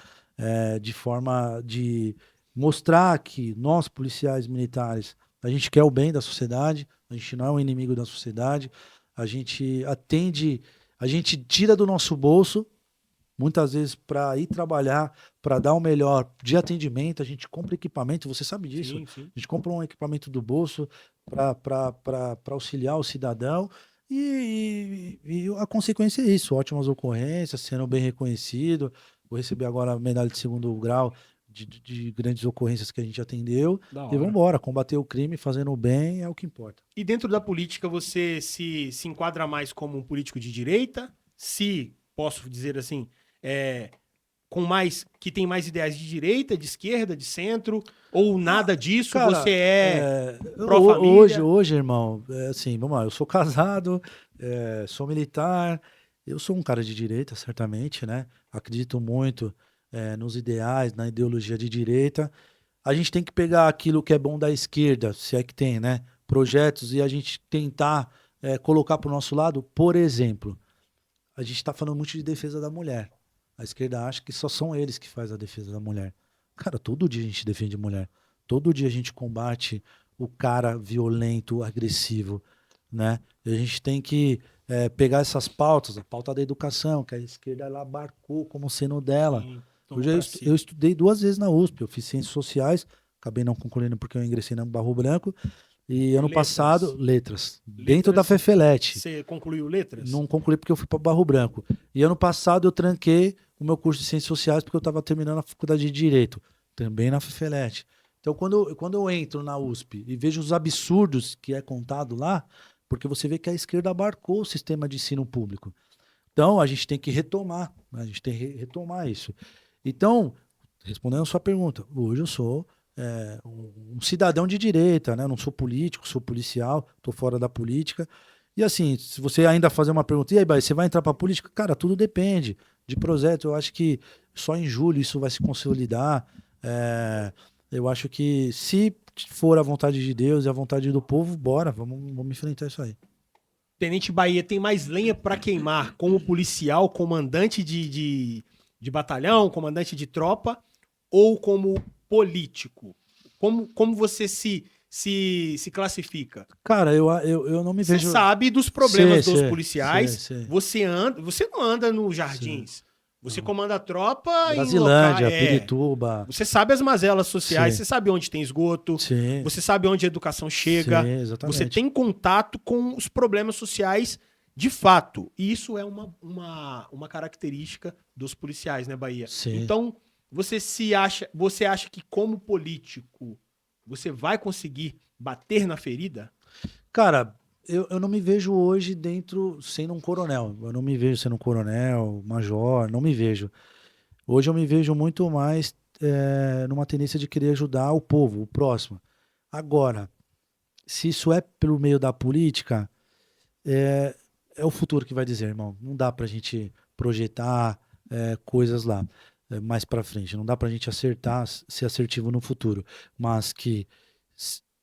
S2: de forma de mostrar que nós, policiais militares, a gente quer o bem da sociedade, a gente não é um inimigo da sociedade, a gente atende, a gente tira do nosso bolso, muitas vezes para ir trabalhar, para dar o melhor de atendimento, a gente compra equipamento, você sabe disso,
S1: Sim, sim.
S2: a gente compra um equipamento do bolso para auxiliar o cidadão e a consequência é isso, ótimas ocorrências, sendo bem reconhecido, vou receber agora a medalha de 2º grau de grandes ocorrências que a gente atendeu
S1: Da
S2: e
S1: hora.
S2: vamos embora, combater o crime fazendo o bem é o que importa.
S1: E dentro da política você se enquadra mais como um político de direita? Se posso dizer assim, que tem mais ideais de direita, de esquerda, de centro, ou nada disso,
S2: Cara,
S1: você é
S2: ho-
S1: pró-família?
S2: hoje, irmão, assim, vamos lá, eu sou casado, sou militar, eu sou um cara de direita, certamente, né? Acredito muito nos ideais, na ideologia de direita. A gente tem que pegar aquilo que é bom da esquerda, se é que tem, né? Projetos, e a gente tentar colocar para o nosso lado. Por exemplo, a gente está falando muito de defesa da mulher. A esquerda acha que só são eles que fazem a defesa da mulher. Cara, todo dia a gente defende mulher. Todo dia a gente combate o cara violento, agressivo, né? E a gente tem que pegar essas pautas, a pauta da educação, que a esquerda ela abarcou como sendo dela.
S1: Sim,
S2: Eu,
S1: tomou pra
S2: eu
S1: si.
S2: estudei 2 vezes na USP, eu fiz ciências sociais, acabei não concluindo porque eu ingressei na Barro Branco, e ano passado, letras, dentro da
S1: Letras,
S2: FEFELET.
S1: você concluiu letras?
S2: Não concluí porque eu fui para Barro Branco. E ano passado eu tranquei o meu curso de Ciências Sociais porque eu estava terminando a faculdade de Direito, também na FEFELET. Então, quando eu entro na USP e vejo os absurdos que é contado lá, porque você vê que a esquerda abarcou o sistema de ensino público. Então, a gente tem que retomar, né? A gente tem que retomar isso. Então, respondendo a sua pergunta, hoje eu sou um cidadão de direita, né? Eu não sou político, sou policial, estou fora da política. E assim, se você ainda fazer uma pergunta, e aí, Baí, você vai entrar para a política? Cara, tudo depende de projeto. Eu acho que só em julho isso vai se consolidar. Eu acho que se for a vontade de Deus e a vontade do povo, bora, vamos enfrentar isso aí.
S1: Tenente Bahia tem mais lenha pra queimar como policial, comandante de batalhão, comandante de tropa, ou como político? Como você se classifica?
S2: Cara, eu não me
S1: Você
S2: vejo.
S1: sabe dos problemas
S2: Sei,
S1: dos
S2: sei,
S1: policiais.
S2: sei.
S1: Você não anda nos
S2: Sei.
S1: jardins. Você
S2: Não.
S1: comanda a tropa em locais.
S2: Brasilândia, Pirituba.
S1: Você sabe as mazelas sociais,
S2: Sim,
S1: você sabe onde tem esgoto,
S2: sim,
S1: você sabe onde a educação
S2: sim,
S1: chega, você
S2: exatamente.
S1: tem contato com os problemas sociais de fato. E isso é uma característica dos policiais, né, Bahia?
S2: Sim.
S1: Então, você acha que como político você vai conseguir bater na ferida?
S2: Cara, eu não me vejo hoje dentro sendo um coronel. Eu não me vejo sendo um coronel, major, não me vejo. Hoje eu me vejo muito mais numa tendência de querer ajudar o povo, o próximo. Agora, se isso é pelo meio da política, é o futuro que vai dizer, irmão. Não dá pra gente projetar coisas lá mais pra frente. Não dá pra gente acertar, ser assertivo no futuro. Mas que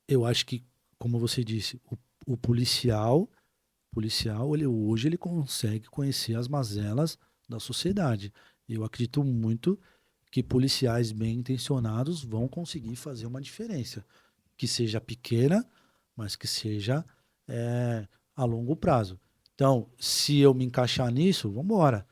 S2: eu acho que, como você disse, o policial, hoje ele consegue conhecer as mazelas da sociedade. Eu acredito muito que policiais bem intencionados vão conseguir fazer uma diferença. Que seja pequena, mas que seja a longo prazo. Então, se eu me encaixar nisso, vamos embora.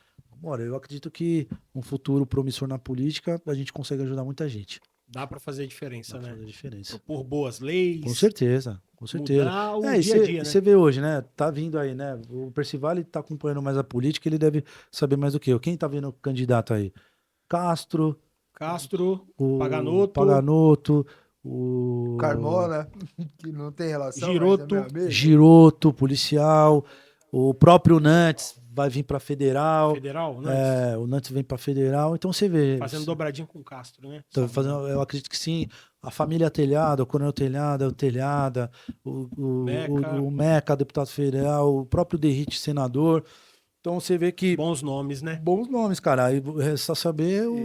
S2: Eu acredito que um futuro promissor na política, a gente consegue ajudar muita gente.
S1: Dá para fazer diferença,
S2: Dá pra
S1: né?
S2: fazer diferença.
S1: Por boas leis.
S2: Com certeza, com certeza.
S1: Mudar o
S2: E
S1: dia a dia, né?
S2: você vê hoje, né? Tá vindo aí, né? O Percival ele tá acompanhando mais a política, ele deve saber mais do que eu. Quem tá vendo o candidato aí? Castro,
S1: Castro,
S2: o
S1: Paganoto,
S2: Paganoto, o
S3: Carmona, que não tem relação, mas é
S1: Giroto.
S3: meu amigo.
S2: Giroto, policial, o próprio Nantes vai vir para federal,
S1: Federal, né?
S2: o Nantes vem para federal, então você vê.
S1: Fazendo dobradinha com o Castro, né?
S2: Tá
S1: Sabe, né?
S2: eu acredito que sim. A família Telhada, o Coronel Telhada, o Telhada,
S1: Meca.
S2: o Meca, deputado federal, o próprio Derrite, senador. Então você vê que
S1: Bons nomes, né?
S2: bons nomes, cara. Aí resta saber o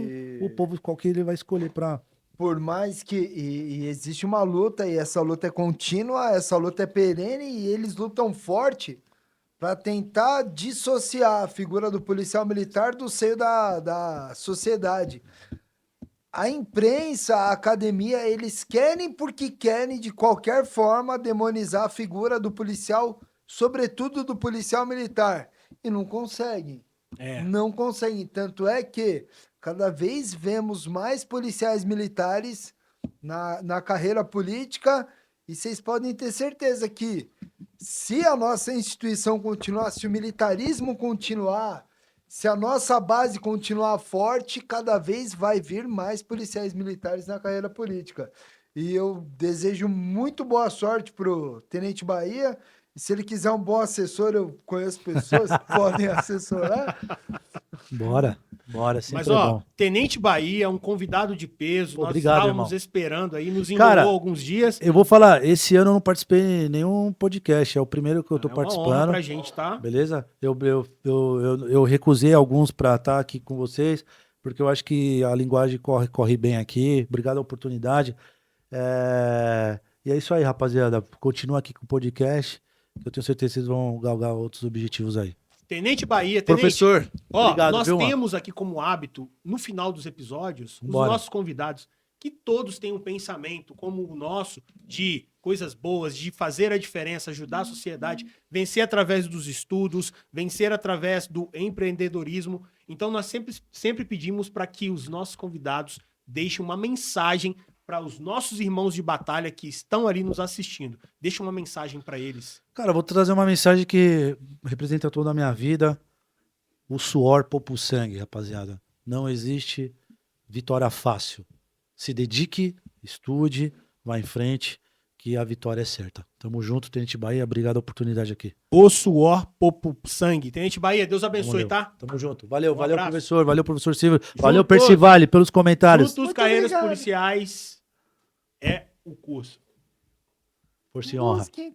S3: E
S2: povo qual que ele vai escolher para.
S3: por mais que e existe uma luta, e essa luta é contínua, essa luta é perene, e eles lutam forte para tentar dissociar a figura do policial militar do seio da sociedade. A imprensa, a academia, eles querem porque querem, de qualquer forma, demonizar a figura do policial, sobretudo do policial militar. E não conseguem.
S1: É.
S3: Não conseguem. Tanto é que cada vez vemos mais policiais militares na carreira política, e vocês podem ter certeza que, se a nossa instituição continuar, se o militarismo continuar, se a nossa base continuar forte, cada vez vai vir mais policiais militares na carreira política. E eu desejo muito boa sorte pro Tenente Bahia E se ele quiser um bom assessor, eu conheço pessoas que podem assessorar.
S2: Bora, sempre
S1: Mas,
S2: é
S1: ó,
S2: bom.
S1: Tenente Bahia, um convidado de peso.
S2: Pô,
S1: Nós
S2: obrigado,
S1: estávamos
S2: irmão.
S1: esperando aí, nos
S2: Cara,
S1: enrolou alguns dias.
S2: Eu vou falar, esse ano eu não participei em nenhum podcast, é o primeiro que eu tô
S1: É uma honra
S2: participando.
S1: pra gente, tá?
S2: Beleza? Eu recusei alguns para estar aqui com vocês, porque eu acho que a linguagem corre bem aqui. Obrigado a oportunidade. E é isso aí, rapaziada. Continua aqui com o podcast, que eu tenho certeza que vocês vão galgar outros objetivos aí.
S1: Tenente Bahia, Tenente.
S2: Professor,
S1: Ó,
S2: obrigado,
S1: nós
S2: viu, mano?
S1: temos aqui como hábito, no final dos episódios, os
S2: Bora.
S1: nossos convidados, que todos têm um pensamento como o nosso, de coisas boas, de fazer a diferença, ajudar a sociedade, vencer através dos estudos, vencer através do empreendedorismo. Então, nós sempre pedimos para que os nossos convidados deixem uma mensagem para os nossos irmãos de batalha que estão ali nos assistindo. Deixa uma mensagem para eles.
S2: Cara, eu vou trazer uma mensagem que representa toda a minha vida. O suor poupa o sangue, rapaziada. Não existe vitória fácil. Se dedique, estude, vá em frente, que a vitória é certa. Tamo junto, Tenente Bahia. Obrigado a oportunidade aqui.
S1: O suor poupa o sangue. Tenente Bahia, Deus abençoe,
S2: Valeu.
S1: tá?
S2: Tamo junto. Valeu,
S1: Um
S2: valeu,
S1: abraço.
S2: professor. Valeu, professor Silvio. Valeu,
S1: Juntos.
S2: Percivale, pelos comentários.
S1: Juntos
S3: Muito
S1: Carreiras
S3: obrigado.
S1: Policiais é o curso.
S2: Força e honra.
S3: Busquem